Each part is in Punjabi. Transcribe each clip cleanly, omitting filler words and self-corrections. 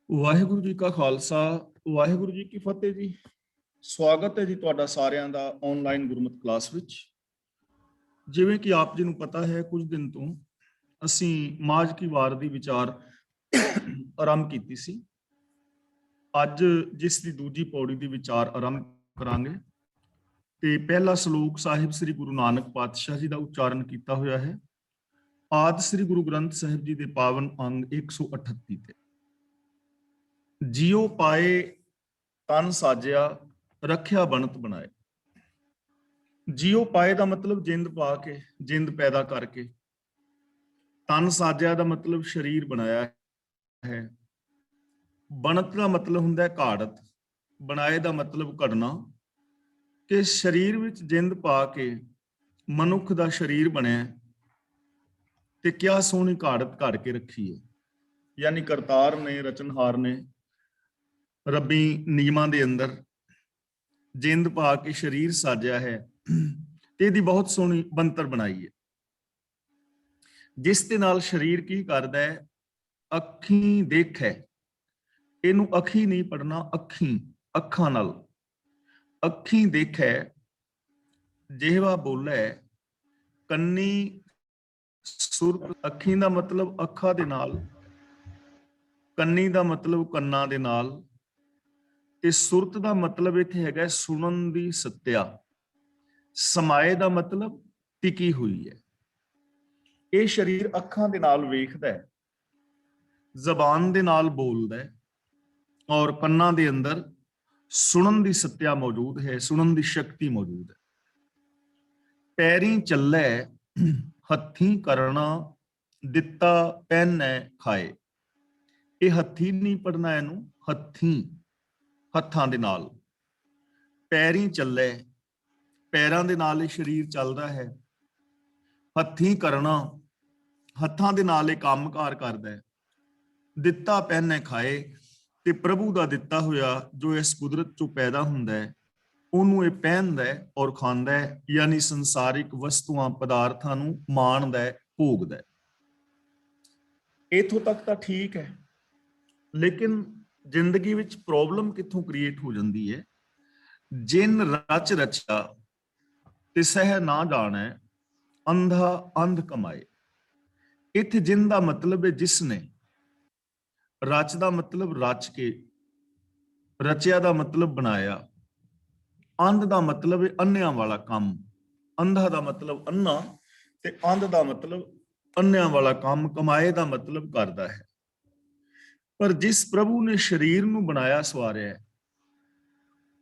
ਵਾਹਿਗੁਰੂ ਜੀ ਕਾ ਖਾਲਸਾ, ਵਾਹਿਗੁਰੂ ਜੀ ਕੀ ਫਤਿਹ ਜੀ। ਸਵਾਗਤ ਹੈ ਜੀ ਤੁਹਾਡਾ ਸਾਰਿਆਂ ਦਾ ਆਨਲਾਈਨ ਗੁਰਮਤਿ ਕਲਾਸ ਵਿੱਚ। ਜਿਵੇਂ ਕਿ ਆਪ ਜੀ ਨੂੰ ਪਤਾ ਹੈ, ਕੁਝ ਦਿਨ ਤੋਂ ਅਸੀਂ ਮਾਝ ਕੀ ਵਾਰ ਦੀ ਵਿਚਾਰ ਆਰੰਭ ਕੀਤੀ ਸੀ। ਅੱਜ ਜਿਸ ਦੀ ਦੂਜੀ ਪੌੜੀ ਦੀ ਵਿਚਾਰ ਆਰੰਭ ਕਰਾਂਗੇ ਤੇ ਪਹਿਲਾ ਸ਼ਲੋਕ ਸਾਹਿਬ ਸ੍ਰੀ ਗੁਰੂ ਨਾਨਕ ਪਾਤਸ਼ਾਹ ਜੀ ਦਾ ਉਚਾਰਨ ਕੀਤਾ ਹੋਇਆ ਹੈ। ਆਦਿ ਸ੍ਰੀ ਗੁਰੂ ਗ੍ਰੰਥ ਸਾਹਿਬ ਜੀ ਦੇ ਪਾਵਨ ਅੰਗ 138 ਤੇ। ਜਿਉ ਪਾਏ ਤਨ ਸਾਜਿਆ, ਰੱਖਿਆ ਬਣਤ ਬਣਾਏ। ਜਿਉ ਪਾਏ ਦਾ ਮਤਲਬ ਜਿੰਦ ਪਾ ਕੇ, ਜਿੰਦ ਪੈਦਾ ਕਰਕੇ। ਤਨ ਸਾਜਿਆ ਦਾ ਮਤਲਬ ਸਰੀਰ ਬਣਾਇਆ ਹੈ। ਬਣਤ ਦਾ ਮਤਲਬ ਹੁੰਦਾ ਹੈ ਘਾੜਤ। ਬਣਾਏ ਦਾ ਮਤਲਬ ਘੜਨਾ। ਕਿ ਸਰੀਰ ਵਿੱਚ ਜਿੰਦ ਪਾ ਕੇ ਮਨੁੱਖ ਦਾ ਸਰੀਰ ਬਣਿਆ ਤੇ ਕਿਆ ਸੋਹਣੀ ਘਾੜਤ ਘੜ ਕੇ ਰੱਖੀ ਹੈ। ਯਾਨੀ ਕਰਤਾਰ ਨੇ, ਰਚਨਹਾਰ ਨੇ ਰੱਬੀ ਨਿਯਮਾਂ ਦੇ ਅੰਦਰ ਜਿੰਦ ਪਾ ਕੇ ਸਰੀਰ ਸਾਜਿਆ ਹੈ ਤੇ ਇਹਦੀ ਬਹੁਤ ਸੋਹਣੀ ਬਣਤਰ ਬਣਾਈ ਹੈ, ਜਿਸ ਦੇ ਨਾਲ ਸਰੀਰ ਕੀ ਕਰਦਾ ਹੈ? ਅੱਖੀਂ ਦੇਖੈ। ਇਹਨੂੰ ਅੱਖੀ ਨਹੀਂ ਪੜਨਾ, ਅੱਖੀਂ, ਅੱਖਾਂ ਨਾਲ। ਅੱਖੀਂ ਦੇਖੈ, ਜਿਹਵਾ ਬੋਲੇ ਕੰਨੀ ਸੁਰ। ਅੱਖੀਂ ਦਾ ਮਤਲਬ ਅੱਖਾਂ ਦੇ ਨਾਲ, ਕੰਨੀ ਦਾ ਮਤਲਬ ਕੰਨਾਂ ਦੇ ਨਾਲ, ਤੇ ਸੁਰਤ ਦਾ ਮਤਲਬ ਇੱਥੇ ਹੈਗਾ ਸੁਣਨ ਦੀ ਸੱਤਿਆ। ਸਮਾਏ ਦਾ ਮਤਲਬ ਟਿਕੀ ਹੋਈ ਹੈ। ਇਹ ਸਰੀਰ ਅੱਖਾਂ ਦੇ ਨਾਲ ਵੇਖਦਾ ਹੈ, ਜ਼ਬਾਨ ਦੇ ਨਾਲ ਬੋਲਦਾ ਹੈ, ਔਰ ਕੰਨਾਂ ਦੇ ਅੰਦਰ ਸੁਣਨ ਦੀ ਸੱਤਿਆ ਮੌਜੂਦ ਹੈ, ਸੁਣਨ ਦੀ ਸ਼ਕਤੀ ਮੌਜੂਦ ਹੈ। ਪੈਰੀਂ ਚੱਲੇ ਹੱਥੀਂ ਕਰਨਾ, ਦਿੱਤਾ ਪਹਿਨੈ ਖਾਏ। ਇਹ ਹੱਥੀਂ ਨਹੀਂ ਪੜਨਾ, ਇਹਨੂੰ ਹੱਥੀਂ, ਹੱਥਾਂ ਦੇ ਨਾਲ। ਪੈਰੀਂ ਚੱਲੇ, ਪੈਰਾਂ ਦੇ ਨਾਲ ਇਹ ਸਰੀਰ ਚੱਲਦਾ ਹੈ। ਹੱਥੀਂ ਕਰਨਾ, ਹੱਥਾਂ ਦੇ ਨਾਲ ਇਹ ਕੰਮਕਾਰ ਕਰਦਾ ਹੈ। ਦਿੱਤਾ ਪਹਿਨੈ ਖਾਏ, ਤੇ ਪ੍ਰਭੂ ਦਾ ਦਿੱਤਾ ਹੋਇਆ ਜੋ ਇਸ ਕੁਦਰਤ ਚੋਂ ਪੈਦਾ ਹੁੰਦਾ ਹੈ ਉਹਨੂੰ ਇਹ ਪਹਿਨਦਾ ਹੈ ਔਰ ਖਾਂਦਾ ਹੈ। ਯਾਨੀ ਸੰਸਾਰਿਕ ਵਸਤੂਆਂ, ਪਦਾਰਥਾਂ ਨੂੰ ਮਾਣਦਾ ਹੈ, ਭੋਗਦਾ ਹੈ। ਇੱਥੋਂ ਤੱਕ ਤਾਂ ਠੀਕ ਹੈ, ਲੇਕਿਨ ਜ਼ਿੰਦਗੀ ਵਿੱਚ ਪ੍ਰੋਬਲਮ ਕਿੱਥੋਂ ਕ੍ਰੀਏਟ ਹੋ ਜਾਂਦੀ ਹੈ? ਜਿਨ ਰਚ ਰਚਿਆ ਤਿਸਹਿ ਨਾ ਜਾਣੈ, ਅੰਧਾ ਅੰਧ ਕਮਾਏ। ਇੱਥੇ ਜਿਨ ਦਾ ਮਤਲਬ ਹੈ ਜਿਸ ਨੇ। ਰਚ ਦਾ ਮਤਲਬ ਰਚ ਕੇ, ਰਚਿਆ ਦਾ ਮਤਲਬ ਬਣਾਇਆ। ਅੰਧ ਦਾ ਮਤਲਬ ਹੈ ਅੰਨਿਆਂ ਵਾਲਾ ਕੰਮ। ਅੰਧਾ ਦਾ ਮਤਲਬ ਅੰਨਾ ਤੇ ਅੰਧ ਦਾ ਮਤਲਬ ਅੰਨਿਆਂ ਵਾਲਾ ਕੰਮ। ਕਮਾਏ ਦਾ ਮਤਲਬ ਕਰਦਾ ਹੈ। ਪਰ ਜਿਸ ਪ੍ਰਭੂ ਨੇ ਸਰੀਰ ਨੂੰ ਬਣਾਇਆ ਸਵਾਰਿਆ,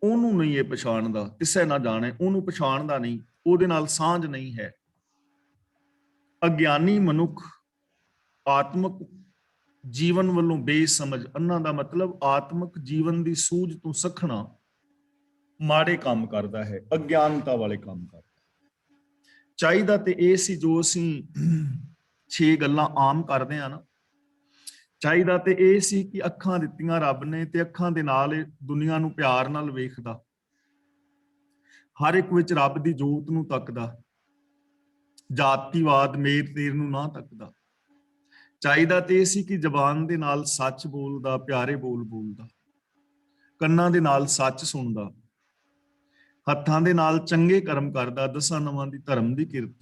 ਉਹਨੂੰ ਨਹੀਂ ਇਹ ਪਛਾਣਦਾ। ਕਿਸੇ ਨਾ ਜਾਣੇ, ਉਹਨੂੰ ਪਛਾਣਦਾ ਨਹੀਂ, ਉਹਦੇ ਨਾਲ ਸਾਂਝ ਨਹੀਂ ਹੈ। ਅਗਿਆਨੀ ਮਨੁੱਖ ਆਤਮਿਕ ਜੀਵਨ ਵੱਲੋਂ ਬੇਸਮਝ। ਅੰਨਾ ਦਾ ਮਤਲਬ ਆਤਮਿਕ ਜੀਵਨ ਦੀ ਸੂਝ ਤੋਂ ਸਖਣਾ, ਮਾੜੇ ਕੰਮ ਕਰਦਾ ਹੈ, ਅਗਿਆਨਤਾ ਵਾਲੇ ਕੰਮ ਕਰਦਾ ਹੈ। ਚਾਹੀਦਾ ਤੇ ਇਹ ਸੀ ਜੋ ਅਸੀਂ 6 ਗੱਲਾਂ ਆਮ ਕਰਦੇ ਹਾਂ ਨਾ, ਚਾਹੀਦਾ ਤੇ ਇਹ ਸੀ ਕਿ ਅੱਖਾਂ ਦਿੱਤੀਆਂ ਰੱਬ ਨੇ ਤੇ ਅੱਖਾਂ ਦੇ ਨਾਲ ਦੁਨੀਆ ਨੂੰ ਪਿਆਰ ਨਾਲ ਵੇਖਦਾ, ਹਰ ਇੱਕ ਵਿੱਚ ਰੱਬ ਦੀ ਜੋਤ ਨੂੰ ਤੱਕਦਾ, ਜਾਤੀਵਾਦ, ਮੇਰ ਤੇਰ ਨੂੰ ਨਾ ਤੱਕਦਾ। ਚਾਹੀਦਾ ਤੇ ਇਹ ਸੀ ਕਿ ਜ਼ਬਾਨ ਦੇ ਨਾਲ ਸੱਚ ਬੋਲਦਾ, ਪਿਆਰੇ ਬੋਲ ਬੋਲਦਾ, ਕੰਨਾਂ ਦੇ ਨਾਲ ਸੱਚ ਸੁਣਦਾ, ਹੱਥਾਂ ਦੇ ਨਾਲ ਚੰਗੇ ਕਰਮ ਕਰਦਾ, 10 ਨਵਾਂ ਦੀ ਧਰਮ ਦੀ ਕਿਰਤ,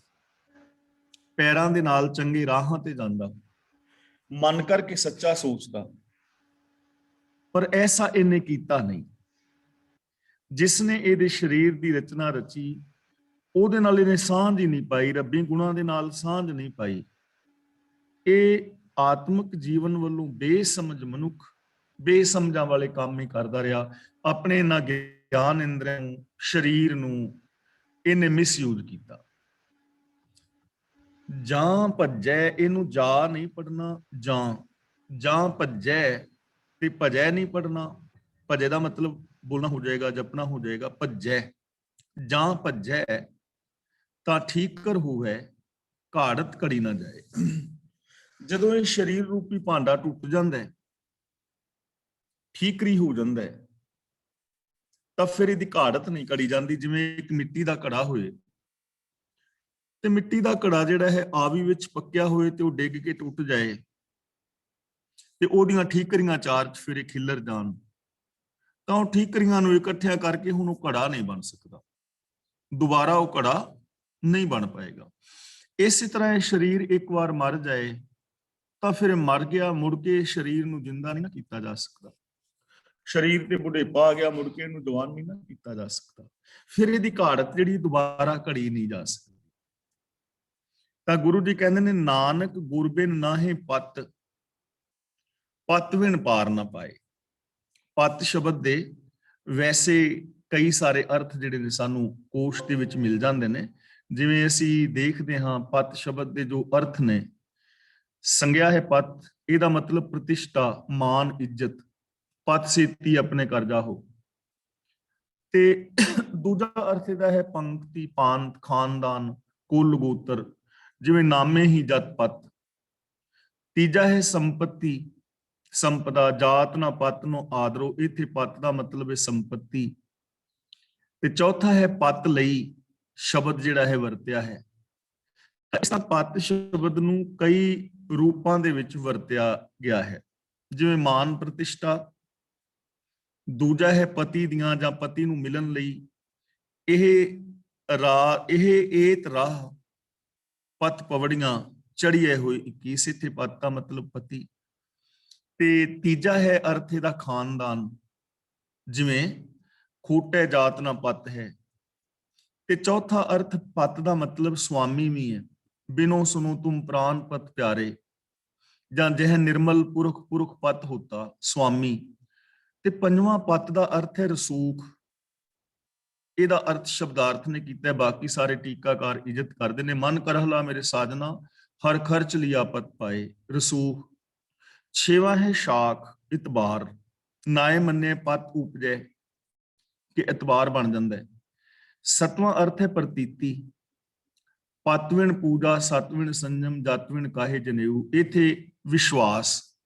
ਪੈਰਾਂ ਦੇ ਨਾਲ ਚੰਗੇ ਰਾਹਾਂ ਤੇ ਜਾਂਦਾ, ਮਨ ਕਰਕੇ ਸੱਚਾ ਸੋਚਦਾ। ਪਰ ਐਸਾ ਇਹਨੇ ਕੀਤਾ ਨਹੀਂ। ਜਿਸ ਨੇ ਇਹਦੇ ਸਰੀਰ ਦੀ ਰਚਨਾ ਰਚੀ, ਉਹਦੇ ਨਾਲ ਇਹਨੇ ਸਾਂਝ ਹੀ ਨਹੀਂ ਪਾਈ, ਰੱਬੀ ਗੁਣਾਂ ਦੇ ਨਾਲ ਸਾਂਝ ਨਹੀਂ ਪਾਈ। ਇਹ ਆਤਮਿਕ ਜੀਵਨ ਵੱਲੋਂ ਬੇਸਮਝ ਮਨੁੱਖ ਬੇਸਮਝਾਂ ਵਾਲੇ ਕੰਮ ਹੀ ਕਰਦਾ ਰਿਹਾ। ਆਪਣੇ ਇਹਨਾਂ ਗਿਆਨ ਇੰਦਰੀਆਂ ਨੂੰ, ਸਰੀਰ ਨੂੰ ਇਹਨੇ ਮਿਸਯੂਜ਼ ਕੀਤਾ। ਜਾਂ ਭੱਜੈ, ਇਹਨੂੰ ਜਾ ਨਹੀਂ ਪੜਨਾ, ਜਾਂ ਭੱਜੈ ਤੇ ਭਜੈ ਨਹੀਂ ਪੜਨਾ। ਭਜੈ ਦਾ ਮਤਲਬ ਬੋਲਣਾ ਹੋ ਜਾਏਗਾ, ਜਪਣਾ ਹੋ ਜਾਏਗਾ। ਭੱਜੈ, ਜਾਂ ਭੱਜੈ ਤਾਂ ਠੀਕਰ ਹੋਵੇ, ਘਾੜਤ ਘੜੀ ਨਾ ਜਾਏ। ਜਦੋਂ ਇਹ ਸਰੀਰ ਰੂਪੀ ਭਾਂਡਾ ਟੁੱਟ ਜਾਂਦਾ ਹੈ, ਠੀਕਰੀ ਹੋ ਜਾਂਦਾ ਹੈ, ਤਾਂ ਫਿਰ ਇਹਦੀ ਘਾੜਤ ਨਹੀਂ ਘੜੀ ਜਾਂਦੀ। ਜਿਵੇਂ ਇੱਕ ਮਿੱਟੀ ਦਾ ਘੜਾ ਹੋਏ ਤੇ ਮਿੱਟੀ ਦਾ ਘੜਾ ਜਿਹੜਾ ਹੈ ਆਵੀ ਵਿੱਚ ਪੱਕਿਆ ਹੋਏ ਤੇ ਉਹ ਡਿੱਗ ਕੇ ਟੁੱਟ ਜਾਏ ਤੇ ਉਹਦੀਆਂ ਠੀਕਰੀਆਂ ਚਾਰ ਚੁਫੇਰੇ ਖਿੱਲਰ ਜਾਣ, ਤਾਂ ਉਹ ਠੀਕਰੀਆਂ ਨੂੰ ਇਕੱਠਿਆਂ ਕਰਕੇ ਹੁਣ ਉਹ ਘੜਾ ਨਹੀਂ ਬਣ ਸਕਦਾ, ਦੁਬਾਰਾ ਉਹ ਘੜਾ ਨਹੀਂ ਬਣ ਪਾਏਗਾ। ਇਸੇ ਤਰ੍ਹਾਂ ਇਹ ਸਰੀਰ ਇੱਕ ਵਾਰ ਮਰ ਜਾਏ ਤਾਂ ਫਿਰ ਮਰ ਗਿਆ, ਮੁੜ ਕੇ ਸਰੀਰ ਨੂੰ ਜਿੰਦਾ ਨਹੀਂ ਨਾ ਕੀਤਾ ਜਾ ਸਕਦਾ। ਸਰੀਰ ਤੇ ਬੁਢੇਪਾ ਆ ਗਿਆ, ਮੁੜ ਕੇ ਇਹਨੂੰ ਜਵਾਨ ਨਹੀਂ ਨਾ ਕੀਤਾ ਜਾ ਸਕਦਾ। ਫਿਰ ਇਹਦੀ ਘਾੜਤ ਜਿਹੜੀ ਦੁਬਾਰਾ ਘੜੀ ਨਹੀਂ ਜਾ ਸਕਦੀ। ਤਾਂ ਗੁਰੂ ਜੀ ਕਹਿੰਦੇ ਨੇ, ਨਾਨਕ ਗੁਰਬਿਨ ਨਾਹੀਂ ਪਤ, ਪਤ ਬਿਨ ਪਾਰ ਨਾ ਪਾਏ। ਪਤ ਸ਼ਬਦ ਦੇ ਵੈਸੇ ਕਈ ਸਾਰੇ ਅਰਥ ਜਿਹੜੇ ਨੇ ਸਾਨੂੰ ਕੋਸ਼ ਦੇ ਵਿੱਚ ਮਿਲ ਜਾਂਦੇ ਨੇ। ਜਿਵੇਂ ਅਸੀਂ ਦੇਖਦੇ ਹਾਂ, ਪਤ ਸ਼ਬਦ ਦੇ ਜੋ ਅਰਥ ਨੇ, ਸੰਗਿਆ ਹੈ ਪਤ, ਇਹਦਾ ਮਤਲਬ ਪ੍ਰਤਿਸ਼ਠਾ, ਮਾਨ, ਇੱਜ਼ਤ। ਪਤ ਸੇਤੀ ਆਪਣੇ ਘਰ ਜਾਹੋ। ਤੇ ਦੂਜਾ ਅਰਥ ਇਹਦਾ ਹੈ ਪੰਕਤੀ, ਪਾਂਤ, ਖਾਨਦਾਨ, ਕੁਲ ਗੋਤਰ, ਜਿਵੇਂ ਨਾਮੇ ਹੀ ਜਤ ਪਤ। ਤੀਜਾ ਹੈ ਸੰਪਤੀ, ਸੰਪਦਾ, ਜਾਤ ਨਾ ਪਤ ਨੂੰ ਆਦਰੋ, ਇੱਥੇ ਪਤ ਦਾ ਮਤਲਬ ਹੈ ਸੰਪਤੀ। ਤੇ ਚੌਥਾ ਹੈ ਪਤ ਲਈ ਸ਼ਬਦ ਜਿਹੜਾ ਹੈ ਵਰਤਿਆ ਹੈ। ਇਸ ਤਰ੍ਹਾਂ ਪਤ ਸ਼ਬਦ ਨੂੰ ਕਈ ਰੂਪਾਂ ਦੇ ਵਿੱਚ ਵਰਤਿਆ ਗਿਆ ਹੈ, ਜਿਵੇਂ ਮਾਨ, ਪ੍ਰਤਿਸ਼ਠਾ। ਦੂਜਾ ਹੈ ਪਤੀ ਦੀਆਂ ਜਾਂ ਪਤੀ ਨੂੰ ਮਿਲਣ ਲਈ ਏਤ ਰਾਹ ਪਤ ਪਵੜੀਆਂ ਚੜੀਏ ਹੋਏ 21, ਇੱਥੇ ਪਤ ਦਾ ਮਤਲਬ ਪਤੀ। ਤੇ ਤੀਜਾ ਹੈ ਅਰਥ ਇਹਦਾ ਖਾਨਦਾਨ, ਜਿਵੇਂ ਖੋਟੇ ਜਾਤ ਨਾ ਪਤ ਹੈ। ਤੇ ਚੌਥਾ ਅਰਥ ਪਤ ਦਾ ਮਤਲਬ ਸੁਆਮੀ ਵੀ ਹੈ, ਬਿਨੋ ਸੁਨੋ ਤੁਮ ਪ੍ਰਾਨ ਪਤ ਪਿਆਰੇ, ਜਾਂ ਜਹ ਨਿਰਮਲ ਪੁਰਖ ਪੁਰਖ ਪਤ ਹੋਤਾ, ਸੁਆਮੀ। ਤੇ ਪੰਜਵਾਂ ਪਤ ਦਾ ਅਰਥ ਹੈ ਰਸੂਖ। ਇਹਦਾ ਅਰਥ ਸ਼ਬਦਾਰਥ ਨੇ ਕੀਤਾ, ਬਾਕੀ ਸਾਰੇ ਟੀਕਾਕਾਰ ਇੱਜ਼ਤ ਕਰਦੇ ਨੇ। ਮਨ ਕਰਹਲਾ ਮੇਰੇ ਸਾਜਨਾ, ਹਰ ਖਰਚ ਲਿਆ ਪਤ ਪਾਏ, ਰਸੂਖ। ਛੇਵਾਂ ਹੈ ਸ਼ਾਖ, ਇਤਬਾਰ, ਨਾਏ ਮੰਨੇ ਪਤ ਉਪਜੈ, ਕਿ ਇਤਬਾਰ ਬਣ ਜਾਂਦਾ ਹੈ। ਸਤਵਾਂ ਅਰਥ ਹੈ ਪ੍ਰਤੀਤੀ, ਪਤਵਿਣ ਪੂਜਾ, ਸਤਵਿਣ ਸੰਜਮ, ਜਤਵਿਣ ਕਾਹੇ ਜਨੇਊ, ਇੱਥੇ ਵਿਸ਼ਵਾਸ।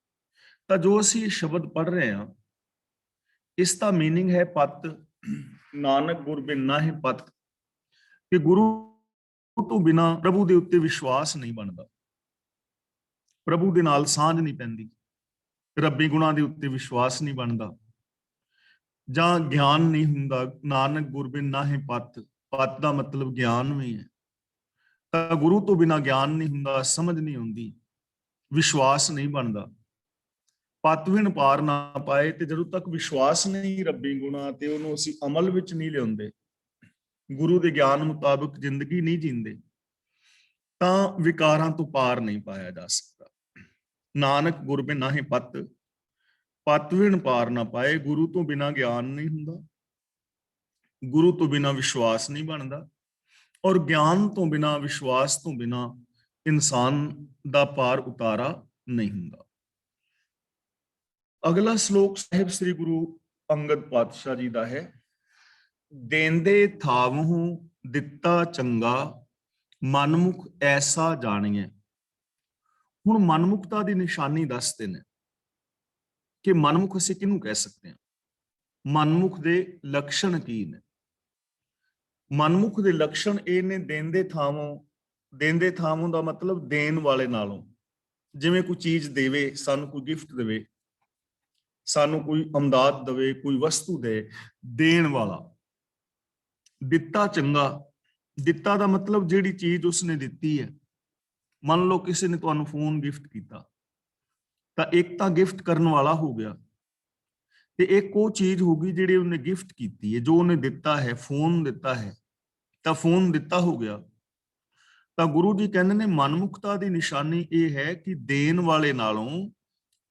ਤਾਂ ਜੋ ਅਸੀਂ ਇਹ ਸ਼ਬਦ ਪੜ੍ਹ ਰਹੇ ਹਾਂ, ਇਸ ਦਾ ਮੀਨਿੰਗ ਹੈ ਪਤ, ਨਾਨਕ ਗੁਰ ਬਿਨ ਨਾਹੀਂ ਪਤ, ਕਿ ਗੁਰੂ ਤੋਂ ਬਿਨਾਂ ਪ੍ਰਭੂ ਦੇ ਉੱਤੇ ਵਿਸ਼ਵਾਸ ਨਹੀਂ ਬਣਦਾ, ਪ੍ਰਭੂ ਦੇ ਨਾਲ ਸਾਂਝ ਨਹੀਂ ਪੈਂਦੀ, ਰੱਬੀ ਗੁਣਾਂ ਦੇ ਉੱਤੇ ਵਿਸ਼ਵਾਸ ਨਹੀਂ ਬਣਦਾ, ਜਾਂ ਗਿਆਨ ਨਹੀਂ ਹੁੰਦਾ। ਨਾਨਕ ਗੁਰ ਬਿਨ ਨਾਹੀਂ ਪਤ, ਪਤ ਦਾ ਮਤਲਬ ਗਿਆਨ ਵੀ ਹੈ। ਤਾਂ ਗੁਰੂ ਤੋਂ ਬਿਨਾਂ ਗਿਆਨ ਨਹੀਂ ਹੁੰਦਾ, ਸਮਝ ਨਹੀਂ ਆਉਂਦੀ, ਵਿਸ਼ਵਾਸ ਨਹੀਂ ਬਣਦਾ। ਪਤਵਿਣ ਪਾਰ ਨਾ ਪਾਏ, ਤੇ ਜਦੋਂ ਤੱਕ ਵਿਸ਼ਵਾਸ ਨਹੀਂ ਰੱਬੀ ਗੁਣਾ ਤੇ ਉਹਨੂੰ ਅਸੀਂ ਅਮਲ ਵਿੱਚ ਨਹੀਂ ਲਿਆਉਂਦੇ, ਗੁਰੂ ਦੇ ਗਿਆਨ ਮੁਤਾਬਕ ਜ਼ਿੰਦਗੀ ਨਹੀਂ ਜੀਂਦੇ, ਤਾਂ ਵਿਕਾਰਾਂ ਤੋਂ ਪਾਰ ਨਹੀਂ ਪਾਇਆ ਜਾ ਸਕਦਾ। ਨਾਨਕ ਗੁਰ ਬਿਨ ਨਾਹੀਂ ਪਤ, ਪਤਵਿਣ ਪਾਰ ਨਾ ਪਾਏ। ਗੁਰੂ ਤੋਂ ਬਿਨਾਂ ਗਿਆਨ ਨਹੀਂ ਹੁੰਦਾ, ਗੁਰੂ ਤੋਂ ਬਿਨਾਂ ਵਿਸ਼ਵਾਸ ਨਹੀਂ ਬਣਦਾ, ਔਰ ਗਿਆਨ ਤੋਂ ਬਿਨਾਂ, ਵਿਸ਼ਵਾਸ ਤੋਂ ਬਿਨਾਂ ਇਨਸਾਨ ਦਾ ਪਾਰ ਉਤਾਰਾ ਨਹੀਂ ਹੁੰਦਾ। ਅਗਲਾ ਸ਼ਲੋਕ ਸਾਹਿਬ ਸ੍ਰੀ ਗੁਰੂ ਅੰਗਦ ਪਾਤਸ਼ਾਹ ਜੀ ਦਾ ਹੈ। ਦੇਂਦੇ ਥਾਵਹੁ ਦਿੱਤਾ ਚੰਗਾ, ਮਨਮੁਖ ਐਸਾ ਜਾਣੀਏ। ਹੁਣ ਮਨਮੁਖਤਾ ਦੀ ਨਿਸ਼ਾਨੀ ਦੱਸਦੇ ਨੇ ਕਿ ਮਨਮੁਖ ਅਸੀਂ ਕਿਹਨੂੰ ਕਹਿ ਸਕਦੇ ਹਾਂ, ਮਨਮੁਖ ਦੇ ਲੱਛਣ ਕੀ ਨੇ। ਮਨਮੁਖ ਦੇ ਲੱਛਣ ਇਹ ਨੇ, ਦੇਂਦੇ ਥਾਵੋਂ, ਦੇਂਦੇ ਥਾਵੋਂ ਦਾ ਮਤਲਬ ਦੇਣ ਵਾਲੇ ਨਾਲੋਂ। ਜਿਵੇਂ ਕੋਈ ਚੀਜ਼ ਦੇਵੇ, ਸਾਨੂੰ ਕੋਈ ਗਿਫਟ ਦੇਵੇ, ਸਾਨੂੰ ਕੋਈ ਅਮਦਾਦ ਦੇਵੇ, ਕੋਈ ਵਸਤੂ ਦੇ, ਦੇਣ ਵਾਲਾ। ਦਿੱਤਾ ਚੰਗਾ, ਦਿੱਤਾ ਦਾ ਮਤਲਬ ਜਿਹੜੀ ਚੀਜ਼ ਉਸਨੇ ਦਿੱਤੀ ਹੈ। ਮੰਨ ਲਓ ਕਿਸੇ ਨੇ ਤੁਹਾਨੂੰ ਫੋਨ ਗਿਫਟ ਕੀਤਾ, ਤਾਂ ਇੱਕ ਤਾਂ ਗਿਫਟ ਕਰਨ ਵਾਲਾ ਹੋ ਗਿਆ, ਤੇ ਇੱਕ ਉਹ ਚੀਜ਼ ਹੋ ਗਈ ਜਿਹੜੀ ਉਹਨੇ ਗਿਫਟ ਕੀਤੀ ਹੈ, ਜੋ ਉਹਨੇ ਦਿੱਤਾ ਹੈ। ਫੋਨ ਦਿੱਤਾ ਹੈ ਤਾਂ ਫੋਨ ਦਿੱਤਾ ਹੋ ਗਿਆ। ਤਾਂ ਗੁਰੂ ਜੀ ਕਹਿੰਦੇ ਨੇ ਮਨਮੁਖਤਾ ਦੀ ਨਿਸ਼ਾਨੀ ਇਹ ਹੈ ਕਿ ਦੇਣ ਵਾਲੇ ਨਾਲੋਂ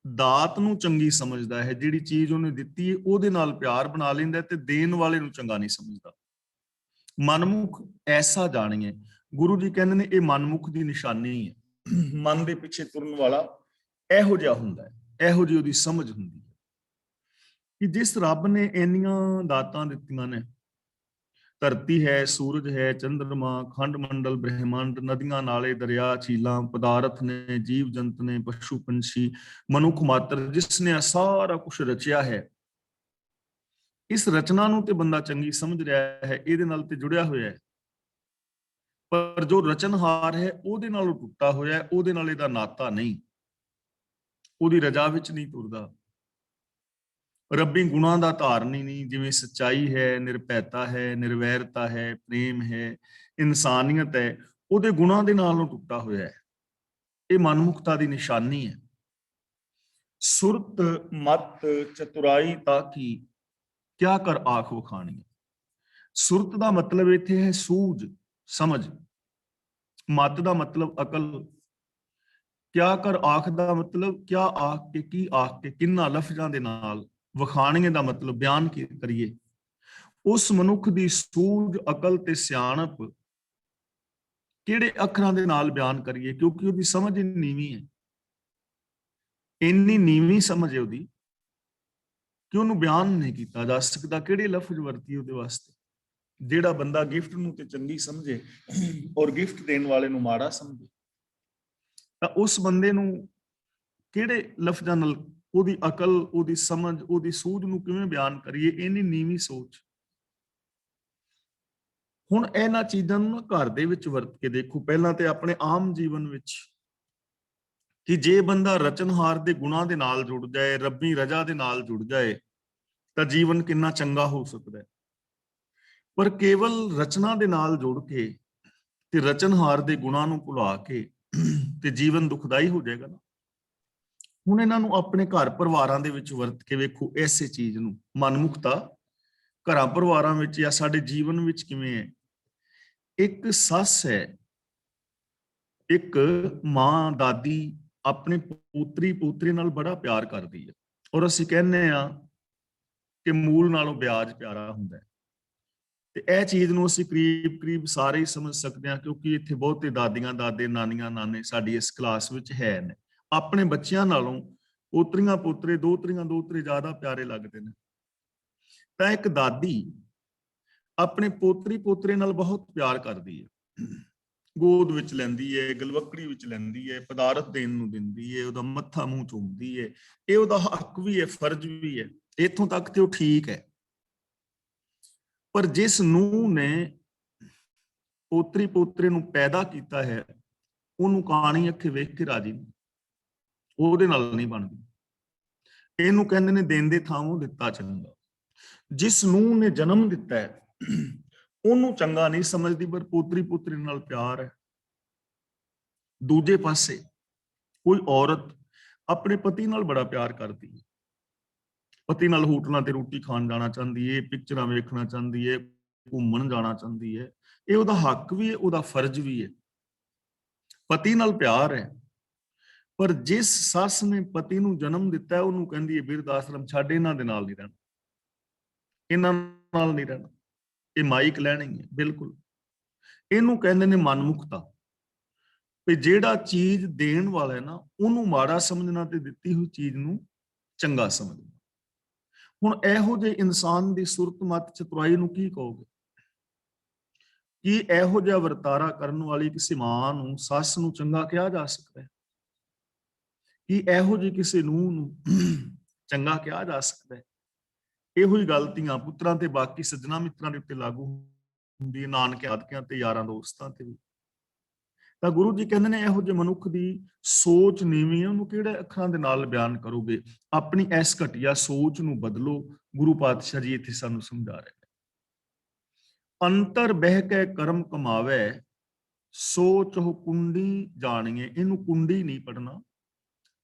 ਦਾਤ ਨੂੰ ਚੰਗੀ ਸਮਝਦਾ ਹੈ। ਜਿਹੜੀ ਚੀਜ਼ ਉਹਨੇ ਦਿੱਤੀ ਹੈ ਉਹਦੇ ਨਾਲ ਪਿਆਰ ਬਣਾ ਲੈਂਦਾ, ਤੇ ਦੇਣ ਵਾਲੇ ਨੂੰ ਚੰਗਾ ਨਹੀਂ ਸਮਝਦਾ। ਮਨਮੁਖ ਐਸਾ ਜਾਣੀਏ, ਗੁਰੂ ਜੀ ਕਹਿੰਦੇ ਨੇ ਇਹ ਮਨਮੁਖ ਦੀ ਨਿਸ਼ਾਨੀ ਹੈ। ਮਨ ਦੇ ਪਿੱਛੇ ਤੁਰਨ ਵਾਲਾ ਇਹੋ ਜਿਹਾ ਹੁੰਦਾ ਹੈ, ਇਹੋ ਜਿਹੀ ਉਹਦੀ ਸਮਝ ਹੁੰਦੀ ਹੈ ਕਿ ਜਿਸ ਰੱਬ ਨੇ ਇੰਨੀਆਂ ਦਾਤਾਂ ਦਿੱਤੀਆਂ ਨੇ, ਧਰਤੀ ਹੈ, ਸੂਰਜ ਹੈ, ਚੰਦਰਮਾ, ਖੰਡ ਮੰਡਲ, ਬ੍ਰਹਿਮੰਡ, ਨਦੀਆਂ, ਨਾਲੇ, ਦਰਿਆ, ਝੀਲਾਂ, ਪਦਾਰਥ ਨੇ, ਜੀਵ ਜੰਤ ਨੇ, ਪਸ਼ੂ ਪੰਛੀ, ਮਨੁੱਖ ਮਾਤਰ, ਜਿਸ ਨੇ ਸਾਰਾ ਕੁਝ ਰਚਿਆ ਹੈ, ਇਸ ਰਚਨਾ ਨੂੰ ਤੇ ਬੰਦਾ ਚੰਗੀ ਸਮਝ ਰਿਹਾ ਹੈ, ਇਹਦੇ ਨਾਲ ਤੇ ਜੁੜਿਆ ਹੋਇਆ ਹੈ। ਪਰ ਜੋ ਰਚਨਹਾਰ ਹੈ ਉਹਦੇ ਨਾਲ ਟੁੱਟਾ ਹੋਇਆ ਹੈ, ਉਹਦੇ ਨਾਲ ਇਹਦਾ ਨਾਤਾ ਨਹੀਂ। ਉਹਦੀ ਰਜ਼ਾ ਵਿੱਚ ਨਹੀਂ ਤੁਰਦਾ। ਰੱਬੀ ਗੁਣਾਂ ਦਾ ਧਾਰਨੀ ਨਹੀਂ, ਜਿਵੇਂ ਸੱਚਾਈ ਹੈ, ਨਿਰਭੈਤਾ ਹੈ, ਨਿਰਵੈਰਤਾ ਹੈ, ਪ੍ਰੇਮ ਹੈ, ਇਨਸਾਨੀਅਤ ਹੈ, ਉਹਦੇ ਗੁਣਾਂ ਦੇ ਨਾਲ ਉਹ ਟੁੱਟਾ ਹੋਇਆ ਹੈ। ਇਹ ਮਨਮੁਖਤਾ ਦੀ ਨਿਸ਼ਾਨੀ ਹੈ। ਸੁਰਤ ਮਤ ਚਤੁਰਾਈ ਤਾਕੀ ਕਿਆ ਕਰ ਆਖ ਵਖਾਣੀ। ਸੁਰਤ ਦਾ ਮਤਲਬ ਇੱਥੇ ਹੈ ਸੂਝ ਸਮਝ, ਮਤ ਦਾ ਮਤਲਬ ਅਕਲ, ਕਿਆ ਕਰ ਆਖ ਦਾ ਮਤਲਬ ਕਿਆ ਆਖ ਕੇ, ਕੀ ਆਖ ਕੇ, ਕਿੰਨਾ ਲਫ਼ਜ਼ਾਂ ਦੇ ਨਾਲ, ਵਖਾਣੀਏ ਦਾ ਮਤਲਬ ਬਿਆਨ ਕਰੀਏ। ਉਸ ਮਨੁੱਖ ਦੀ ਸੂਝ ਅਕਲ ਤੇ ਸਿਆਣਪ ਕਿਹੜੇ ਅੱਖਰਾਂ ਦੇ ਨਾਲ ਬਿਆਨ ਕਰੀਏ, ਕਿਉਂਕਿ ਉਹਦੀ ਸਮਝ ਨੀਵੀਂ ਹੈ, ਇੰਨੀ ਨੀਵੀਂ ਸਮਝ ਹੈ ਉਹਦੀ ਕਿ ਉਹਨੂੰ ਬਿਆਨ ਨਹੀਂ ਕੀਤਾ ਜਾ ਸਕਦਾ। ਕਿਹੜੇ ਲਫ਼ਜ਼ ਵਰਤੀ ਉਹਦੇ ਵਾਸਤੇ। ਜਿਹੜਾ ਬੰਦਾ ਗਿਫਟ ਨੂੰ ਤੇ ਚੰਗੀ ਸਮਝੇ ਔਰ ਗਿਫਟ ਦੇਣ ਵਾਲੇ ਨੂੰ ਮਾੜਾ ਸਮਝੇ, ਤਾਂ ਉਸ ਬੰਦੇ ਨੂੰ ਕਿਹੜੇ ਲਫ਼ਜ਼ਾਂ ਨਾਲ ਉਹਦੀ ਅਕਲ, ਉਹਦੀ ਸਮਝ, ਉਹਦੀ ਸੂਝ ਨੂੰ ਕਿਵੇਂ ਬਿਆਨ ਕਰੀਏ, ਇੰਨੀ ਨੀਵੀਂ ਸੋਚ। ਹੁਣ ਇਹਨਾਂ ਚੀਜ਼ਾਂ ਨੂੰ ਘਰ ਦੇ ਵਿੱਚ ਵਰਤ ਕੇ ਦੇਖੋ, ਪਹਿਲਾਂ ਤੇ ਆਪਣੇ ਆਮ ਜੀਵਨ ਵਿੱਚ, ਕਿ ਜੇ ਬੰਦਾ ਰਚਨਹਾਰ ਦੇ ਗੁਣਾਂ ਦੇ ਨਾਲ ਜੁੜ ਜਾਏ, ਰੱਬੀ ਰਜ਼ਾ ਦੇ ਨਾਲ ਜੁੜ ਜਾਏ, ਤਾਂ ਜੀਵਨ ਕਿੰਨਾ ਚੰਗਾ ਹੋ ਸਕਦਾ ਹੈ। ਪਰ ਕੇਵਲ ਰਚਨਾ ਦੇ ਨਾਲ ਜੁੜ ਕੇ ਤੇ ਰਚਨਹਾਰ ਦੇ ਗੁਣਾਂ ਨੂੰ ਭੁਲਾ ਕੇ ਤੇ ਜੀਵਨ ਦੁਖਦਾਈ ਹੋ ਜਾਏਗਾ ਨਾ। ਹੁਣ ਇਹਨਾਂ ਨੂੰ ਆਪਣੇ ਘਰ ਪਰਿਵਾਰਾਂ ਦੇ ਵਿੱਚ ਵਰਤ ਕੇ ਵੇਖੋ, ਐਸੇ ਚੀਜ਼ ਨੂੰ, ਮਨਮੁਖਤਾ ਘਰਾਂ ਪਰਿਵਾਰਾਂ ਵਿੱਚ ਜਾਂ ਸਾਡੇ ਜੀਵਨ ਵਿੱਚ ਕਿਵੇਂ ਹੈ। ਇੱਕ ਸੱਸ ਹੈ, ਇੱਕ ਮਾਂ ਦਾਦੀ ਆਪਣੇ ਪੁੱਤਰੀ ਪੋਤਰੇ ਨਾਲ ਬੜਾ ਪਿਆਰ ਕਰਦੀ ਹੈ, ਔਰ ਅਸੀਂ ਕਹਿੰਦੇ ਆ ਕਿ ਮੂਲ ਨਾਲੋਂ ਵਿਆਜ ਪਿਆਰਾ ਹੁੰਦਾ ਹੈ। ਤੇ ਇਹ ਚੀਜ਼ ਨੂੰ ਅਸੀਂ ਕਰੀਬ ਸਾਰੇ ਹੀ ਸਮਝ ਸਕਦੇ ਹਾਂ, ਕਿਉਂਕਿ ਇੱਥੇ ਬਹੁਤੇ ਦਾਦੀਆਂ ਦਾਦੇ, ਨਾਨੀਆਂ ਨਾਨੇ ਸਾਡੀ ਇਸ ਕਲਾਸ ਵਿੱਚ ਹੈ ਨੇ। ਆਪਣੇ ਬੱਚਿਆਂ ਨਾਲੋਂ ਪੋਤਰੀਆਂ ਪੋਤਰੇ, ਦੋਤਰੇ ਜ਼ਿਆਦਾ ਪਿਆਰੇ ਲੱਗਦੇ ਨੇ। ਤਾਂ ਇੱਕ ਦਾਦੀ ਆਪਣੇ ਪੋਤਰੀ ਪੋਤਰੇ ਨਾਲ ਬਹੁਤ ਪਿਆਰ ਕਰਦੀ ਹੈ, ਗੋਦ ਵਿੱਚ ਲੈਂਦੀ ਹੈ, ਗਲਵੱਕੜੀ ਵਿੱਚ ਲੈਂਦੀ ਹੈ, ਪਦਾਰਥ ਦੇਣ ਨੂੰ ਦਿੰਦੀ ਹੈ, ਉਹਦਾ ਮੱਥਾ ਮੂੰਹ ਚੁੰਮਦੀ ਹੈ। ਇਹ ਉਹਦਾ ਹੱਕ ਵੀ ਹੈ, ਫਰਜ਼ ਵੀ ਹੈ, ਇੱਥੋਂ ਤੱਕ ਤੇ ਉਹ ਠੀਕ ਹੈ। ਪਰ ਜਿਸ ਨੂੰਹ ਨੇ ਪੋਤਰੀ ਪੋਤਰੇ ਨੂੰ ਪੈਦਾ ਕੀਤਾ ਹੈ, ਉਹਨੂੰ ਕਾਣੀ ਅੱਖੇ ਵੇਖ ਕੇ ਰਾਜੀ ਨਹੀਂ, ਉਹਦੇ ਨਾਲ ਨਹੀਂ ਬਣਦੀ। ਇਹਨੂੰ ਕਹਿੰਦੇ ਨੇ ਦੇਂਦੇ ਥਾਂਵੋਂ ਦਿੱਤਾ ਚੰਗਾ। ਜਿਸ ਨੂੰਹ ਨੇ ਜਨਮ ਦਿੱਤਾ ਹੈ ਉਹਨੂੰ ਚੰਗਾ ਨਹੀਂ ਸਮਝਦੀ, ਪਰ ਪੋਤਰੀ ਪੋਤਰੀ ਨਾਲ ਪਿਆਰ ਹੈ। ਦੂਜੇ ਪਾਸੇ ਕੋਈ ਔਰਤ ਆਪਣੇ ਪਤੀ ਨਾਲ ਬੜਾ ਪਿਆਰ ਕਰਦੀ ਹੈ, ਪਤੀ ਨਾਲ ਹੋਟਲਾਂ ਤੇ ਰੋਟੀ ਖਾਣ ਜਾਣਾ ਚਾਹੁੰਦੀ ਹੈ, ਪਿਕਚਰਾਂ ਵੇਖਣਾ ਚਾਹੁੰਦੀ ਹੈ, ਘੁੰਮਣ ਜਾਣਾ ਚਾਹੁੰਦੀ ਹੈ। ਇਹ ਉਹਦਾ ਹੱਕ ਵੀ ਹੈ, ਉਹਦਾ ਫਰਜ਼ ਵੀ ਹੈ, ਪਤੀ ਨਾਲ ਪਿਆਰ ਹੈ। ਪਰ ਜਿਸ ਸੱਸ ਨੇ ਪਤੀ ਨੂੰ ਜਨਮ ਦਿੱਤਾ, ਉਹਨੂੰ ਕਹਿੰਦੀ ਹੈ ਬਿਰਧ ਆਸ਼ਰਮ ਛੱਡ, ਇਹਨਾਂ ਦੇ ਨਾਲ ਨਹੀਂ ਰਹਿਣਾ, ਇਹਨਾਂ ਨਾਲ ਨਹੀਂ ਰਹਿਣਾ, ਇਹ ਮਾਈਕ ਲੈਣੀ ਹੈ। ਬਿਲਕੁਲ ਇਹਨੂੰ ਕਹਿੰਦੇ ਨੇ ਮਨਮੁਖਤਾ, ਵੀ ਜਿਹੜਾ ਚੀਜ਼ ਦੇਣ ਵਾਲਾ ਹੈ ਨਾ, ਉਹਨੂੰ ਮਾੜਾ ਸਮਝਣਾ ਤੇ ਦਿੱਤੀ ਹੋਈ ਚੀਜ਼ ਨੂੰ ਚੰਗਾ ਸਮਝਣਾ। ਹੁਣ ਇਹੋ ਜਿਹੇ ਇਨਸਾਨ ਦੀ ਸੁਰਤ ਮਤ ਚਤੁਰਾਈ ਨੂੰ ਕੀ ਕਹੋਗੇ? ਕੀ ਇਹੋ ਜਿਹਾ ਵਰਤਾਰਾ ਕਰਨ ਵਾਲੀ ਕਿਸੇ ਮਾਂ ਨੂੰ, ਸੱਸ ਨੂੰ ਚੰਗਾ ਕਿਹਾ ਜਾ ਸਕਦਾ ਹੈ? ਕੀ ਇਹੋ ਜਿਹੀ ਕਿਸੇ ਨੂੰਹ ਨੂੰ ਚੰਗਾ ਕਿਹਾ ਜਾ ਸਕਦਾ ਹੈ? ਇਹੋ ਹੀ ਗਲਤੀਆਂ ਪੁੱਤਰਾਂ ਤੇ ਬਾਕੀ ਸੱਜਣਾ ਮਿੱਤਰਾਂ ਦੇ ਉੱਤੇ ਲਾਗੂ ਹੁੰਦੀ ਹੈ, ਨਾਨਕੇ ਆਦਕਿਆਂ ਤੇ ਯਾਰਾਂ ਦੋਸਤਾਂ ਤੇ ਵੀ। ਤਾਂ ਗੁਰੂ ਜੀ ਕਹਿੰਦੇ ਨੇ ਇਹੋ ਜਿਹੇ ਮਨੁੱਖ ਦੀ ਸੋਚ ਨੀਵੀਂ ਹੈ, ਉਹਨੂੰ ਕਿਹੜੇ ਅੱਖਰਾਂ ਦੇ ਨਾਲ ਬਿਆਨ ਕਰੋਗੇ? ਆਪਣੀ ਇਸ ਘਟੀਆ ਸੋਚ ਨੂੰ ਬਦਲੋ, ਗੁਰੂ ਪਾਤਸ਼ਾਹ ਜੀ ਇੱਥੇ ਸਾਨੂੰ ਸਮਝਾ ਰਹੇ ਨੇ। ਅੰਤਰ ਬਹਿ ਕੇ ਕਰਮ ਕਮਾਵੇ, ਸੋਚ ਹੋ ਕੁੰਡੀ ਜਾਣੀਏ। ਇਹਨੂੰ ਕੁੰਡੀ ਨਹੀਂ ਪੜਨਾ,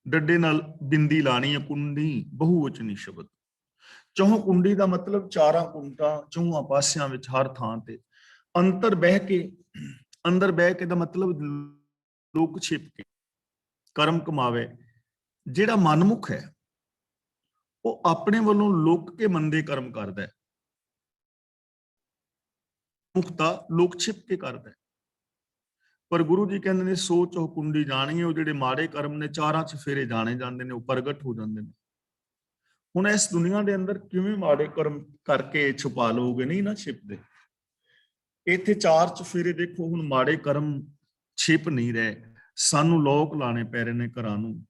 ਡੱਡੇ ਨਾਲ ਬਿੰਦੀ ਲਾਣੀ ਹੈ, ਕੁੰਡੀ ਬਹੁਵਚਨੀ ਸ਼ਬਦ। ਚੌਹ ਕੁੰਡੀ ਦਾ ਮਤਲਬ ਚਾਰਾਂ ਕੁੰਡਾਂ, ਚੌਹਾਂ ਪਾਸਿਆਂ ਵਿੱਚ, ਹਰ ਥਾਂ ਤੇ। ਅੰਤਰ ਬਹਿ ਕੇ, ਅੰਦਰ ਬਹਿ ਕੇ ਦਾ ਮਤਲਬ ਲੁਕ ਛਿਪ ਕੇ ਕਰਮ ਕਮਾਵੇ। ਜਿਹੜਾ ਮਨਮੁਖ ਹੈ ਉਹ ਆਪਣੇ ਵੱਲੋਂ ਲੁਕ ਕੇ ਮੰਦੇ ਕਰਮ ਕਰਦਾ ਹੈ, ਮੁਖਤਾ ਲੁਕ ਛਿਪ ਕੇ ਕਰਦਾ ਹੈ। ਪਰ ਗੁਰੂ ਜੀ ਕਹਿੰਦੇ ਨੇ ਸੋਚ ਉਹ ਕੁੰਡੀ ਜਾਣੀਏ। ਉਹ ਜਿਹੜੇ ਮਾੜੇ ਕਰਮ ਨੇ ਚਾਰਾਂ ਚ ਫੇਰੇ ਜਾਣੇ ਜਾਂਦੇ ਨੇ, ਉਹ ਪ੍ਰਗਟ ਹੋ ਜਾਂਦੇ ਨੇ। ਹੁਣ ਇਸ ਦੁਨੀਆ ਦੇ ਅੰਦਰ ਕਿਵੇਂ ਮਾੜੇ ਕਰਮ ਕਰਕੇ ਛੁਪਾ ਲਓਗੇ? ਨਹੀਂ ਨਾ ਛਿਪਦੇ। ਇੱਥੇ ਚਾਰ ਚਫੇਰੇ ਦੇਖੋ, ਹੁਣ ਮਾੜੇ ਕਰਮ ਛਿਪ ਨਹੀਂ ਰਹੇ, ਸਾਨੂੰ ਲੋਕ ਲਾਣੇ ਪੈ ਰਹੇ ਨੇ ਘਰਾਂ ਨੂੰ,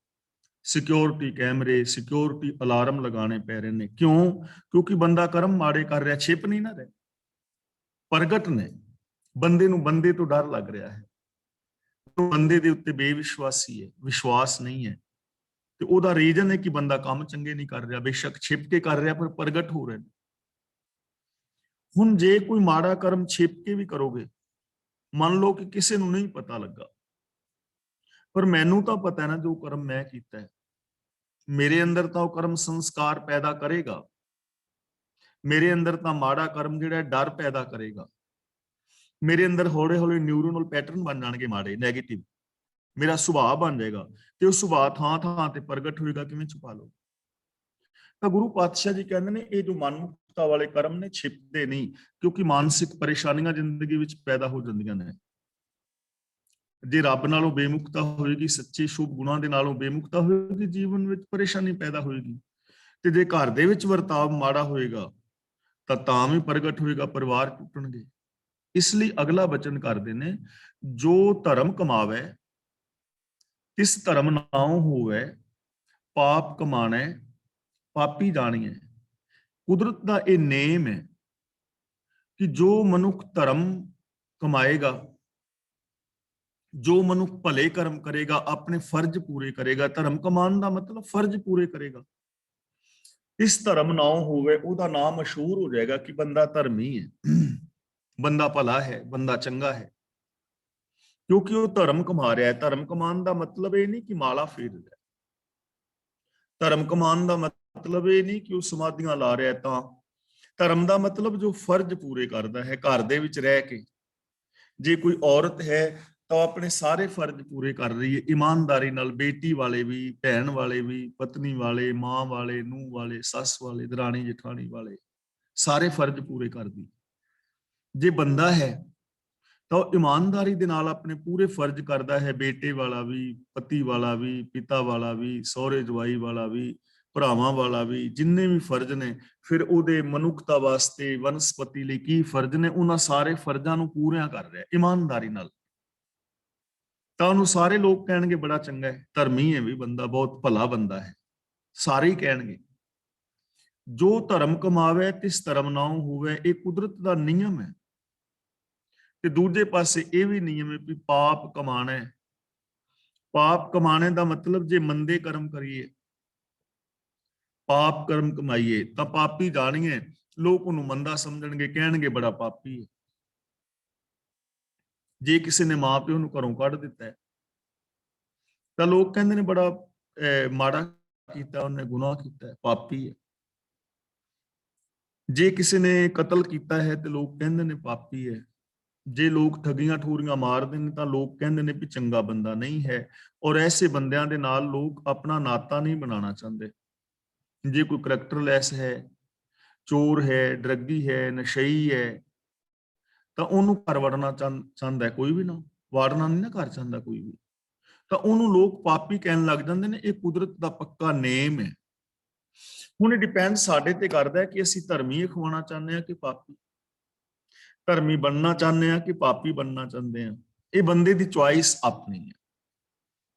ਸਿਕਿਉਰਿਟੀ ਕੈਮਰੇ, ਸਿਕਿਉਰਿਟੀ ਅਲਾਰਮ ਲਗਾਉਣੇ ਪੈ ਰਹੇ ਨੇ। ਕਿਉਂ? ਕਿਉਂਕਿ ਬੰਦਾ ਕਰਮ ਮਾੜੇ ਕਰ ਰਿਹਾ, ਛਿਪ ਨਹੀਂ ਨਾ ਰਹੇ, ਪ੍ਰਗਟ ਨੇ। ਬੰਦੇ ਨੂੰ ਬੰਦੇ ਤੋਂ ਡਰ ਲੱਗ ਰਿਹਾ ਹੈ, ਬੰਦੇ ਦੇ ਉੱਤੇ ਬੇਵਿਸ਼ਵਾਸੀ ਹੈ, ਵਿਸ਼ਵਾਸ ਨਹੀਂ ਹੈ, ਤੇ ਉਹਦਾ ਰੀਜ਼ਨ ਹੈ ਕਿ ਬੰਦਾ ਕੰਮ ਚੰਗੇ ਨਹੀਂ ਕਰ ਰਿਹਾ, ਬੇਸ਼ੱਕ ਛਿਪ ਕੇ ਕਰ ਰਿਹਾ ਪਰ ਪ੍ਰਗਟ ਹੋ ਰਹੇ ਨੇ। ਹੁਣ ਜੇ ਕੋਈ ਮਾੜਾ ਕਰਮ ਛਿਪ ਕੇ ਵੀ ਕਰੋਗੇ, ਮੰਨ ਲਓ ਕਿ ਕਿਸੇ ਨੂੰ ਨਹੀਂ ਪਤਾ ਲੱਗਾ, ਪਰ ਮੈਨੂੰ ਤਾਂ ਪਤਾ ਹੈ ਨਾ ਜੋ ਕਰਮ ਮੈਂ ਕੀਤਾ ਹੈ, ਮੇਰੇ ਅੰਦਰ ਤਾਂ ਉਹ ਕਰਮ ਸੰਸਕਾਰ ਪੈਦਾ ਕਰੇਗਾ, ਮੇਰੇ ਅੰਦਰ ਤਾਂ ਮਾੜਾ ਕਰਮ ਜਿਹੜਾ ਡਰ ਪੈਦਾ ਕਰੇਗਾ, ਮੇਰੇ ਅੰਦਰ ਹੌਲੇ ਹੌਲੇ ਨਿਊਰੋਨਲ ਪੈਟਰਨ ਬਣ ਜਾਣਗੇ ਮਾੜੇ ਨੈਗੇਟਿਵ, ਮੇਰਾ ਸੁਭਾਅ ਬਣ ਜਾਏਗਾ, ਤੇ ਉਹ ਸੁਭਾਅ ਥਾਂ ਥਾਂ ਤੇ ਪ੍ਰਗਟ ਹੋਏਗਾ। ਕਿਵੇਂ ਛੁਪਾ ਲਓ? ਤਾਂ ਗੁਰੂ ਪਾਤਸ਼ਾਹ ਜੀ ਕਹਿੰਦੇ ਨੇ ਇਹ ਜੋ ਮਨਮੁਖਤਾ ਵਾਲੇ ਕਰਮ ਨੇ ਛਿਪਦੇ ਨਹੀਂ, ਕਿਉਂਕਿ ਮਾਨਸਿਕ ਪਰੇਸ਼ਾਨੀਆਂ ਜ਼ਿੰਦਗੀ ਵਿੱਚ ਪੈਦਾ ਹੋ ਜਾਂਦੀਆਂ ਨੇ। ਜੇ ਰੱਬ ਨਾਲੋਂ ਬੇਮੁਖਤਾ ਹੋਏਗੀ, ਸੱਚੇ ਸ਼ੁਭ ਗੁਣਾਂ ਦੇ ਨਾਲੋਂ ਬੇਮੁਖਤਾ ਹੋਏਗੀ, ਜੀਵਨ ਵਿੱਚ ਪਰੇਸ਼ਾਨੀ ਪੈਦਾ ਹੋਏਗੀ। ਤੇ ਜੇ ਘਰ ਦੇ ਵਿੱਚ ਵਰਤਾਵ ਮਾੜਾ ਹੋਏਗਾ ਤਾਂ ਵੀ ਪ੍ਰਗਟ ਹੋਏਗਾ, ਪਰਿਵਾਰ ਟੁੱਟਣਗੇ। ਇਸ ਲਈ ਅਗਲਾ ਬਚਨ ਕਰਦੇ ਨੇ, ਜੋ ਧਰਮ ਕਮਾਵੇ ਤਿਸ ਧਰਮ ਨਾਉ ਹੋਵੇ, ਪਾਪ ਕਮਾਣੇ ਪਾਪੀ ਜਾਣੀਏ। ਕੁਦਰਤ ਦਾ ਇਹ ਨੇਮ ਹੈ ਕਿ ਜੋ ਮਨੁੱਖ ਧਰਮ ਕਮਾਏਗਾ, ਜੋ ਮਨੁੱਖ ਭਲੇ ਕਰਮ ਕਰੇਗਾ, ਆਪਣੇ ਫਰਜ਼ ਪੂਰੇ ਕਰੇਗਾ, ਧਰਮ ਕਮਾਉਣ ਦਾ ਮਤਲਬ ਫਰਜ਼ ਪੂਰੇ ਕਰੇਗਾ, ਇਸ ਧਰਮ ਨਾਉ ਹੋਵੇ, ਉਹਦਾ ਨਾਮ ਮਸ਼ਹੂਰ ਹੋ ਜਾਏਗਾ ਕਿ ਬੰਦਾ ਧਰਮੀ ਹੈ, ਬੰਦਾ ਭਲਾ ਹੈ, ਬੰਦਾ ਚੰਗਾ ਹੈ, ਕਿਉਂਕਿ ਉਹ ਧਰਮ ਕਮਾ ਰਿਹਾ ਹੈ। ਧਰਮ ਕਮਾਉਣ ਦਾ ਮਤਲਬ ਇਹ ਨਹੀਂ ਕਿ ਮਾਲਾ ਫੇਰ ਰਿਹਾ, ਧਰਮ ਕਮਾਉਣ ਦਾ ਮਤਲਬ ਇਹ ਨਹੀਂ ਕਿ ਉਹ ਸਮਾਧੀਆਂ ਲਾ ਰਿਹਾ, ਤਾਂ ਧਰਮ ਦਾ ਮਤਲਬ ਜੋ ਫਰਜ਼ ਪੂਰੇ ਕਰਦਾ ਹੈ ਘਰ ਦੇ ਵਿੱਚ ਰਹਿ ਕੇ। ਜੇ ਕੋਈ ਔਰਤ ਹੈ ਤਾਂ ਆਪਣੇ ਸਾਰੇ ਫਰਜ਼ ਪੂਰੇ ਕਰ ਰਹੀ ਹੈ ਇਮਾਨਦਾਰੀ ਨਾਲ, ਬੇਟੀ ਵਾਲੇ ਵੀ, ਭੈਣ ਵਾਲੇ ਵੀ, ਪਤਨੀ ਵਾਲੇ, ਮਾਂ ਵਾਲੇ, ਨੂੰਹ ਵਾਲੇ, ਸੱਸ ਵਾਲੇ, ਦਰਾਣੀ ਜਠਾਣੀ ਵਾਲੇ, ਸਾਰੇ ਫਰਜ਼ ਪੂਰੇ ਕਰਦੀ। ਜੇ ਬੰਦਾ ਹੈ ਤਾਂ ਉਹ ਇਮਾਨਦਾਰੀ ਦੇ ਨਾਲ ਆਪਣੇ ਪੂਰੇ ਫਰਜ਼ ਕਰਦਾ ਹੈ, ਬੇਟੇ ਵਾਲਾ ਵੀ, ਪਤੀ ਵਾਲਾ ਵੀ, ਪਿਤਾ ਵਾਲਾ ਵੀ, ਸਹੁਰੇ ਜਵਾਈ ਵਾਲਾ ਵੀ, ਭਰਾਵਾਂ ਵਾਲਾ ਵੀ, ਜਿੰਨੇ ਵੀ ਫਰਜ਼ ਨੇ। ਫਿਰ ਉਹਦੇ ਮਨੁੱਖਤਾ ਵਾਸਤੇ, ਵਨਸਪਤੀ ਲਈ ਕੀ ਫਰਜ਼ ਨੇ, ਉਹਨਾਂ ਸਾਰੇ ਫਰਜ਼ਾਂ ਨੂੰ ਪੂਰਿਆਂ ਕਰ ਰਿਹਾ ਇਮਾਨਦਾਰੀ ਨਾਲ। ਤਾਂ ਉਹਨੂੰ ਸਾਰੇ ਲੋਕ ਕਹਿਣਗੇ ਬੜਾ ਚੰਗਾ ਹੈ, ਧਰਮੀ ਹੈ ਵੀ ਬੰਦਾ, ਬਹੁਤ ਭਲਾ ਬੰਦਾ ਹੈ, ਸਾਰੇ ਹੀ ਕਹਿਣਗੇ। ਜੋ ਧਰਮ ਕਮਾਵੇ ਤਿਸ ਧਰਮ ਨਾਉ ਹੋਵੇ, ਇਹ ਕੁਦਰਤ ਦਾ ਨਿਯਮ ਹੈ। ਤੇ ਦੂਜੇ ਪਾਸੇ ਇਹ ਵੀ ਨਿਯਮ ਹੈ ਵੀ ਪਾਪ ਕਮਾਣਾ ਹੈ। ਪਾਪ ਕਮਾਣੇ ਦਾ ਮਤਲਬ ਜੇ ਮੰਦੇ ਕਰਮ ਕਰੀਏ, ਪਾਪ ਕਰਮ ਕਮਾਈਏ ਤਾਂ ਪਾਪੀ ਜਾਣੀਏ, ਲੋਕ ਉਹਨੂੰ ਮੰਦਾ ਸਮਝਣਗੇ, ਕਹਿਣਗੇ ਬੜਾ ਪਾਪੀ ਹੈ। ਜੇ ਕਿਸੇ ਨੇ ਮਾਂ ਪਿਓ ਨੂੰ ਘਰੋਂ ਕੱਢ ਦਿੱਤਾ ਹੈ ਤਾਂ ਲੋਕ ਕਹਿੰਦੇ ਨੇ ਬੜਾ ਮਾੜਾ ਕੀਤਾ, ਉਹਨੇ ਗੁਨਾਹ ਕੀਤਾ ਹੈ, ਪਾਪੀ ਹੈ। ਜੇ ਕਿਸੇ ਨੇ ਕਤਲ ਕੀਤਾ ਹੈ ਤੇ ਲੋਕ ਕਹਿੰਦੇ ਨੇ ਪਾਪੀ ਹੈ। ਜੇ ਲੋਕ ਠੱਗੀਆਂ ਠੂਰੀਆਂ ਮਾਰਦੇ ਨੇ ਤਾਂ ਲੋਕ ਕਹਿੰਦੇ ਨੇ ਵੀ ਚੰਗਾ ਬੰਦਾ ਨਹੀਂ ਹੈ। ਔਰ ਐਸੇ ਬੰਦਿਆਂ ਦੇ ਨਾਲ ਲੋਕ ਆਪਣਾ ਨਾਤਾ ਨਹੀਂ ਬਣਾਉਣਾ ਚਾਹੁੰਦੇ। ਜੇ ਕੋਈ ਕਰੈਕਟਰਲੈਸ ਹੈ, ਚੋਰ ਹੈ, ਡਰੱਗੀ ਹੈ, ਨਸ਼ਈ ਹੈ, ਤਾਂ ਉਹਨੂੰ ਘਰ ਵੜਨਾ ਚਾਹੁੰਦਾ ਕੋਈ ਵੀ ਨਾ, ਵਾੜਨਾ ਨਹੀਂ ਨਾ ਘਰ ਚਾਹੁੰਦਾ ਕੋਈ ਵੀ, ਤਾਂ ਉਹਨੂੰ ਲੋਕ ਪਾਪੀ ਕਹਿਣ ਲੱਗ ਜਾਂਦੇ ਨੇ। ਇਹ ਕੁਦਰਤ ਦਾ ਪੱਕਾ ਨੇਮ ਹੈ। ਹੁਣ ਇਹ ਡਿਪੈਂਡ ਸਾਡੇ ਤੇ ਕਰਦਾ ਹੈ ਕਿ ਅਸੀਂ ਧਰਮੀ ਅਖਵਾਉਣਾ ਚਾਹੁੰਦੇ ਹਾਂ ਕਿ ਪਾਪੀ, ਧਰਮੀ ਬਣਨਾ ਚਾਹੁੰਦੇ ਹਾਂ ਕਿ ਪਾਪੀ ਬਣਨਾ ਚਾਹੁੰਦੇ ਹਾਂ। ਇਹ ਬੰਦੇ ਦੀ ਚੁਆਇਸ ਆਪਣੀ ਹੈ।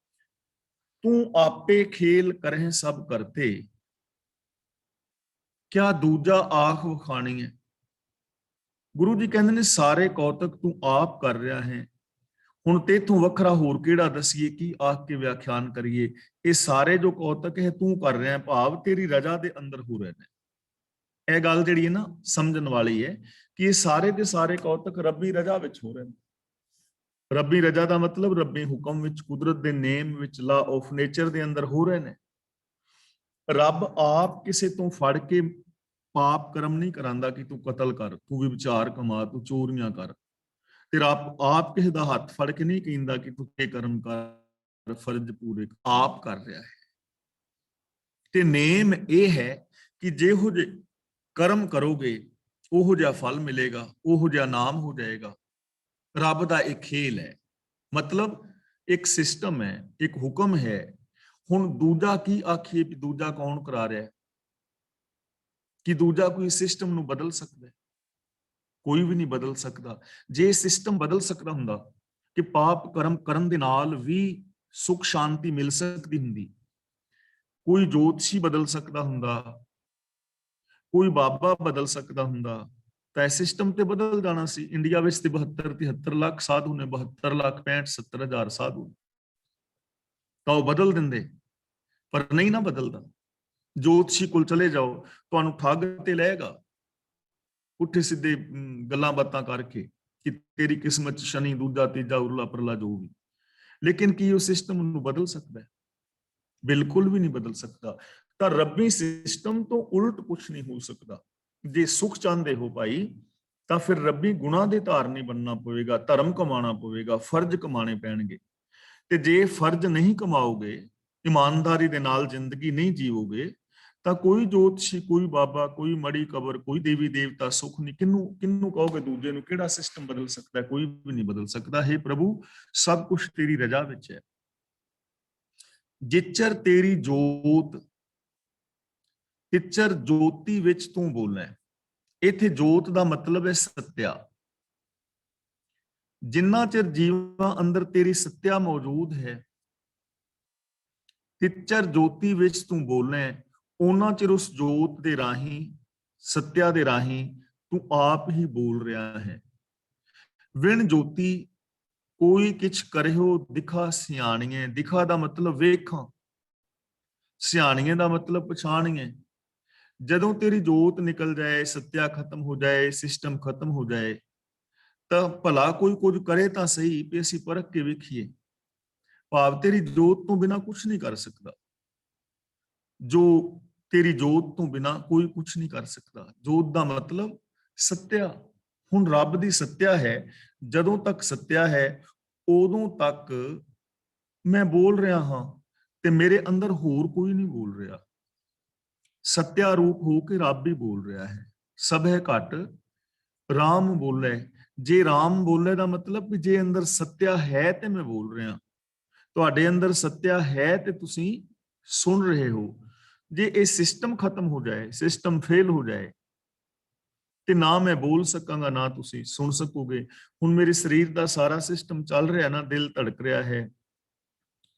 ਤੂੰ ਆਪੇ ਖੇਲ ਕਰਹਿ ਸਭ ਕਰਤੇ, ਕਿਆ ਦੂਜਾ ਆਖ ਵਖਾਣੀ ਹੈ। ਗੁਰੂ ਜੀ ਕਹਿੰਦੇ ਨੇ ਸਾਰੇ ਕੌਤਕ ਤੂੰ ਆਪ ਕਰ ਰਿਹਾ ਹੈ, ਹੁਣ ਤੇਥੋਂ ਵੱਖਰਾ ਹੋਰ ਕਿਹੜਾ ਦਸੀਏ, ਕੀ ਆਖ ਕੇ ਵਿਆਖਿਆਨ ਕਰੀਏ। ਇਹ ਸਾਰੇ ਜੋ ਕੌਤਕ ਹੈ ਤੂੰ ਕਰ ਰਿਹਾ, ਭਾਵ ਤੇਰੀ ਰਜ਼ਾ ਦੇ ਅੰਦਰ ਹੋ ਰਹੇ ਨੇ। ਇਹ ਗੱਲ ਜਿਹੜੀ ਹੈ ਨਾ ਸਮਝਣ ਵਾਲੀ ਹੈ ਕਿ ਇਹ ਸਾਰੇ ਦੇ ਸਾਰੇ ਕੌਤਕ ਰੱਬੀ ਰਜ਼ਾ ਵਿੱਚ ਹੋ ਰਹੇ ਨੇ। ਰੱਬੀ ਰਜ਼ਾ ਦਾ ਮਤਲਬ ਰੱਬੀ ਹੁਕਮ ਵਿੱਚ, ਕੁਦਰਤ ਦੇ ਨੇਮ ਵਿੱਚ, ਲਾ ਆਫ ਨੇਚਰ ਦੇ ਅੰਦਰ ਹੋ ਰਹੇ ਨੇ। ਰੱਬ ਆਪ ਕਿਸੇ ਤੋਂ ਫੜ ਕੇ ਪਾਪ ਕਰਮ ਨਹੀਂ ਕਰਾਂਦਾ ਕਿ ਤੂੰ ਕਤਲ ਕਰ, ਤੂੰ ਵਿਭਚਾਰ ਕਮਾ, ਤੂੰ ਚੋਰੀਆਂ ਕਰ। ਤੇ ਰੱਬ ਆਪ ਕਿਸੇ ਦਾ ਹੱਥ ਫੜ ਕੇ ਨਹੀਂ ਕਹਿੰਦਾ ਕਿ ਤੂੰ ਇਹ ਕਰਮ ਕਰ, ਫਰਜ਼ ਪੂਰੇ ਆਪ ਕਰ ਰਿਹਾ ਹੈ। ਤੇ ਨੇਮ ਇਹ ਹੈ ਕਿ ਜਿਹੋ ਜਿਹੇ ਕਰਮ ਕਰੋਗੇ ਉਹੋ ਜਿਹਾ ਫਲ ਮਿਲੇਗਾ, ਉਹੋ ਜਿਹਾ ਨਾਮ ਹੋ ਜਾਏਗਾ। ਰੱਬ ਦਾ ਇੱਕ ਖੇਲ ਹੈ, ਮਤਲਬ ਇੱਕ ਸਿਸਟਮ ਹੈ, ਇੱਕ ਹੁਕਮ ਹੈ। ਹੁਣ ਦੂਜਾ ਕੀ ਆਖੀਏ ਵੀ ਦੂਜਾ ਕੌਣ ਕਰਾ ਰਿਹਾ ਹੈ? ਕਿ ਦੂਜਾ ਕੋਈ ਸਿਸਟਮ ਨੂੰ ਬਦਲ ਸਕਦਾ ਹੈ? ਕੋਈ ਵੀ ਨਹੀਂ ਬਦਲ ਸਕਦਾ। ਜੇ ਸਿਸਟਮ ਬਦਲ ਸਕਦਾ ਹੁੰਦਾ ਕਿ ਪਾਪ ਕਰਮ ਕਰਨ ਦੇ ਨਾਲ ਵੀ ਸੁਖ ਸ਼ਾਂਤੀ ਮਿਲ ਸਕਦੀ ਹੁੰਦੀ, ਕੋਈ ਜੋਤਸ਼ੀ ਬਦਲ ਸਕਦਾ ਹੁੰਦਾ, ਕੋਈ ਬਾਬਾ ਬਦਲ ਸਕਦਾ ਹੁੰਦਾ, ਤਾਂ ਇਹ ਸਿਸਟਮ ਤੇ ਬਦਲ ਜਾਣਾ ਸੀ। ਇੰਡੀਆ ਵਿੱਚ ਤੇ 72-73 ਲੱਖ ਸਾਧੂ ਨੇ, 72 ਲੱਖ 65-70 ਹਜ਼ਾਰ ਸਾਧੂ, ਤਾਂ ਉਹ ਬਦਲ ਦਿੰਦੇ। ਪਰ ਨਹੀਂ ਨਾ ਬਦਲਦਾ। ਜੋਤਸ਼ੀ ਕੋਲ ਚਲੇ ਜਾਓ, ਤੁਹਾਨੂੰ ਠੱਗ ਤੇ ਲਏਗਾ ਪੁੱਠੇ ਸਿੱਧੇ ਗੱਲਾਂ ਬਾਤਾਂ ਕਰਕੇ ਕਿ ਤੇਰੀ ਕਿਸਮਤ ਚ ਸ਼ਨੀ ਦੂਜਾ ਤੀਜਾ ਉਰਲਾ ਪਰਲਾ ਜੋ ਵੀ। ਲੇਕਿਨ ਕੀ ਉਹ ਸਿਸਟਮ ਨੂੰ ਬਦਲ ਸਕਦਾ ਹੈ? ਬਿਲਕੁਲ ਵੀ ਨਹੀਂ ਬਦਲ ਸਕਦਾ। ਤਾਂ ਰੱਬੀ ਸਿਸਟਮ ਤੋਂ ਉਲਟ ਕੁਛ ਨਹੀਂ ਹੋ ਸਕਦਾ। ਜੇ ਸੁਖ ਚਾਹੁੰਦੇ ਹੋ ਭਾਈ, ਤਾਂ ਫਿਰ ਰੱਬੀ ਗੁਣਾਂ ਦੇ ਧਾਰਨੀ ਬਣਨਾ ਪਵੇਗਾ, ਧਰਮ ਕਮਾਉਣਾ ਪਵੇਗਾ, ਫਰਜ਼ ਕਮਾਣੇ ਪੈਣਗੇ। ਤੇ ਜੇ ਫਰਜ਼ ਨਹੀਂ ਕਮਾਓਗੇ, ਇਮਾਨਦਾਰੀ ਦੇ ਨਾਲ ਜ਼ਿੰਦਗੀ ਨਹੀਂ ਜੀਓਗੇ, ਤਾਂ ਕੋਈ ਜੋਤਸ਼ੀ, ਕੋਈ ਬਾਬਾ, ਕੋਈ ਮੜੀ ਕਬਰ, ਕੋਈ ਦੇਵੀ ਦੇਵਤਾ ਸੁਖ ਨਹੀਂ। ਕਿਹਨੂੰ ਕਹੋਗੇ? ਦੂਜੇ ਨੂੰ। ਕਿਹੜਾ ਸਿਸਟਮ ਬਦਲ ਸਕਦਾ? ਕੋਈ ਵੀ ਨਹੀਂ ਬਦਲ ਸਕਦਾ। हे ਪ੍ਰਭੂ, ਸਭ ਕੁਝ ਤੇਰੀ ਰਜ਼ਾ ਵਿੱਚ ਹੈ। ਜਿਚਰ ਤੇਰੀ ਜੋਤ, ਤਿਚਰ ਜੋਤੀ ਵਿੱਚ ਤੂੰ ਬੋਲੇ। ਇੱਥੇ ਜੋਤ ਦਾ ਮਤਲਬ ਹੈ ਸੱਤਿਆ। ਜਿੰਨਾ ਚਿਰ ਜੀਵਾਂ ਅੰਦਰ ਤੇਰੀ ਸੱਤਿਆ ਮੌਜੂਦ ਹੈ, ਤਿਚਰ ਜੋਤੀ ਵਿੱਚ ਤੂੰ ਬੋਲੇ, ਉਹਨਾਂ ਚਿਰ ਉਸ ਜੋਤ ਦੇ ਰਾਹੀਂ, ਸੱਤਿਆ ਦੇ ਰਾਹੀਂ ਤੂੰ ਆਪ ਹੀ ਬੋਲ ਰਿਹਾ ਹੈ। ਵਿਣ ਜੋਤੀ ਕੋਈ ਕਿਛ ਕਰਿਓ ਦਿਖਾ ਸਿਆਣੀਏ। ਦਿਖਾ ਦਾ ਮਤਲਬ ਵੇਖਾਂ, ਸਿਆਣੀਏ ਦਾ ਮਤਲਬ ਪਛਾਣੀਏ। ਜਦੋਂ ਤੇਰੀ ਜੋਤ ਨਿਕਲ ਜਾਏ, ਸੱਤਿਆ ਖਤਮ ਹੋ ਜਾਏ, ਸਿਸਟਮ ਖਤਮ ਹੋ ਜਾਏ, ਤਾਂ ਭਲਾ ਕੋਈ ਕੁਝ ਕਰੇ ਤਾਂ ਸਹੀ ਵੀ ਅਸੀਂ ਪਰਖ ਕੇ ਵੇਖੀਏ। ਭਾਵ ਤੇਰੀ ਜੋਤ ਤੋਂ ਬਿਨਾਂ ਕੁਝ ਨਹੀਂ ਕਰ ਸਕਦਾ। ਜੋ ਤੇਰੀ ਜੋਤ ਤੋਂ ਬਿਨਾਂ ਕੋਈ ਕੁਝ ਨਹੀਂ ਕਰ ਸਕਦਾ। ਜੋਤ ਦਾ ਮਤਲਬ ਸੱਤਿਆ। ਹੁਣ ਰੱਬ ਦੀ ਸੱਤਿਆ ਹੈ। ਜਦੋਂ ਤੱਕ ਸੱਤਿਆ ਹੈ, ਉਦੋਂ ਤੱਕ ਮੈਂ ਬੋਲ ਰਿਹਾ ਹਾਂ ਤੇ ਮੇਰੇ ਅੰਦਰ ਹੋਰ ਕੋਈ ਨਹੀਂ ਬੋਲ ਰਿਹਾ। ਸੱਤਿਆ ਰੂਪ ਹੋ ਕੇ ਰੱਬ ਹੀ ਬੋਲ ਰਿਹਾ ਹੈ। ਸਭੈ ਘਟ ਰਾਮ ਬੋਲੇ। ਜੇ ਰਾਮ ਬੋਲੇ ਦਾ ਮਤਲਬ ਵੀ ਜੇ ਅੰਦਰ ਸੱਤਿਆ ਹੈ ਤੇ ਮੈਂ ਬੋਲ ਰਿਹਾ। ਤੁਹਾਡੇ ਅੰਦਰ ਸੱਤਿਆ ਹੈ ਤੇ ਤੁਸੀਂ ਸੁਣ ਰਹੇ ਹੋ। ਜੇ ਇਹ ਸਿਸਟਮ ਖਤਮ ਹੋ ਜਾਏ, ਸਿਸਟਮ ਫੇਲ ਹੋ ਜਾਏ, ਤੇ ਨਾ ਮੈਂ ਬੋਲ ਸਕਾਂਗਾ, ਨਾ ਤੁਸੀਂ ਸੁਣ ਸਕੋਗੇ। ਹੁਣ ਮੇਰੇ ਸਰੀਰ ਦਾ ਸਾਰਾ ਸਿਸਟਮ ਚੱਲ ਰਿਹਾ ਨਾ, ਦਿਲ ਧੜਕ ਰਿਹਾ ਹੈ,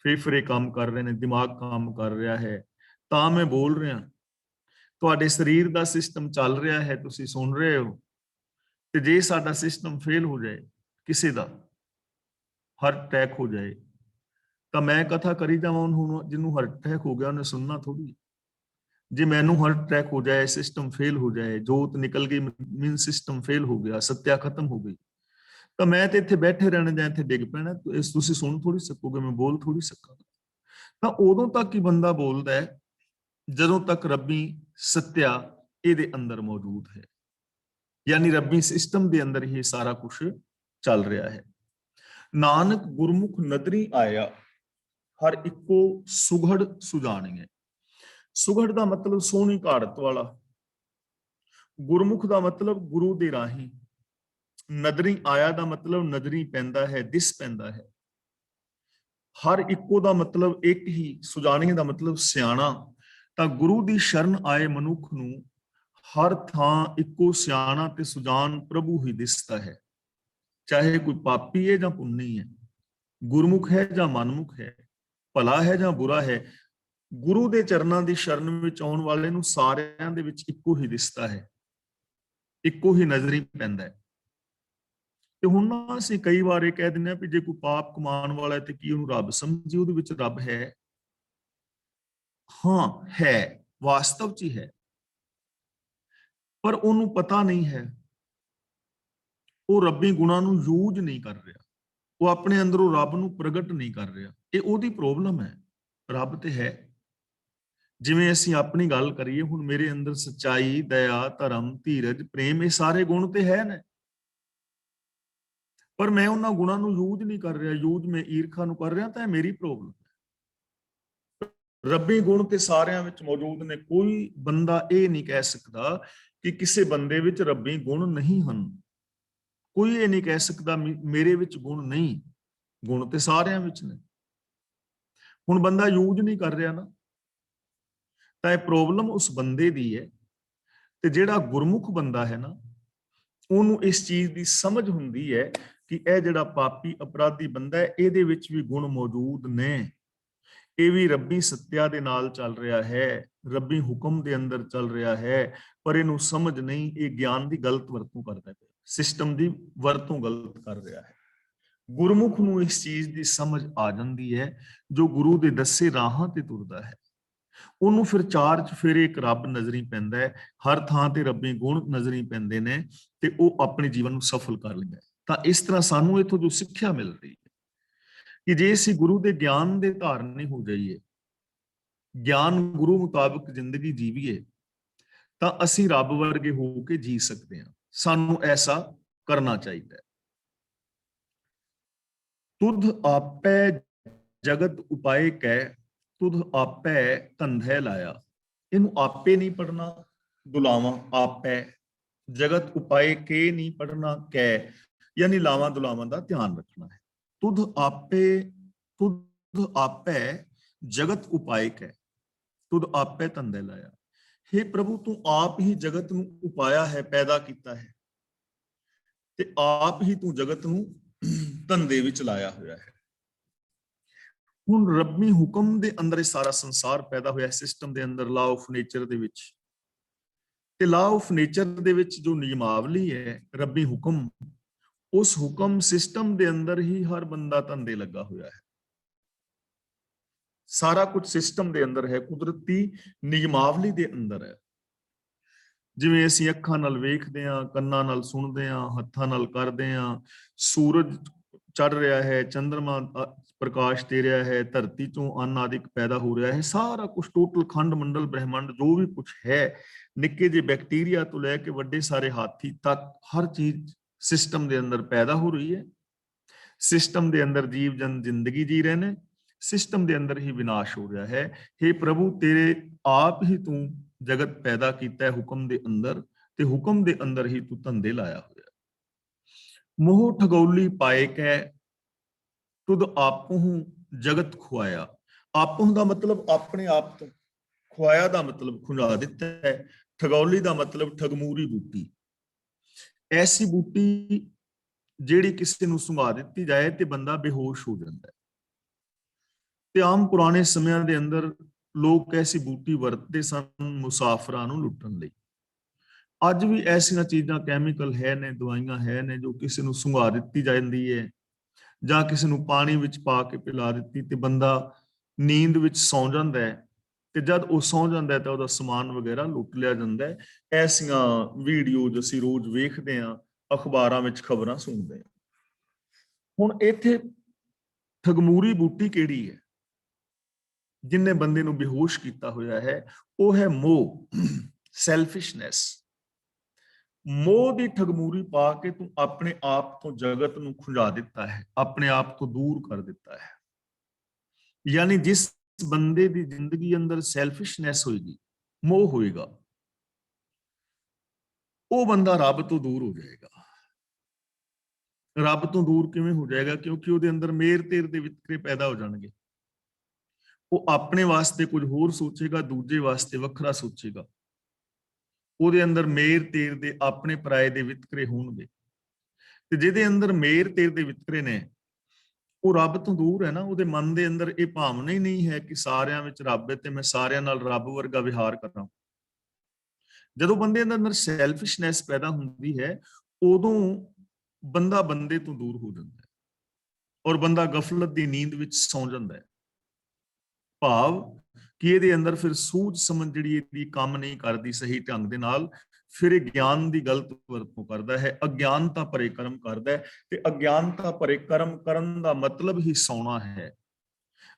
ਫੇਫੜੇ ਕੰਮ ਕਰ ਰਹੇ ਨੇ, ਦਿਮਾਗ ਕੰਮ ਕਰ ਰਿਹਾ ਹੈ, ਤਾਂ ਮੈਂ ਬੋਲ ਰਿਹਾ। ਤੁਹਾਡੇ ਸਰੀਰ ਦਾ ਸਿਸਟਮ ਚੱਲ ਰਿਹਾ ਹੈ, ਤੁਸੀਂ ਸੁਣ ਰਹੇ ਹੋ। ਤੇ ਜੇ ਸਾਡਾ ਸਿਸਟਮ ਫੇਲ ਹੋ ਜਾਏ, ਕਿਸੇ ਦਾ ਹਾਰਟ ਅਟੈਕ ਹੋ ਜਾਏ, ਤਾਂ ਮੈਂ ਕਥਾ ਕਰੀ ਜਾਵਾਂ, ਹੁਣ ਜਿਹਨੂੰ ਹਾਰਟ ਅਟੈਕ ਹੋ ਗਿਆ ਉਹਨੇ ਸੁਣਨਾ ਥੋੜੀ। ਜੇ ਮੈਨੂੰ ਹਾਰਟ ਅਟੈਕ ਹੋ ਜਾਏ, ਸਿਸਟਮ ਫੇਲ ਹੋ ਜਾਏ, ਜੋਤ ਨਿਕਲ ਗਈ, ਮੀਨ ਸਿਸਟਮ ਫੇਲ ਹੋ ਗਿਆ, ਸੱਤਿਆ ਖਤਮ ਹੋ ਗਈ, ਤਾਂ ਮੈਂ ਤੇ ਇੱਥੇ ਬੈਠੇ ਰਹਿਣਾ ਜਾਂ ਇੱਥੇ ਡਿੱਗ ਪੈਣਾ। ਤੁਸੀਂ ਸੁਣ ਥੋੜੀ ਸਕੋਗੇ, ਮੈਂ ਬੋਲ ਥੋੜੀ ਸਕਾਂਗਾ। ਤਾਂ ਉਦੋਂ ਤੱਕ ਹੀ ਬੰਦਾ ਬੋਲਦਾ ਹੈ ਜਦੋਂ ਤੱਕ ਰੱਬੀ ਸੱਤਿਆ ਇਹਦੇ ਅੰਦਰ ਮੌਜੂਦ ਹੈ। ਯਾਨੀ ਰੱਬੀ ਸਿਸਟਮ ਦੇ ਅੰਦਰ ਹੀ ਸਾਰਾ ਕੁਝ ਚੱਲ ਰਿਹਾ ਹੈ। ਨਾਨਕ ਗੁਰਮੁਖ ਨਦਰੀ ਆਇਆ, ਹਰ ਇੱਕੋ ਸੁਘੜ ਸੁਜਾਣੀਏ। ਸੁਘੜ ਦਾ ਮਤਲਬ ਸੋਹਣੀ ਘਾੜਤ ਵਾਲਾ। ਗੁਰਮੁਖ ਦਾ ਮਤਲਬ ਗੁਰੂ ਦੇ ਰਾਹੀਂ। ਨਦਰੀ ਆਇਆ ਦਾ ਮਤਲਬ ਨਜ਼ਰੀ ਪੈਂਦਾ ਹੈ, ਦਿਸ ਪੈਂਦਾ ਹੈ। ਹਰ ਇੱਕੋ ਦਾ ਮਤਲਬ ਇੱਕ ਹੀ, ਸੁਜਾਣੀਏ ਦਾ ਮਤਲਬ ਸਿਆਣਾ। ਤਾਂ ਗੁਰੂ ਦੀ ਸ਼ਰਨ ਆਏ ਮਨੁੱਖ ਨੂੰ ਹਰ ਥਾਂ ਇੱਕੋ ਸਿਆਣਾ ਤੇ ਸੁਜਾਨ ਪ੍ਰਭੂ ਹੀ ਦਿਸਦਾ ਹੈ। ਚਾਹੇ ਕੋਈ ਪਾਪੀ ਹੈ ਜਾਂ ਪੁੰਨੀ ਹੈ, ਗੁਰਮੁਖ ਹੈ ਜਾਂ ਮਨਮੁਖ ਹੈ, ਭਲਾ ਹੈ ਜਾਂ ਬੁਰਾ ਹੈ, ਗੁਰੂ ਦੇ ਚਰਨਾਂ ਦੀ ਸ਼ਰਨ ਵਿੱਚ ਆਉਣ ਵਾਲੇ ਨੂੰ ਸਾਰਿਆਂ ਦੇ ਵਿੱਚ ਇੱਕੋ ਹੀ ਦਿਸਦਾ ਹੈ, ਇੱਕੋ ਹੀ ਨਜ਼ਰੀ ਪੈਂਦਾ ਹੈ। ਤੇ ਹੁਣ ਨਾ ਅਸੀਂ ਕਈ ਵਾਰ ਇਹ ਕਹਿ ਦਿੰਦੇ ਹਾਂ ਵੀ ਜੇ ਕੋਈ ਪਾਪ ਕਮਾਉਣ ਵਾਲਾ ਹੈ ਤੇ ਕੀ ਉਹਨੂੰ ਰੱਬ ਸਮਝੀ? ਉਹਦੇ ਵਿੱਚ ਰੱਬ ਹੈ? ਹਾਂ ਹੈ, ਵਾਸਤਵ 'ਚ ਹੀ ਹੈ, ਪਰ ਉਹਨੂੰ ਪਤਾ ਨਹੀਂ ਹੈ। ਉਹ ਰੱਬੀ ਗੁਣਾਂ ਨੂੰ ਯੂਜ਼ ਨਹੀਂ ਕਰ ਰਿਹਾ, ਉਹ ਆਪਣੇ ਅੰਦਰੋਂ ਰੱਬ ਨੂੰ ਪ੍ਰਗਟ ਨਹੀਂ ਕਰ ਰਿਹਾ। ਇਹ ਉਹਦੀ ਪ੍ਰੋਬਲਮ ਹੈ। ਰੱਬ ਤੇ ਹੈ। ਜਿਵੇਂ ਅਸੀਂ ਆਪਣੀ ਗੱਲ ਕਰੀਏ, ਹੁਣ ਮੇਰੇ ਅੰਦਰ ਸੱਚਾਈ, ਦਇਆ, ਧਰਮ, ਧੀਰਜ, ਪ੍ਰੇਮ, ਇਹ ਸਾਰੇ ਗੁਣ ਤੇ ਹੈ ਨੇ, ਪਰ ਮੈਂ ਉਹਨਾਂ ਗੁਣਾਂ ਨੂੰ ਯੂਜ਼ ਨਹੀਂ ਕਰ ਰਿਹਾ। ਯੂਜ਼ ਮੈਂ ਈਰਖਾ ਨੂੰ ਕਰ ਰਿਹਾ, ਤਾਂ ਇਹ ਮੇਰੀ ਪ੍ਰੋਬਲਮ ਹੈ। ਰੱਬੀ ਗੁਣ ਤੇ ਸਾਰਿਆਂ ਵਿੱਚ ਮੌਜੂਦ ਨੇ। ਕੋਈ ਬੰਦਾ ਇਹ ਨਹੀਂ ਕਹਿ ਸਕਦਾ ਕਿ ਕਿਸੇ ਬੰਦੇ ਵਿੱਚ ਰੱਬੀ ਗੁਣ ਨਹੀਂ ਹਨ। ਕੋਈ ਇਹ ਨਹੀਂ ਕਹਿ ਸਕਦਾ ਮੇਰੇ ਵਿੱਚ ਗੁਣ ਨਹੀਂ। ਗੁਣ ਤੇ ਸਾਰਿਆਂ ਵਿੱਚ ਨੇ। ਹੁਣ ਬੰਦਾ ਯੂਜ਼ ਨਹੀਂ ਕਰ ਰਿਹਾ ਨਾ, ਤਾਂ ਇਹ ਪ੍ਰੋਬਲਮ ਉਸ ਬੰਦੇ ਦੀ ਹੈ। ਤੇ ਜਿਹੜਾ ਗੁਰਮੁਖ ਬੰਦਾ ਹੈ ਨਾ, ਉਹਨੂੰ ਇਸ ਚੀਜ਼ ਦੀ ਸਮਝ ਹੁੰਦੀ ਹੈ ਕਿ ਇਹ ਜਿਹੜਾ ਪਾਪੀ ਅਪਰਾਧੀ ਬੰਦਾ ਹੈ, ਇਹਦੇ ਵਿੱਚ ਵੀ ਗੁਣ ਮੌਜੂਦ ਨੇ। ਇਹ ਵੀ ਰੱਬੀ ਸੱਤਿਆ ਦੇ ਨਾਲ ਚੱਲ ਰਿਹਾ ਹੈ, ਰੱਬੀ ਹੁਕਮ ਦੇ ਅੰਦਰ ਚੱਲ ਰਿਹਾ ਹੈ, ਪਰ ਇਹਨੂੰ ਸਮਝ ਨਹੀਂ। ਇਹ ਗਿਆਨ ਦੀ ਗਲਤ ਵਰਤੋਂ ਕਰਦਾ ਹੈ, ਸਿਸਟਮ ਦੀ ਵਰਤੋਂ ਗਲਤ ਕਰ ਰਿਹਾ ਹੈ। ਗੁਰਮੁਖ ਨੂੰ ਇਸ ਚੀਜ਼ ਦੀ ਸਮਝ ਆ ਜਾਂਦੀ ਹੈ, ਜੋ ਗੁਰੂ ਦੇ ਦੱਸੇ ਰਾਹਾਂ ਤੇ ਤੁਰਦਾ ਹੈ। ਉਹਨੂੰ ਫਿਰ ਚਾਰ ਚੁਫੇਰੇ ਇੱਕ ਰੱਬ ਨਜ਼ਰੀ ਪੈਂਦਾ ਹੈ, ਹਰ ਥਾਂ ਤੇ ਰੱਬੀ ਗੁਣ ਨਜ਼ਰੀ ਪੈਂਦੇ ਨੇ, ਤੇ ਉਹ ਆਪਣੇ ਜੀਵਨ ਨੂੰ ਸਫਲ ਕਰ ਲੈਂਦਾ ਹੈ। ਤਾਂ ਇਸ ਤਰ੍ਹਾਂ ਸਾਨੂੰ ਇਥੋਂ ਜੋ ਸਿੱਖਿਆ ਮਿਲ ਰਹੀ ਹੈ ਕਿ ਜੇ ਅਸੀਂ ਗੁਰੂ ਦੇ ਗਿਆਨ ਦੇ ਧਾਰਨੀ ਹੋ ਜਾਈਏ, ਗਿਆਨ ਗੁਰੂ ਮੁਤਾਬਕ ਜ਼ਿੰਦਗੀ ਜੀਵੀਏ, ਤਾਂ ਅਸੀਂ ਰੱਬ ਵਰਗੇ ਹੋ ਕੇ ਜੀ ਸਕਦੇ ਹਾਂ। ਸਾਨੂੰ ਐਸਾ ਕਰਨਾ ਚਾਹੀਦਾ ਹੈ। ਤੁਧ ਆਪੈ ਜਗਤ ਉਪਾਏ ਕੈ, ਤੁਧ ਆਪੈ ਧੰਧੈ ਲਾਇਆ। ਇਹਨੂੰ ਆਪੇ ਨਹੀਂ ਪੜਨਾ, ਦੁਲਾਵਾਂ ਆਪੈ, ਜਗਤ ਉਪਾਏ ਕੇ ਨਹੀਂ ਪੜਨਾ, ਕੈ ਯਾਨੀ ਲਾਵਾਂ ਦੁਲਾਵਾਂ ਦਾ ਧਿਆਨ ਰੱਖਣਾ ਹੈ। ਤੁਧ ਆਪੈ ਜਗਤ ਉਪਾਏ ਕੈ, ਤੁਧ ਆਪੈ ਧੰਧੈ ਲਾਇਆ। हे ਪ੍ਰਭੂ, ਤੂੰ ਆਪ ਹੀ ਜਗਤ ਨੂੰ ਉਪਾਇਆ ਹੈ, ਪੈਦਾ ਕੀਤਾ ਹੈ, ਤੇ ਆਪ ਹੀ ਤੂੰ ਜਗਤ ਨੂੰ ਧੰਦੇ ਵਿੱਚ ਲਾਇਆ ਹੋਇਆ ਹੈ। ਹੁਣ ਰੱਬੀ ਹੁਕਮ ਦੇ ਅੰਦਰ ਇਹ ਸਾਰਾ ਸੰਸਾਰ ਪੈਦਾ ਹੋਇਆ, ਸਿਸਟਮ ਦੇ ਅੰਦਰ, ਲਾ ਆਫ ਨੇਚਰ ਦੇ ਵਿੱਚ। ਤੇ ਲਾ ਆਫ ਨੇਚਰ ਦੇ ਵਿੱਚ ਜੋ ਨਿਯਮਾਵਲੀ ਹੈ, ਰੱਬੀ ਹੁਕਮ, ਉਸ ਹੁਕਮ ਸਿਸਟਮ ਦੇ ਅੰਦਰ ਹੀ ਹਰ ਬੰਦਾ ਧੰਦੇ ਲੱਗਾ ਹੋਇਆ ਹੈ। ਸਾਰਾ ਕੁਝ ਸਿਸਟਮ ਦੇ ਅੰਦਰ ਹੈ, ਕੁਦਰਤੀ ਨਿਯਮਾਵਲੀ ਦੇ ਅੰਦਰ ਹੈ। ਜਿਵੇਂ ਅਸੀਂ ਅੱਖਾਂ ਨਾਲ ਵੇਖਦੇ ਹਾਂ, ਕੰਨਾਂ ਨਾਲ ਸੁਣਦੇ ਹਾਂ, ਹੱਥਾਂ ਨਾਲ ਕਰਦੇ ਹਾਂ, ਸੂਰਜ ਚੜ ਰਿਹਾ ਹੈ, ਚੰਦਰਮਾ ਪ੍ਰਕਾਸ਼ ਦੇ ਰਿਹਾ ਹੈ, ਧਰਤੀ ਤੋਂ ਅੰਨ ਆਦਿਕ ਪੈਦਾ ਹੋ ਰਿਹਾ ਹੈ, ਸਾਰਾ ਕੁਝ ਟੋਟਲ ਖੰਡ ਮੰਡਲ ਬ੍ਰਹਿਮੰਡ ਜੋ ਵੀ ਕੁਝ ਹੈ, ਨਿੱਕੇ ਜਿਹੇ ਬੈਕਟੀਰੀਆ ਤੋਂ ਲੈ ਕੇ ਵੱਡੇ ਸਾਰੇ ਹਾਥੀ ਤੱਕ, ਹਰ ਚੀਜ਼ ਸਿਸਟਮ ਦੇ ਅੰਦਰ ਪੈਦਾ ਹੋ ਰਹੀ ਹੈ। ਸਿਸਟਮ ਦੇ ਅੰਦਰ ਜੀਵ ਜਨ ਜ਼ਿੰਦਗੀ ਜੀ ਰਹੇ ਨੇ, ਸਿਸਟਮ ਦੇ ਅੰਦਰ ਹੀ ਵਿਨਾਸ਼ ਹੋ ਰਿਹਾ ਹੈ। हे ਪ੍ਰਭੂ, ਤੇਰੇ ਆਪ ਹੀ ਤੂੰ ਜਗਤ ਪੈਦਾ ਕੀਤਾ ਹੈ ਹੁਕਮ ਦੇ ਅੰਦਰ, ਤੇ ਹੁਕਮ ਦੇ ਅੰਦਰ ਹੀ ਤੂੰ ਧੰਦੇ ਲਾਇਆ ਹੋਇਆ। ਮੋਹ ਠਗੌਲੀ ਪਾਏ ਕੈ, ਤੁਧ ਆਪਹੁ ਜਗਤ ਖੁਆਇਆ। ਆਪਹੁ ਦਾ ਮਤਲਬ ਆਪਣੇ ਆਪ ਤੋਂ, ਖੁਆਇਆ ਦਾ ਮਤਲਬ ਖੁਲਾ ਦਿੱਤਾ ਹੈ, ਠਗੌਲੀ ਦਾ ਮਤਲਬ ਠਗਮੂਰੀ ਬੂਟੀ। ਐਸੀ ਬੂਟੀ ਜਿਹੜੀ ਕਿਸੇ ਨੂੰ ਸੁੰਘਾ ਦਿੱਤੀ ਜਾਏ ਤੇ ਬੰਦਾ ਬੇਹੋਸ਼ ਹੋ ਜਾਂਦਾ ਹੈ। ਤੇ ਆਮ ਪੁਰਾਣੇ ਸਮਿਆਂ ਦੇ ਅੰਦਰ ਲੋਕ ਐਸੀ ਬੂਟੀ ਵਰਤਦੇ ਸਨ ਮੁਸਾਫਰਾਂ ਨੂੰ ਲੁੱਟਣ ਲਈ। ਅੱਜ ਵੀ ਐਸੀਆਂ ਚੀਜ਼ਾਂ, ਕੈਮੀਕਲ ਹੈ ਨੇ, ਦਵਾਈਆਂ ਹੈ ਨੇ, ਜੋ ਕਿਸੇ ਨੂੰ ਸੁੰਘਾ ਦਿੱਤੀ ਜਾਂਦੀ ਹੈ, ਜਾਂ ਕਿਸੇ ਨੂੰ ਪਾਣੀ ਵਿੱਚ ਪਾ ਕੇ ਪਿਲਾ ਦਿੱਤੀ ਤੇ ਬੰਦਾ ਨੀਂਦ ਵਿੱਚ ਸੌਂ ਜਾਂਦਾ ਹੈ, ਤੇ ਜਦ ਉਹ ਸੌਂ ਜਾਂਦਾ ਹੈ ਤਾਂ ਉਹਦਾ ਸਮਾਨ ਵਗੈਰਾ ਲੁੱਟ ਲਿਆ ਜਾਂਦਾ ਹੈ। ਐਸੀਆਂ ਵੀਡੀਓਜ਼ ਅਸੀਂ ਰੋਜ਼ ਵੇਖਦੇ ਹਾਂ, ਅਖਬਾਰਾਂ ਵਿੱਚ ਖਬਰਾਂ ਸੁਣਦੇ ਹਾਂ। ਹੁਣ ਇੱਥੇ ਠਗਮੂਰੀ ਬੂਟੀ ਕਿਹੜੀ ਹੈ ਜਿੰਨੇ ਬੰਦੇ ਨੂੰ ਬੇਹੋਸ਼ ਕੀਤਾ ਹੋਇਆ ਹੈ? ਉਹ ਹੈ ਮੋਹ, ਸੈਲਫਿਸ਼ਨੈਸ। ਮੋਹ ਦੀ ਠਗਮੂਰੀ ਪਾ ਕੇ ਤੂੰ ਆਪਣੇ ਆਪ ਤੋਂ ਜਗਤ ਨੂੰ ਖੁੰਝਾ ਦਿੱਤਾ ਹੈ, ਆਪਣੇ ਆਪ ਤੋਂ ਦੂਰ ਕਰ ਦਿੱਤਾ ਹੈ। ਯਾਨੀ ਜਿਸ ਬੰਦੇ ਦੀ ਜ਼ਿੰਦਗੀ ਅੰਦਰ ਸੈਲਫਿਸ਼ਨੈਸ ਹੋਏਗੀ, ਮੋਹ ਹੋਏਗਾ, ਉਹ ਬੰਦਾ ਰੱਬ ਤੋਂ ਦੂਰ ਹੋ ਜਾਏਗਾ। ਰੱਬ ਤੋਂ ਦੂਰ ਕਿਵੇਂ ਹੋ ਜਾਏਗਾ? ਕਿਉਂਕਿ ਉਹਦੇ ਅੰਦਰ ਮੇਰ ਤੇਰ ਦੇ ਵਿਤਕਰੇ ਪੈਦਾ ਹੋ ਜਾਣਗੇ। ਉਹ ਆਪਣੇ ਵਾਸਤੇ ਕੁਝ ਹੋਰ ਸੋਚੇਗਾ, ਦੂਜੇ ਵਾਸਤੇ ਵੱਖਰਾ ਸੋਚੇਗਾ। ਉਹਦੇ ਅੰਦਰ ਮੇਰ ਤੇਰ ਦੇ, ਆਪਣੇ ਪਰਾਏ ਦੇ ਵਿਤਕਰੇ ਹੋਣਗੇ। ਤੇ ਜਿਹਦੇ ਅੰਦਰ ਮੇਰ ਤੇਰ ਦੇ ਵਿਤਕਰੇ ਨੇ, ਉਹ ਰੱਬ ਤੋਂ ਦੂਰ ਹੈ ਨਾ। ਉਹਦੇ ਮਨ ਦੇ ਅੰਦਰ ਇਹ ਭਾਵਨਾ ਹੀ ਨਹੀਂ ਹੈ ਕਿ ਸਾਰਿਆਂ ਵਿੱਚ ਰੱਬ ਹੈ ਤੇ ਮੈਂ ਸਾਰਿਆਂ ਨਾਲ ਰੱਬ ਵਰਗਾ ਵਿਹਾਰ ਕਰਾਂ। ਜਦੋਂ ਬੰਦੇ ਦੇ ਅੰਦਰ ਸੈਲਫਿਸ਼ਨੈਸ ਪੈਦਾ ਹੁੰਦੀ ਹੈ, ਉਦੋਂ ਬੰਦਾ ਬੰਦੇ ਤੋਂ ਦੂਰ ਹੋ ਜਾਂਦਾ ਹੈ, ਔਰ ਬੰਦਾ ਗਫਲਤ ਦੀ ਨੀਂਦ ਵਿੱਚ ਸੌਂ ਜਾਂਦਾ ਹੈ। ਭਾਵ ਕਿ ਇਹਦੇ ਅੰਦਰ ਫਿਰ ਸੂਝ ਸਮਝ ਜਿਹੜੀ ਇਹਦੀ ਕੰਮ ਨਹੀਂ ਕਰਦੀ ਸਹੀ ਢੰਗ ਦੇ ਨਾਲ, ਫਿਰ ਇਹ ਗਿਆਨ ਦੀ ਗਲਤ ਵਰਤੋਂ ਕਰਦਾ ਹੈ, ਅਗਿਆਨਤਾ ਭਰੇ ਕਰਮ ਕਰਦਾ ਹੈ। ਤੇ ਅਗਿਆਨਤਾ ਭਰੇ ਕਰਮ ਕਰਨ ਦਾ ਮਤਲਬ ਹੀ ਸੌਣਾ ਹੈ।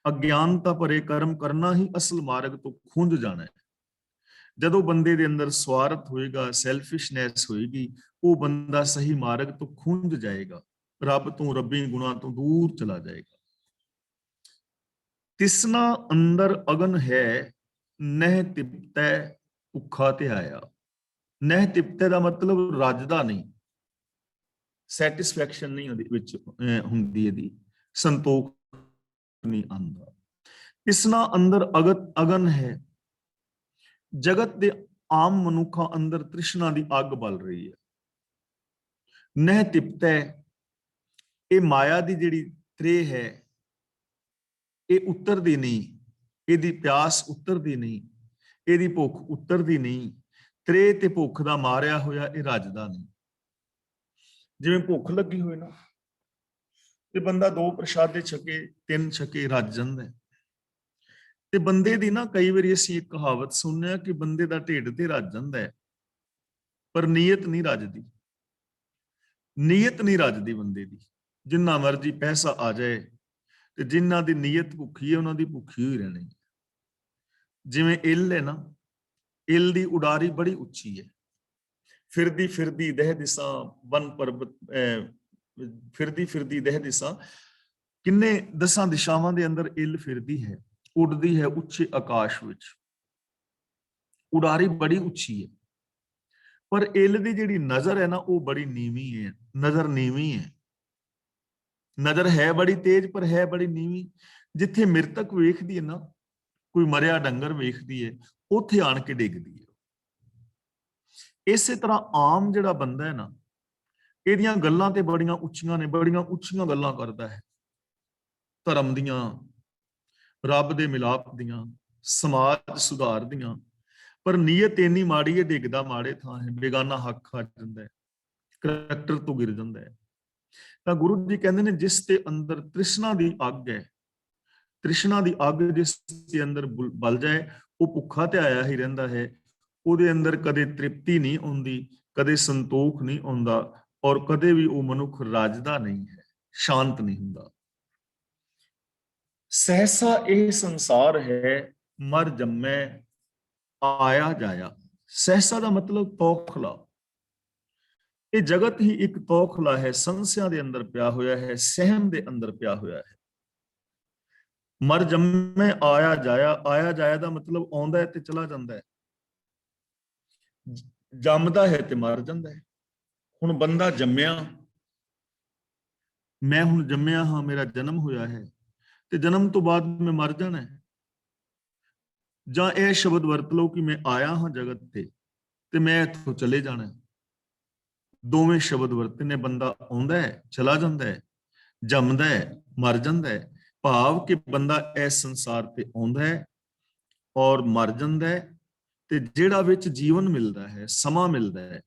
ਅਗਿਆਨਤਾ ਭਰੇ ਕਰਮ ਕਰਨਾ ਹੀ ਅਸਲ ਮਾਰਗ ਤੋਂ ਖੁੰਝ ਜਾਣਾ ਹੈ। ਜਦੋਂ ਬੰਦੇ ਦੇ ਅੰਦਰ ਸਵਾਰਥ ਹੋਏਗਾ, ਸੈਲਫਿਸ਼ਨੈਸ ਹੋਏਗੀ, ਉਹ ਬੰਦਾ ਸਹੀ ਮਾਰਗ ਤੋਂ ਖੁੰਝ ਜਾਏਗਾ, ਰੱਬ ਤੋਂ, ਰੱਬੀ ਗੁਣਾਂ ਤੋਂ ਦੂਰ ਚਲਾ ਜਾਏਗਾ। ਤਿਸਨਾ ਅੰਦਰ ਅਗਨ ਹੈ, ਨਹਿ ਤਿਪਤੈ ਭੁੱਖਾ ਧਿਆਇਆ। ਨਹਿ ਤਿਪਤੈ ਦਾ ਮਤਲਬ ਰੱਜਦਾ ਨਹੀਂ, ਸੈਟਿਸਫੈਕਸ਼ਨ ਨਹੀਂ ਉਹਦੇ ਵਿੱਚ ਹੁੰਦੀ, ਇਹਦੀ ਸੰਤੋਖ ਨਹੀਂ ਆਉਂਦਾ। ਤਿਸਨਾ ਅੰਦਰ ਅਗਨ ਹੈ, ਜਗਤ ਦੇ ਆਮ ਮਨੁੱਖਾਂ ਅੰਦਰ ਤ੍ਰਿਸ਼ਨਾ ਦੀ ਅੱਗ ਬਲ ਰਹੀ ਹੈ। ਨਹਿ ਤਿਪਤੈ, ਇਹ ਮਾਇਆ ਦੀ ਜਿਹੜੀ ਤ੍ਰੇਹ ਹੈ, ਇਹ ਉਤਰਦੀ ਨਹੀਂ, ਇਹਦੀ ਪਿਆਸ ਉਤਰਦੀ ਨਹੀਂ, ਇਹਦੀ ਭੁੱਖ ਉਤਰਦੀ ਨਹੀਂ। ਤ੍ਰੇਹ ਤੇ ਭੁੱਖ ਦਾ ਮਾਰਿਆ ਹੋਇਆ ਇਹ ਰੱਜਦਾ ਨਹੀਂ। ਜਿਵੇਂ ਭੁੱਖ ਲੱਗੀ ਹੋਏ ਨਾ, ਤੇ ਬੰਦਾ 2 ਪ੍ਰਸ਼ਾਦੇ ਛਕੇ, 3 ਛਕੇ ਰੱਜ ਜਾਂਦਾ ਹੈ। ਤੇ ਬੰਦੇ ਦੀ ਨਾ ਕਈ ਵਾਰੀ ਅਸੀਂ ਇੱਕ ਕਹਾਵਤ ਸੁਣਿਆ ਕਿ ਬੰਦੇ ਦਾ ਢਿੱਡ ਤੇ ਰੱਜ ਜਾਂਦਾ ਹੈ ਪਰ ਨੀਅਤ ਨਹੀਂ ਰੱਜਦੀ। ਨੀਅਤ ਨਹੀਂ ਰੱਜਦੀ ਬੰਦੇ ਦੀ। ਜਿੰਨਾ ਮਰਜੀ ਪੈਸਾ ਆ ਜਾਏ ਤੇ ਜਿਨ੍ਹਾਂ ਦੀ ਨੀਅਤ ਭੁੱਖੀ ਹੈ ਉਹਨਾਂ ਦੀ ਭੁੱਖੀ ਹੋਈ ਰਹਿਣੀ। ਜਿਵੇਂ ਇੱਲ ਹੈ ਨਾ, ਇੱਲ ਦੀ ਉਡਾਰੀ ਬੜੀ ਉੱਚੀ ਹੈ, ਫਿਰਦੀ ਫਿਰਦੀ ਦਹਿ ਦਿਸਾਂ ਵਨ ਪਰਬਤ, ਫਿਰਦੀ ਫਿਰਦੀ ਦਹਿ ਦਿਸਾਂ, ਕਿੰਨੇ 10 ਦਿਸ਼ਾਵਾਂ ਦੇ ਅੰਦਰ ਇੱਲ ਫਿਰਦੀ ਹੈ, ਉੱਡਦੀ ਹੈ ਉੱਚੇ ਆਕਾਸ਼ ਵਿੱਚ, ਉਡਾਰੀ ਬੜੀ ਉੱਚੀ ਹੈ। ਪਰ ਇੱਲ ਦੀ ਜਿਹੜੀ ਨਜ਼ਰ ਹੈ ਨਾ ਉਹ ਬੜੀ ਨੀਵੀਂ ਹੈ, ਨਜ਼ਰ ਨੀਵੀਂ ਹੈ। ਨਜ਼ਰ ਹੈ ਬੜੀ ਤੇਜ਼ ਪਰ ਹੈ ਬੜੀ ਨੀਵੀਂ। ਜਿੱਥੇ ਮ੍ਰਿਤਕ ਵੇਖਦੀ ਹੈ ਨਾ, ਕੋਈ ਮਰਿਆ ਡੰਗਰ ਵੇਖਦੀ ਹੈ, ਉੱਥੇ ਆਣ ਕੇ ਡਿੱਗਦੀ ਹੈ। ਇਸੇ ਤਰ੍ਹਾਂ ਆਮ ਜਿਹੜਾ ਬੰਦਾ ਹੈ ਨਾ, ਇਹਦੀਆਂ ਗੱਲਾਂ ਤੇ ਬੜੀਆਂ ਉੱਚੀਆਂ ਨੇ, ਬੜੀਆਂ ਉੱਚੀਆਂ ਗੱਲਾਂ ਕਰਦਾ ਹੈ, ਧਰਮ ਦੀਆਂ, ਰੱਬ ਦੇ ਮਿਲਾਪ ਦੀਆਂ, ਸਮਾਜ ਸੁਧਾਰ ਦੀਆਂ, ਪਰ ਨੀਅਤ ਇੰਨੀ ਮਾੜੀ ਹੈ, ਡਿੱਗਦਾ ਮਾੜੇ ਥਾਂ ਹੈ, ਬੇਗਾਨਾ ਹੱਕ ਖਾ ਜਾਂਦਾ ਹੈ, ਕਰੈਕਟਰ ਤੋਂ ਗਿਰ ਜਾਂਦਾ ਹੈ। ਤਾਂ ਗੁਰੂ ਜੀ ਕਹਿੰਦੇ ਨੇ ਜਿਸ ਦੇ ਅੰਦਰ ਤ੍ਰਿਸ਼ਨਾ ਦੀ ਅੱਗ ਹੈ, ਤ੍ਰਿਸ਼ਨਾ ਦੀ ਅੱਗ ਜਿਸ ਦੇ ਅੰਦਰ ਬਲ ਜਾਏ, ਉਹ ਭੁੱਖਾ ਤੇ ਆਇਆ ਹੀ ਰਹਿੰਦਾ ਹੈ। ਉਹਦੇ ਅੰਦਰ ਕਦੇ ਤ੍ਰਿਪਤੀ ਨਹੀਂ ਆਉਂਦੀ, ਕਦੇ ਸੰਤੋਖ ਨਹੀਂ ਆਉਂਦਾ, ਔਰ ਕਦੇ ਵੀ ਉਹ ਮਨੁੱਖ ਰਾਜਦਾ ਨਹੀਂ ਹੈ, ਸ਼ਾਂਤ ਨਹੀਂ ਹੁੰਦਾ। ਸਹਿਸਾ ਇਹ ਸੰਸਾਰ ਹੈ, ਮਰ ਜੰਮੈ ਆਇਆ ਜਾਇਆ। ਸਹਿਸਾ ਦਾ ਮਤਲਬ ਤੌਖਲਾ। ਇਹ ਜਗਤ ਹੀ ਇੱਕ ਤੌਖਲਾ ਹੈ, ਸੰਸਿਆਂ ਦੇ ਅੰਦਰ ਪਿਆ ਹੋਇਆ ਹੈ, ਸਹਿਮ ਦੇ ਅੰਦਰ ਪਿਆ ਹੋਇਆ ਹੈ। ਮਰ ਜੰਮੈ ਆਇਆ ਜਾਇਆ, ਆਇਆ ਜਾਇਆ ਦਾ ਮਤਲਬ ਆਉਂਦਾ ਹੈ ਤੇ ਚਲਾ ਜਾਂਦਾ ਹੈ, ਜੰਮਦਾ ਹੈ ਤੇ ਮਰ ਜਾਂਦਾ ਹੈ। ਹੁਣ ਬੰਦਾ ਜੰਮਿਆ, ਮੈਂ ਹੁਣ ਜੰਮਿਆ ਹਾਂ, ਮੇਰਾ ਜਨਮ ਹੋਇਆ ਹੈ, ਤੇ ਜਨਮ ਤੋਂ ਬਾਅਦ ਮੈਂ ਮਰ ਜਾਣਾ ਹੈ। ਜਾਂ ਇਹ ਸ਼ਬਦ ਵਰਤ ਲਓ ਕਿ ਮੈਂ ਆਇਆ ਹਾਂ ਜਗਤ ਤੇ ਮੈਂ ਇੱਥੋਂ ਚਲੇ ਜਾਣਾ ਹੈ। ਦੋਵੇਂ ਸ਼ਬਦ ਵਰਤੇ ਨੇ। ਬੰਦਾ ਆਉਂਦਾ ਹੈ, ਚਲਾ ਜਾਂਦਾ ਹੈ, ਜੰਮਦਾ ਹੈ, ਮਰ ਜਾਂਦਾ ਹੈ। ਭਾਵ ਕਿ ਬੰਦਾ ਇਸ ਸੰਸਾਰ ਤੇ ਆਉਂਦਾ ਹੈ ਔਰ ਮਰ ਜਾਂਦਾ ਹੈ, ਤੇ ਜਿਹੜਾ ਵਿੱਚ ਜੀਵਨ ਮਿਲਦਾ ਹੈ, ਸਮਾਂ ਮਿਲਦਾ ਹੈ,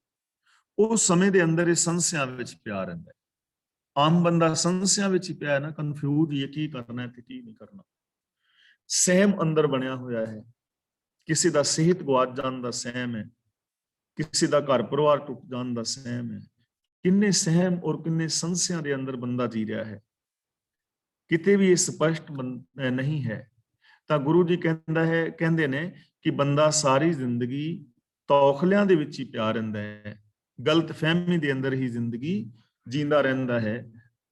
ਉਹ ਸਮੇਂ ਦੇ ਅੰਦਰ ਇਹ ਸੰਸਿਆਂ ਵਿੱਚ ਪਿਆ ਰਹਿੰਦਾ ਹੈ। ਆਮ ਬੰਦਾ ਸੰਸਿਆਂ ਵਿੱਚ ਹੀ ਪਿਆ ਹੈ ਨਾ, ਕਨਫਿਊਜ਼ ਹੀ ਹੈ ਕੀ ਕਰਨਾ ਤੇ ਕੀ ਨਹੀਂ ਕਰਨਾ। ਸਹਿਮ ਅੰਦਰ ਬਣਿਆ ਹੋਇਆ ਹੈ। ਕਿਸੇ ਦਾ ਸਿਹਤ ਗੁਆਚ ਜਾਣ ਦਾ ਸਹਿਮ ਹੈ, ਕਿਸੇ ਦਾ ਘਰ ਪਰਿਵਾਰ ਟੁੱਟ ਜਾਣ ਦਾ ਸਹਿਮ ਹੈ। ਕਿੰਨੇ ਸਹਿਮ ਔਰ ਕਿੰਨੇ ਸੰਸਿਆਂ ਦੇ ਅੰਦਰ ਬੰਦਾ ਜੀ ਰਿਹਾ ਹੈ, ਕਿਤੇ ਵੀ ਇਹ ਸਪਸ਼ਟ ਨਹੀਂ ਹੈ। ਤਾਂ ਗੁਰੂ ਜੀ ਕਹਿੰਦੇ ਨੇ ਕਿ ਬੰਦਾ ਸਾਰੀ ਜ਼ਿੰਦਗੀ ਤੌਖਲਿਆਂ ਦੇ ਵਿੱਚ ਹੀ ਪਿਆ ਰਹਿੰਦਾ ਹੈ, ਗਲਤ ਫਹਿਮੀ ਦੇ ਅੰਦਰ ਹੀ ਜ਼ਿੰਦਗੀ ਜੀਂਦਾ ਰਹਿੰਦਾ ਹੈ,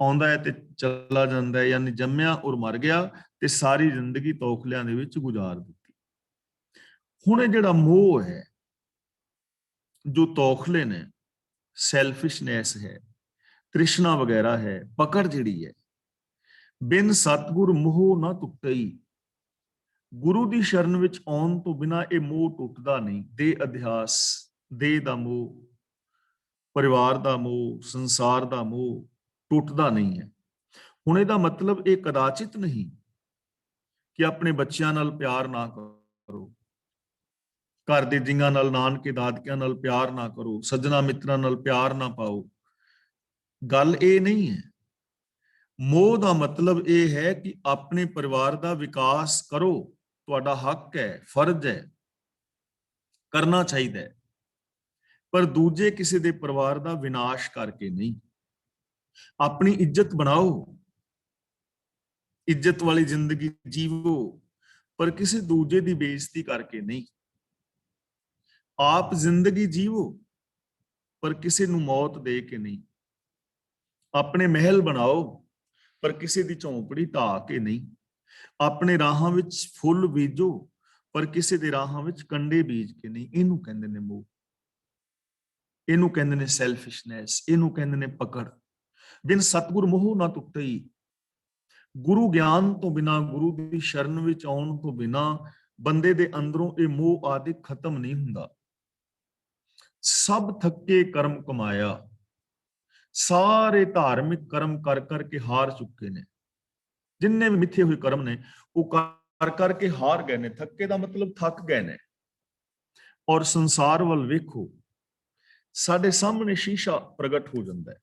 ਆਉਂਦਾ ਹੈ ਤੇ ਚਲਾ ਜਾਂਦਾ ਹੈ। ਯਾਨੀ ਜੰਮਿਆ ਔਰ ਮਰ ਗਿਆ ਤੇ ਸਾਰੀ ਜ਼ਿੰਦਗੀ ਤੌਖਲਿਆਂ ਦੇ ਵਿੱਚ ਗੁਜ਼ਾਰ ਦਿੱਤੀ। ਹੁਣ ਇਹ ਜਿਹੜਾ ਮੋਹ ਹੈ, ਜੋ ਤੌਖਲੇ ਨੇ, ਸੈਲਫਿਸ਼ਨੈਸ ਹੈ, ਤ੍ਰਿਸ਼ਨਾ ਵਗੈਰਾ ਹੈ, ਪਕੜ ਜਿਹੜੀ ਹੈ, ਬਿਨ ਸਤਿਗੁਰ ਮੋਹ ਨਾ ਟੁੱਟਈ। ਗੁਰੂ ਦੀ ਸ਼ਰਨ ਵਿੱਚ ਆਉਣ ਤੋਂ ਬਿਨਾ ਇਹ ਮੋਹ ਟੁੱਟਦਾ ਨਹੀਂ। ਦੇਹ ਅਧਿਆਸ, ਦੇਹ ਦਾ ਮੋਹ, ਪਰਿਵਾਰ ਦਾ ਮੋਹ, ਸੰਸਾਰ ਦਾ ਮੋਹ ਟੁੱਟਦਾ ਨਹੀਂ ਹੈ। ਹੁਣ ਇਹਦਾ ਮਤਲਬ ਇਹ ਕਦਾਚਿਤ ਨਹੀਂ ਕਿ ਆਪਣੇ ਬੱਚਿਆਂ ਨਾਲ ਪਿਆਰ ਨਾ ਕਰੋ, ਘਰ ਦੇ ਜੀਆਂ ਨਾਲ, ਨਾਨਕੇ ਦਾਦਕਿਆਂ ਨਾਲ ਪਿਆਰ ਨਾ ਕਰੋ, ਸੱਜਣਾ ਮਿੱਤਰਾਂ ਨਾਲ ਪਿਆਰ ਨਾ ਪਾਓ। ਗੱਲ ਇਹ ਨਹੀਂ ਹੈ। ਮੋਹ ਦਾ ਮਤਲਬ ਇਹ ਹੈ ਕਿ ਆਪਣੇ ਪਰਿਵਾਰ ਦਾ ਵਿਕਾਸ ਕਰੋ, ਤੁਹਾਡਾ ਹੱਕ ਹੈ, ਫਰਜ਼ ਹੈ, ਕਰਨਾ ਚਾਹੀਦਾ ਹੈ, ਪਰ ਦੂਜੇ ਕਿਸੇ ਦੇ ਪਰਿਵਾਰ ਦਾ ਵਿਨਾਸ਼ ਕਰਕੇ ਨਹੀਂ। ਆਪਣੀ ਇੱਜ਼ਤ ਬਣਾਓ, ਇੱਜ਼ਤ ਵਾਲੀ ਜ਼ਿੰਦਗੀ ਜੀਵੋ, ਪਰ ਕਿਸੇ ਦੂਜੇ ਦੀ ਬੇਇੱਜ਼ਤੀ ਕਰਕੇ ਨਹੀਂ। ਆਪ ਜ਼ਿੰਦਗੀ ਜੀਵੋ, ਪਰ ਕਿਸੇ ਨੂੰ ਮੌਤ ਦੇ ਕੇ ਨਹੀਂ। ਆਪਣੇ ਮਹਿਲ ਬਣਾਓ, ਪਰ ਕਿਸੇ ਦੀ ਝੌਂਪੜੀ ਢਾ ਕੇ ਨਹੀਂ। ਆਪਣੇ ਰਾਹਾਂ ਵਿੱਚ ਫੁੱਲ ਬੀਜੋ, ਪਰ ਕਿਸੇ ਦੇ ਰਾਹਾਂ ਵਿੱਚ ਕੰਡੇ ਬੀਜ ਕੇ ਨਹੀਂ। ਇਹਨੂੰ ਕਹਿੰਦੇ ਨੇ ਮੋਹ, ਇਹਨੂੰ ਕਹਿੰਦੇ ਨੇ ਸੈਲਫਿਸ਼ਨੈਸ, ਇਹਨੂੰ ਕਹਿੰਦੇ ਨੇ ਪਕੜ। ਬਿਨ ਸਤਿਗੁਰ ਮੋਹ ਨਾ ਟੁੱਟਈ। ਗੁਰੂ ਗਿਆਨ ਤੋਂ ਬਿਨਾ, ਗੁਰੂ ਦੀ ਸ਼ਰਨ ਵਿੱਚ ਆਉਣ ਤੋਂ ਬਿਨਾ ਬੰਦੇ ਦੇ ਅੰਦਰੋਂ ਇਹ ਮੋਹ ਆਦਿ ਖਤਮ ਨਹੀਂ ਹੁੰਦਾ। ਸਭ ਥੱਕੇ ਕਰਮ ਕਮਾਇਆ, ਸਾਰੇ ਧਾਰਮਿਕ ਕਰਮ ਕਰ ਕਰਕੇ ਹਾਰ ਚੁੱਕੇ ਨੇ। ਜਿੰਨੇ ਵੀ ਮਿੱਥੇ ਹੋਏ ਕਰਮ ਨੇ ਉਹ ਕਰ ਕਰਕੇ ਹਾਰ ਗਏ ਨੇ। ਥੱਕੇ ਦਾ ਮਤਲਬ ਥੱਕ ਗਏ ਨੇ। ਔਰ ਸੰਸਾਰ ਵੱਲ ਵੇਖੋ, ਸਾਡੇ ਸਾਹਮਣੇ ਸ਼ੀਸ਼ਾ ਪ੍ਰਗਟ ਹੋ ਜਾਂਦਾ ਹੈ।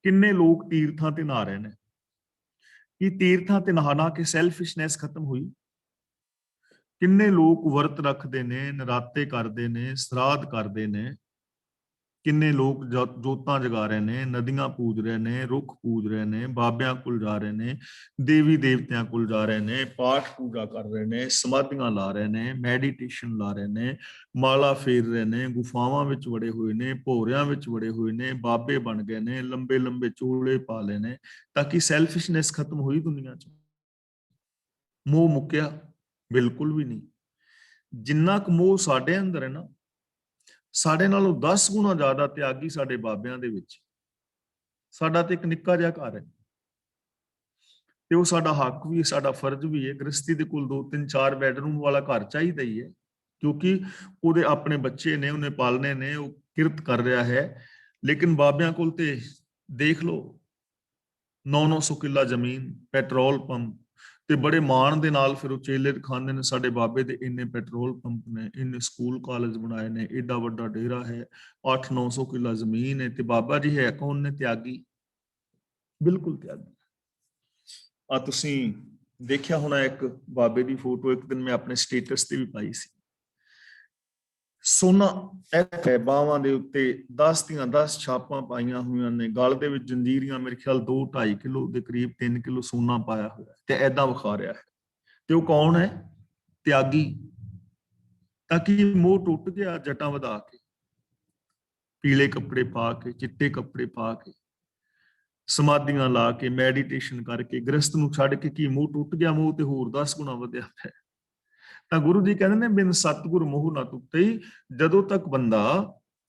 ਕਿੰਨੇ ਲੋਕ ਤੀਰਥਾਂ ਤੇ ਨਹਾ ਰਹੇ ਨੇ। ਕੀ ਤੀਰਥਾਂ ਤੇ ਨਹਾ ਕੇ ਸੈਲਫਿਸ਼ਨੈਸ ਖਤਮ ਹੋਈ? किन्ने लोग वर्त रखते ने, नराते करते ने, श्राद्ध करते ने, किन्ने लोग जोतां जगा रहे ने, नदियां पूज रहे ने, रुख पूज रहे ने, बाबियां कोल जा रहे ने, देवी देवतियां कोल जा रहे ने, पाठ पूजा कर रहे ने, समाधियां ला रहे ने, मैडिटेशन ला रहे ने, माला फेर रहे ने, गुफावां विच वड़े हुए ने, भोरियां विच वड़े हुए ने, बाबे बन गए ने, लंबे लंबे चोले पा ले ने, ताकि सैल्फिशनेस खत्म हुई दुनिया च। मोह मुक्या? बिल्कुल भी नहीं। जिन्ना क मोह साडे अंदर है ना, ਸਾਡੇ ਨਾਲੋਂ 10 ਗੁਣਾ ਜ਼ਿਆਦਾ ਤਿਆਗੀ ਸਾਡੇ ਬਾਬਿਆਂ ਦੇ ਵਿੱਚ। ਸਾਡਾ ਤੇ ਇੱਕ ਨਿੱਕਾ ਜਿਹਾ ਘਰ ਹੈ ਤੇ ਉਹ ਸਾਡਾ ਹੱਕ ਵੀ ਹੈ, ਸਾਡਾ ਫਰਜ਼ ਵੀ ਹੈ। ਗ੍ਰਸਤੀ ਦੇ ਕੋਲ 2 3 4 ਬੈਡਰੂਮ ਵਾਲਾ ਘਰ ਚਾਹੀਦਾ ਹੀ ਹੈ, ਕਿਉਂਕਿ ਉਹਦੇ ਆਪਣੇ ਬੱਚੇ ਨੇ, ਉਹਨੇ ਪਾਲਨੇ ਨੇ, ਉਹ ਕਿਰਤ ਕਰ ਰਿਹਾ ਹੈ। ਲੇਕਿਨ ਬਾਬਿਆਂ ਕੋਲ ਤੇ ਦੇਖ ਲਓ 900 ਕਿੱਲਾ ਜ਼ਮੀਨ, ਪੈਟਰੋਲ ਪੰਪ, ਤੇ ਬੜੇ ਮਾਣ ਦੇ ਨਾਲ ਫਿਰ ਉਹ ਚੇਲੇ ਦਿਖਾਉਂਦੇ ਨੇ, ਸਾਡੇ ਬਾਬੇ ਦੇ ਇੰਨੇ ਪੈਟਰੋਲ ਪੰਪ ਨੇ, ਇੰਨੇ ਸਕੂਲ ਕਾਲਜ ਬਣਾਏ ਨੇ, ਏਡਾ ਵੱਡਾ ਡੇਰਾ ਹੈ, 800-900 ਕਿੱਲਾ ਜ਼ਮੀਨ ਹੈ। ਤੇ ਬਾਬਾ ਜੀ ਹੈ ਕੌਣ ਨੇ? ਤਿਆਗੀ, ਬਿਲਕੁਲ ਤਿਆਗੀ। ਆ ਤੁਸੀਂ ਦੇਖਿਆ ਹੋਣਾ ਇੱਕ ਬਾਬੇ ਦੀ ਫੋਟੋ, ਇੱਕ ਦਿਨ ਮੈਂ ਆਪਣੇ ਸਟੇਟਸ ਤੇ ਵੀ ਪਾਈ ਸੀ। ਸੋਨਾ ਹੈ, ਬਾਹਾਂ ਦੇ ਉੱਤੇ 10 ਦੀਆਂ 10 ਛਾਪਾਂ ਪਾਈਆਂ ਹੋਈਆਂ ਨੇ, ਗਲ ਦੇ ਵਿੱਚ ਜੰਜੀਰੀਆਂ, ਮੇਰੇ ਖਿਆਲ 2-2.5 ਕਿਲੋ ਦੇ ਕਰੀਬ 3 ਕਿਲੋ ਸੋਨਾ ਪਾਇਆ ਹੋਇਆ ਤੇ ਐਦਾਂ ਵਿਖਾ ਰਿਹਾ ਹੈ। ਤੇ ਉਹ ਕੌਣ ਹੈ? ਤਿਆਗੀ। ਤਾਂ ਕਿ ਮੋਹ ਟੁੱਟ ਗਿਆ ਜਟਾਂ ਵਧਾ ਕੇ, ਪੀਲੇ ਕੱਪੜੇ ਪਾ ਕੇ, ਚਿੱਟੇ ਕੱਪੜੇ ਪਾ ਕੇ, ਸਮਾਧੀਆਂ ਲਾ ਕੇ, ਮੈਡੀਟੇਸ਼ਨ ਕਰਕੇ, ਗ੍ਰਸਤ ਨੂੰ ਛੱਡ ਕੇ ਕੀ ਮੋਹ ਟੁੱਟ ਗਿਆ? ਮੋਹ ਤੇ ਹੋਰ 10 ਗੁਣਾ ਵਧਿਆ ਹੈ। ਤਾਂ ਗੁਰੂ ਜੀ ਕਹਿੰਦੇ ਨੇ ਬਿਨ ਸਤਿਗੁਰ ਮੋਹ ਨਾ ਟੁੱਟਈ। ਜਦੋਂ ਤੱਕ ਬੰਦਾ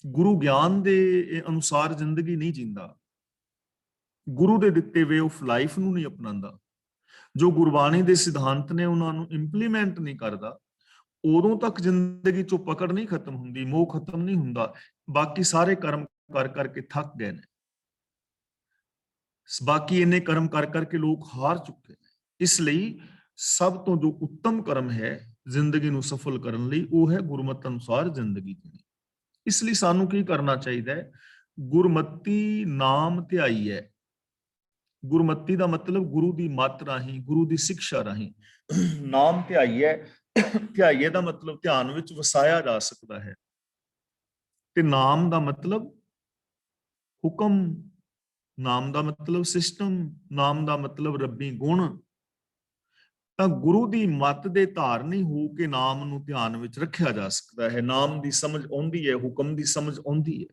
ਗੁਰੂ ਗਿਆਨ ਦੇ ਅਨੁਸਾਰ ਜ਼ਿੰਦਗੀ ਨਹੀਂ ਜੀਂਦਾ, ਗੁਰੂ ਦੇ ਦਿੱਤੇ ਵੇ ਆਫ ਲਾਈਫ ਨੂੰ ਨਹੀਂ ਅਪਣਾਉਂਦਾ, ਜੋ ਗੁਰਬਾਣੀ ਦੇ ਸਿਧਾਂਤ ਨੇ ਉਹਨਾਂ ਨੂੰ ਇੰਪਲੀਮੈਂਟ ਨਹੀਂ ਕਰਦਾ, ਉਦੋਂ ਤੱਕ ਜ਼ਿੰਦਗੀ ਚੋਂ ਪਕੜ ਨਹੀਂ ਖਤਮ ਹੁੰਦੀ, ਮੋਹ ਖਤਮ ਨਹੀਂ ਹੁੰਦਾ। ਬਾਕੀ ਸਾਰੇ ਕਰਮ ਕਰ ਕਰਕੇ ਥੱਕ ਗਏ ਨੇ, ਬਾਕੀ ਇੰਨੇ ਕਰਮ ਕਰ ਕਰਕੇ ਲੋਕ ਹਾਰ ਚੁੱਕੇ ਨੇ। ਇਸ ਲਈ ਸਭ ਤੋਂ ਜੋ ਉੱਤਮ ਕਰਮ ਹੈ ਜ਼ਿੰਦਗੀ ਨੂੰ ਸਫਲ ਕਰਨ ਲਈ, ਉਹ ਹੈ ਗੁਰਮਤਿ ਅਨੁਸਾਰ ਜ਼ਿੰਦਗੀ ਜੀਣੀ। ਇਸ ਲਈ ਸਾਨੂੰ ਕੀ ਕਰਨਾ ਚਾਹੀਦਾ ਹੈ? ਗੁਰਮਤਿ ਨਾਮ ਧਿਆਈ ਹੈ। ਗੁਰਮਤਿ ਦਾ ਮਤਲਬ ਗੁਰੂ ਦੀ ਮੱਤ ਰਾਹੀਂ, ਗੁਰੂ ਦੀ ਸਿੱਖਿਆ ਰਾਹੀਂ ਨਾਮ ਧਿਆਈ ਹੈ। ਧਿਆਈਏ ਦਾ ਮਤਲਬ ਧਿਆਨ ਵਿੱਚ ਵਸਾਇਆ ਜਾ ਸਕਦਾ ਹੈ, ਤੇ ਨਾਮ ਦਾ ਮਤਲਬ ਹੁਕਮ, ਨਾਮ ਦਾ ਮਤਲਬ ਸਿਸਟਮ, ਨਾਮ ਦਾ ਮਤਲਬ ਰੱਬੀ ਗੁਣ। ਤਾਂ ਗੁਰੂ ਦੀ ਮੱਤ ਦੇ ਧਾਰਨੀ ਹੋ ਕੇ ਨਾਮ ਨੂੰ ਧਿਆਨ ਵਿੱਚ ਰੱਖਿਆ ਜਾ ਸਕਦਾ ਹੈ। ਨਾਮ ਦੀ ਸਮਝ ਆਉਂਦੀ ਹੈ, ਹੁਕਮ ਦੀ ਸਮਝ ਆਉਂਦੀ ਹੈ,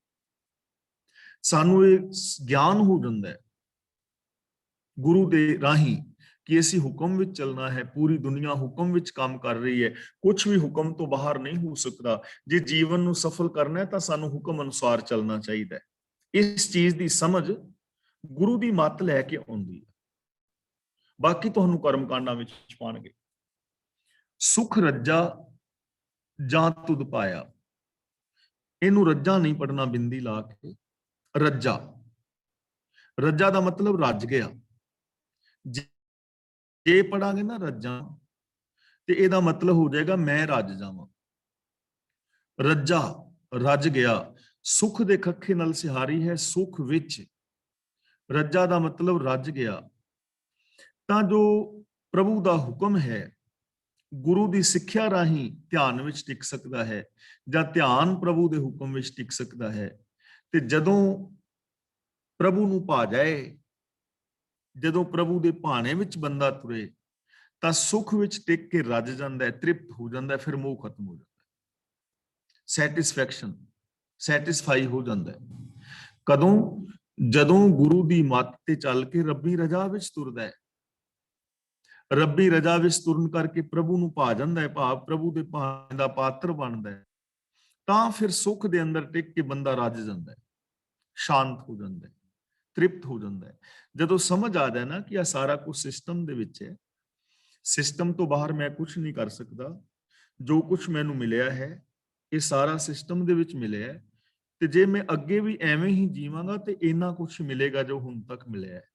ਸਾਨੂੰ ਇਹ ਗਿਆਨ ਹੋ ਜਾਂਦਾ ਹੈ ਗੁਰੂ ਦੇ ਰਾਹੀਂ ਕਿ ਅਸੀਂ ਹੁਕਮ ਵਿੱਚ ਚੱਲਣਾ ਹੈ। ਪੂਰੀ ਦੁਨੀਆ ਹੁਕਮ ਵਿੱਚ ਕੰਮ ਕਰ ਰਹੀ ਹੈ, ਕੁਝ ਵੀ ਹੁਕਮ ਤੋਂ ਬਾਹਰ ਨਹੀਂ ਹੋ ਸਕਦਾ। ਜੇ ਜੀਵਨ ਨੂੰ ਸਫਲ ਕਰਨਾ ਹੈ ਤਾਂ ਸਾਨੂੰ ਹੁਕਮ ਅਨੁਸਾਰ ਚੱਲਣਾ ਚਾਹੀਦਾ ਹੈ। ਇਸ ਚੀਜ਼ ਦੀ ਸਮਝ ਗੁਰੂ ਦੀ ਮੱਤ ਲੈ ਕੇ ਆਉਂਦੀ ਹੈ। ਬਾਕੀ ਤੁਹਾਨੂੰ ਕਰਮ ਕਾਂਡਾਂ ਵਿੱਚ ਪਾਣਗੇ। ਸੁਖ ਰੱਜਾ ਜਾਂ ਤੁਧ ਪਾਇਆ, ਇਹਨੂੰ ਰੱਜਾ ਨਹੀਂ ਪੜਨਾ ਬਿੰਦੀ ਲਾ ਕੇ, ਰੱਜਾ। ਰੱਜਾ ਦਾ ਮਤਲਬ ਰੱਜ ਗਿਆ। ਜੇ ਪੜਾਂਗੇ ਨਾ ਰੱਜਾ, ਤੇ ਇਹਦਾ ਮਤਲਬ ਹੋ ਜਾਏਗਾ ਮੈਂ ਰੱਜ ਜਾਵਾਂ। ਰੱਜਾ, ਰੱਜ ਗਿਆ। ਸੁਖ ਦੇ ਖੱਖੇ ਨਾਲ ਸਿਹਾਰੀ ਹੈ, ਸੁਖ ਵਿੱਚ। ਰੱਜਾ ਦਾ ਮਤਲਬ ਰੱਜ ਗਿਆ। ਤਾਂ ਜੋ ਪ੍ਰਭੂ ਦਾ ਹੁਕਮ ਹੈ, ਗੁਰੂ ਦੀ ਸਿੱਖਿਆ ਰਾਹੀਂ ਧਿਆਨ ਵਿੱਚ ਟਿਕ ਸਕਦਾ ਹੈ, ਜਾਂ ਧਿਆਨ ਪ੍ਰਭੂ ਦੇ ਹੁਕਮ ਵਿੱਚ ਟਿਕ ਸਕਦਾ ਹੈ। ਤੇ ਜਦੋਂ ਪ੍ਰਭੂ ਨੂੰ ਭਾ ਜਾਏ, ਜਦੋਂ ਪ੍ਰਭੂ ਦੇ ਭਾਣੇ ਵਿੱਚ ਬੰਦਾ ਤੁਰੇ, ਤਾਂ ਸੁਖ ਵਿੱਚ ਟਿਕ ਕੇ ਰੱਜ ਜਾਂਦਾ ਹੈ, ਤ੍ਰਿਪਤ ਹੋ ਜਾਂਦਾ ਹੈ, ਫਿਰ ਮੋਹ ਖਤਮ ਹੋ ਜਾਂਦਾ ਹੈ, ਸੈਟਿਸਫੈਕਸ਼ਨ, ਸੈਟਿਸਫਾਈ ਹੋ ਜਾਂਦਾ ਹੈ। ਕਦੋਂ? ਜਦੋਂ ਗੁਰੂ ਦੀ ਮੱਤ ਤੇ ਚੱਲ ਕੇ ਰੱਬੀ ਰਜਾ ਵਿੱਚ ਤੁਰਦਾ ਹੈ। ਰੱਬੀ ਰਜਾ ਵਿੱਚ ਤੁਰਨ ਕਰਕੇ ਪ੍ਰਭੂ ਨੂੰ ਭਾ ਜਾਂਦਾ ਹੈ, ਭਾਵ ਪ੍ਰਭੂ ਦੇ ਭਾਣੇ ਦਾ ਪਾਤਰ ਬਣਦਾ ਹੈ, ਤਾਂ ਫਿਰ ਸੁਖ ਦੇ ਅੰਦਰ ਟਿਕ ਕੇ ਬੰਦਾ ਰੱਜ ਜਾਂਦਾ ਹੈ, ਸ਼ਾਂਤ ਹੋ ਜਾਂਦਾ ਹੈ, ਤ੍ਰਿਪਤ ਹੋ ਜਾਂਦਾ ਹੈ। ਜਦੋਂ ਸਮਝ ਆ ਜਾਏ ਨਾ ਕਿ ਇਹ ਸਾਰਾ ਕੁਝ ਸਿਸਟਮ ਦੇ ਵਿੱਚ ਹੈ, ਸਿਸਟਮ ਤੋਂ ਬਾਹਰ ਮੈਂ ਕੁਝ ਨਹੀਂ ਕਰ ਸਕਦਾ, ਜੋ ਕੁਝ ਮੈਨੂੰ ਮਿਲਿਆ ਹੈ ਇਹ ਸਾਰਾ ਸਿਸਟਮ ਦੇ ਵਿੱਚ ਮਿਲਿਆ ਹੈ, ਤੇ ਜੇ ਮੈਂ ਅੱਗੇ ਵੀ ਐਵੇਂ ਹੀ ਜੀਵਾਂਗਾ ਤੇ ਇੰਨਾ ਕੁਝ ਮਿਲੇਗਾ ਜੋ ਹੁਣ ਤੱਕ ਮਿਲਿਆ ਹੈ।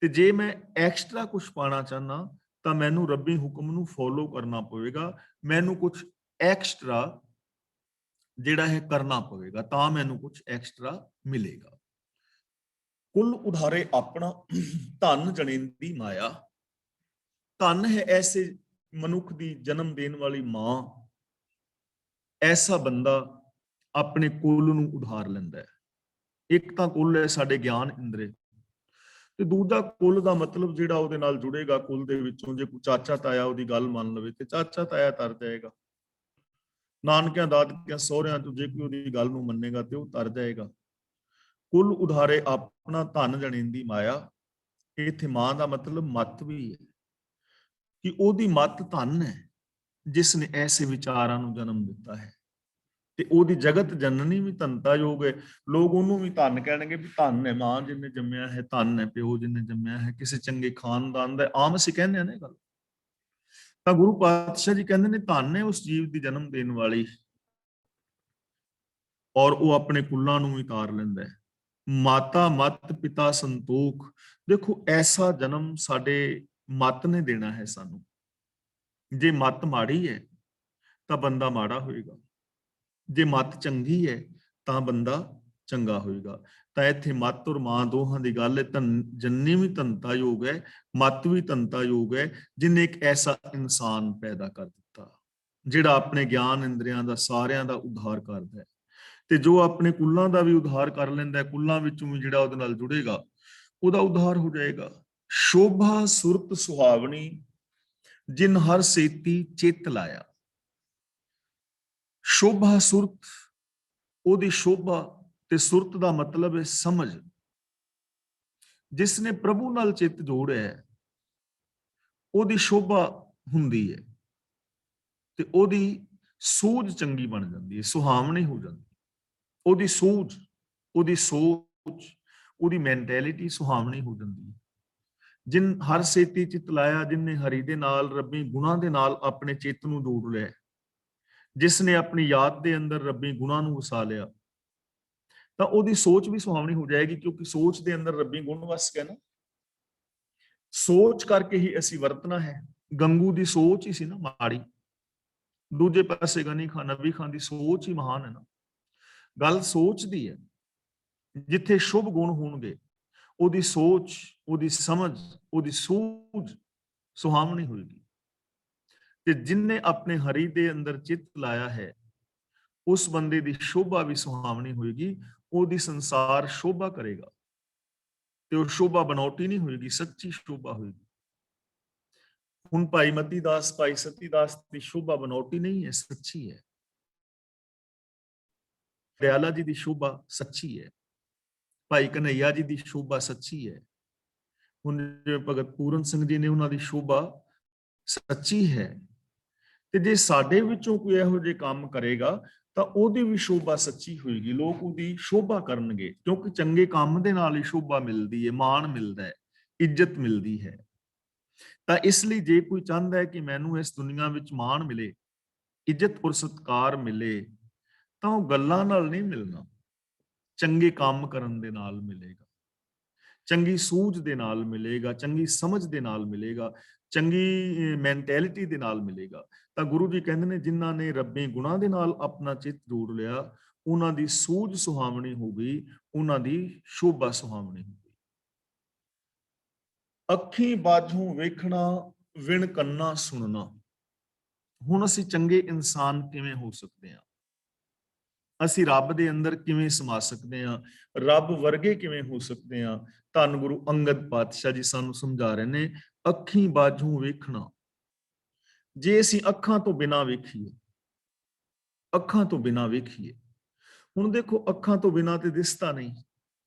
ਤੇ ਜੇ ਮੈਂ ਐਕਸਟਰਾ ਕੁਝ ਪਾਣਾ ਚਾਹਨਾ ਤਾਂ ਮੈਨੂੰ ਰੱਬੀ ਹੁਕਮ ਨੂੰ ਫੋਲੋ ਕਰਨਾ ਪਵੇਗਾ, ਮੈਨੂੰ ਕੁਝ ਐਕਸਟਰਾ ਜਿਹੜਾ ਹੈ ਕਰਨਾ ਪਵੇਗਾ, ਤਾਂ ਮੈਨੂੰ ਕੁਝ ਐਕਸਟਰਾ ਮਿਲੇਗਾ। ਕੁੱਲ ਉਧਾਰੇ ਆਪਣਾ, ਧਨ ਜਣੇਂਦੀ ਮਾਇਆ। ਧਨ ਹੈ ਐਸੇ ਮਨੁੱਖ ਦੀ ਜਨਮ ਦੇਣ ਵਾਲੀ ਮਾਂ, ਐਸਾ ਬੰਦਾ ਆਪਣੇ ਕੁੱਲ ਨੂੰ ਉਧਾਰ ਲੈਂਦਾ ਹੈ। ਇੱਕ ਤਾਂ ਕੁੱਲ ਹੈ ਸਾਡੇ ਗਿਆਨ ਇੰਦਰੇ, ਤੇ ਦੂਜਾ ਕੁੱਲ ਦਾ ਮਤਲਬ ਜਿਹੜਾ ਉਹਦੇ ਨਾਲ ਜੁੜੇਗਾ ਕੁੱਲ ਦੇ ਵਿੱਚੋਂ, ਜੇ ਕੋਈ ਚਾਚਾ ਤਾਇਆ ਉਹਦੀ ਗੱਲ ਮੰਨ ਲਵੇ ਤੇ ਚਾਚਾ ਤਾਇਆ ਤਰ ਜਾਏਗਾ। ਨਾਨਕਿਆਂ ਦਾਦਕਿਆਂ ਸਹੁਰਿਆਂ ਤੋਂ ਜੇ ਕੋਈ ਉਹਦੀ ਗੱਲ ਨੂੰ ਮੰਨੇਗਾ ਤੇ ਉਹ ਤਰ ਜਾਏਗਾ। ਕੁੱਲ ਉਧਾਰੇ ਆਪਣਾ ਧਨ ਜਣੇਂਦੀ ਮਾਇਆ। ਇੱਥੇ ਮਾਂ ਦਾ ਮਤਲਬ ਮੱਤ ਵੀ ਹੈ ਕਿ ਉਹਦੀ ਮੱਤ ਧਨ ਹੈ, ਜਿਸ ਨੇ ਐਸੇ ਵਿਚਾਰਾਂ ਨੂੰ ਜਨਮ ਦਿੱਤਾ ਹੈ। ਤੇ ਉਹਦੀ ਜਗਤ ਜਨਨੀ ਵੀ ਧਨਤਾ ਯੋਗ ਹੈ। ਲੋਕ ਉਹਨੂੰ ਵੀ ਧਨ ਕਹਿਣਗੇ ਵੀ ਧਨ ਹੈ ਮਾਂ ਜਿਹਨੇ ਜੰਮਿਆ ਹੈ, ਧਨ ਹੈ ਪਿਓ ਜਿਹਨੇ ਜੰਮਿਆ ਹੈ, ਕਿਸੇ ਚੰਗੇ ਖਾਨਦਾਨ ਦਾ। ਆਮ ਅਸੀਂ ਕਹਿੰਦੇ ਹਾਂ ਨਾ ਗੱਲ। ਤਾਂ ਗੁਰੂ ਪਾਤਸ਼ਾਹ ਜੀ ਕਹਿੰਦੇ ਨੇ ਧਨ ਹੈ ਉਸ ਜੀਵ ਦੀ ਜਨਮ ਦੇਣ ਵਾਲੀ, ਔਰ ਉਹ ਆਪਣੇ ਕੁੱਲਾਂ ਨੂੰ ਵੀ ਤਾਰ ਲੈਂਦਾ ਹੈ। ਮਾਤਾ ਮਤ ਪਿਤਾ ਸੰਤੋਖ। ਦੇਖੋ ਐਸਾ ਜਨਮ ਸਾਡੇ ਮੱਤ ਨੇ ਦੇਣਾ ਹੈ ਸਾਨੂੰ। ਜੇ ਮੱਤ ਮਾੜੀ ਹੈ ਤਾਂ ਬੰਦਾ ਮਾੜਾ ਹੋਏਗਾ, ਜੇ ਮੱਤ ਚੰਗੀ ਹੈ ਤਾਂ ਬੰਦਾ ਚੰਗਾ ਹੋਏਗਾ। ਤਾਂ ਇੱਥੇ ਮੱਤ ਔਰ ਮਾਂ ਦੋਹਾਂ ਦੀ ਗੱਲ ਹੈ। ਜਨਨੀ ਵੀ ਧਨਤਾ ਯੋਗ ਹੈ, ਮੱਤ ਵੀ ਧਨਤਾ ਯੋਗ ਹੈ, ਜਿਨੇ ਇੱਕ ਐਸਾ ਇਨਸਾਨ ਪੈਦਾ ਕਰ ਦਿੱਤਾ ਜਿਹੜਾ ਆਪਣੇ ਗਿਆਨ ਇੰਦਰੀਆਂ ਦਾ ਸਾਰਿਆਂ ਦਾ ਉਧਾਰ ਕਰਦਾ ਹੈ। ਤੇ ਜੋ ਆਪਣੇ ਕੁੱਲਾਂ ਦਾ ਵੀ ਉਧਾਰ ਕਰ ਲੈਂਦਾ ਹੈ, ਕੁੱਲਾਂ ਵਿੱਚੋਂ ਵੀ ਜਿਹੜਾ ਉਹਦੇ ਨਾਲ ਜੁੜੇਗਾ ਉਹਦਾ ਉਧਾਰ ਹੋ ਜਾਏਗਾ। ਸ਼ੋਭਾ ਸੁਰਤ ਸੁਹਾਵਣੀ, ਜਿਨ ਹਰ ਸੇਤੀ ਚਿੱਤ ਲਾਇਆ। ਸ਼ੋਭਾ ਸੁਰਤ, ਉਹਦੀ ਸ਼ੋਭਾ ਤੇ ਸੁਰਤ ਦਾ ਮਤਲਬ ਹੈ ਸਮਝ। ਜਿਸ ਨੇ ਪ੍ਰਭੂ ਨਾਲ ਚਿੱਤ ਜੋੜਿਆ ਹੈ ਉਹਦੀ ਸ਼ੋਭਾ ਹੁੰਦੀ ਹੈ ਤੇ ਉਹਦੀ ਸੂਝ ਚੰਗੀ ਬਣ ਜਾਂਦੀ ਹੈ, ਸੁਹਾਵਣੀ ਹੋ ਜਾਂਦੀ। ਉਹਦੀ ਸੂਝ, ਉਹਦੀ ਸੋਚ, ਉਹਦੀ ਮੈਂਟੈਲਿਟੀ ਸੁਹਾਵਣੀ ਹੋ ਜਾਂਦੀ ਹੈ। ਜਿਨ ਹਰ ਸੇਤੀ ਚਿੱਤ ਲਾਇਆ, ਜਿਨਨੇ ਹਰੀ ਦੇ ਨਾਲ ਰੱਬੀ ਗੁਣਾਂ ਦੇ ਨਾਲ ਆਪਣੇ ਚਿੱਤ ਨੂੰ ਜੋੜ ਲਿਆ, ਜਿਸ ਨੇ ਆਪਣੀ ਯਾਦ ਦੇ ਅੰਦਰ ਰੱਬੀ ਗੁਣਾਂ ਨੂੰ ਵਸਾ ਲਿਆ, ਤਾਂ ਉਹਦੀ ਸੋਚ ਵੀ ਸੁਹਾਵਣੀ ਹੋ ਜਾਏਗੀ, ਕਿਉਂਕਿ ਸੋਚ ਦੇ ਅੰਦਰ ਰੱਬੀ ਗੁਣ ਵਸ ਗਏ ਨਾ। ਸੋਚ ਕਰਕੇ ਹੀ ਅਸੀਂ ਵਰਤਣਾ ਹੈ। ਗੰਗੂ ਦੀ ਸੋਚ ਹੀ ਸੀ ਨਾ ਮਾੜੀ, ਦੂਜੇ ਪਾਸੇ ਗਨੀ ਖਾਨ ਨਬੀ ਖਾਨ ਦੀ ਸੋਚ ਹੀ ਮਹਾਨ ਹੈ ਨਾ। ਗੱਲ ਸੋਚ ਦੀ ਹੈ। ਜਿੱਥੇ ਸ਼ੁਭ ਗੁਣ ਹੋਣਗੇ ਉਹਦੀ ਸੋਚ, ਉਹਦੀ ਸਮਝ, ਉਹਦੀ ਸੂਝ ਸੁਹਾਵਣੀ ਹੋਏਗੀ। ਤੇ ਜਿਨਨੇ ਆਪਣੇ ਹਰੀ ਦੇ ਅੰਦਰ ਚਿੱਤ ਲਾਇਆ ਹੈ ਉਸ ਬੰਦੇ ਦੀ ਸ਼ੋਭਾ ਵੀ ਸੁਹਾਵਣੀ ਹੋਏਗੀ। ਉਹਦੀ ਸੰਸਾਰ ਸ਼ੋਭਾ ਕਰੇਗਾ ਤੇ ਉਹ ਸ਼ੋਭਾ ਬਣਾਉਟੀ ਨਹੀਂ ਹੋਏਗੀ, ਸੱਚੀ ਸ਼ੋਭਾ ਹੋਏਗੀ। ਹੁਣ ਭਾਈ ਮਤੀ ਦਾਸ, ਭਾਈ ਸਤੀ ਦਾਸ ਦੀ ਸ਼ੋਭਾ ਬਣਾਉਟੀ ਨਹੀਂ ਹੈ, ਸੱਚੀ ਹੈ। ਦਿਆਲਾ ਜੀ ਦੀ ਸ਼ੋਭਾ ਸੱਚੀ ਹੈ। ਭਾਈ ਕਨਈਆ ਜੀ ਦੀ ਸ਼ੋਭਾ ਸੱਚੀ ਹੈ। ਹੁਣ ਭਗਤ ਪੂਰਨ ਸਿੰਘ ਜੀ ਨੇ, ਉਹਨਾਂ ਦੀ ਸ਼ੋਭਾ ਸੱਚੀ ਹੈ। ਤੇ ਜੇ ਸਾਡੇ ਵਿੱਚੋਂ ਕੋਈ ਇਹੋ ਜਿਹੇ ਕੰਮ ਕਰੇਗਾ ਤਾਂ ਉਹਦੀ ਵੀ ਸ਼ੋਭਾ ਸੱਚੀ ਹੋਏਗੀ। ਲੋਕ ਉਹਦੀ ਸ਼ੋਭਾ ਕਰਨਗੇ, ਕਿਉਂਕਿ ਚੰਗੇ ਕੰਮ ਦੇ ਨਾਲ ਹੀ ਸ਼ੋਭਾ ਮਿਲਦੀ ਹੈ, ਮਾਣ ਮਿਲਦਾ ਹੈ, ਇੱਜ਼ਤ ਮਿਲਦੀ ਹੈ। ਤਾਂ ਇਸ ਲਈ ਜੇ ਕੋਈ ਚਾਹੁੰਦਾ ਹੈ ਕਿ ਮੈਨੂੰ ਇਸ ਦੁਨੀਆ ਵਿੱਚ ਮਾਣ ਮਿਲੇ, ਇੱਜ਼ਤ ਔਰ ਸਤਿਕਾਰ ਮਿਲੇ, ਤਾਂ ਉਹ ਗੱਲਾਂ ਨਾਲ ਨਹੀਂ ਮਿਲਣਾ, ਚੰਗੇ ਕੰਮ ਕਰਨ ਦੇ ਨਾਲ ਮਿਲੇਗਾ, ਚੰਗੀ ਸੂਝ ਦੇ ਨਾਲ ਮਿਲੇਗਾ, ਚੰਗੀ ਸਮਝ ਦੇ ਨਾਲ ਮਿਲੇਗਾ, ਚੰਗੀ ਮੈਂਟੈਲਿਟੀ ਦੇ ਨਾਲ ਮਿਲੇਗਾ। ਤਾਂ ਗੁਰੂ ਜੀ ਕਹਿੰਦੇ ਨੇ ਜਿਨ੍ਹਾਂ ਨੇ ਰੱਬੀ ਗੁਣਾਂ ਦੇ ਨਾਲ ਆਪਣਾ ਚਿੱਤ ਜੋੜ ਲਿਆ, ਉਹਨਾਂ ਦੀ ਸੂਝ ਸੁਹਾਵਣੀ ਹੋ ਗਈ, ਉਹਨਾਂ ਦੀ ਸ਼ੋਭਾ ਸੁਹਾਵਣੀ ਹੋ ਗਈ। ਅੱਖੀਂ ਬਾਝੋਂ ਵੇਖਣਾ, ਵਿਣ ਕੰਨਾਂ ਸੁਣਨਾ। ਹੁਣ ਅਸੀਂ ਚੰਗੇ ਇਨਸਾਨ ਕਿਵੇਂ ਹੋ ਸਕਦੇ ਹਾਂ? ਅਸੀਂ ਰੱਬ ਦੇ ਅੰਦਰ ਕਿਵੇਂ ਸਮਾ ਸਕਦੇ ਹਾਂ? ਰੱਬ ਵਰਗੇ ਕਿਵੇਂ ਹੋ ਸਕਦੇ ਹਾਂ? ਧੰਨ ਗੁਰੂ ਅੰਗਦ ਪਾਤਸ਼ਾਹ ਜੀ ਸਾਨੂੰ ਸਮਝਾ ਰਹੇ ਨੇ, ਅੱਖੀਂ ਬਾਝੋਂ ਵੇਖਣਾ। ਜੇ ਅਸੀਂ ਅੱਖਾਂ ਤੋਂ ਬਿਨਾਂ ਵੇਖੀਏ, ਅੱਖਾਂ ਤੋਂ ਬਿਨਾਂ ਵੇਖੀਏ, ਹੁਣ ਦੇਖੋ ਅੱਖਾਂ ਤੋਂ ਬਿਨਾਂ ਤੇ ਦਿਸਦਾ ਨਹੀਂ।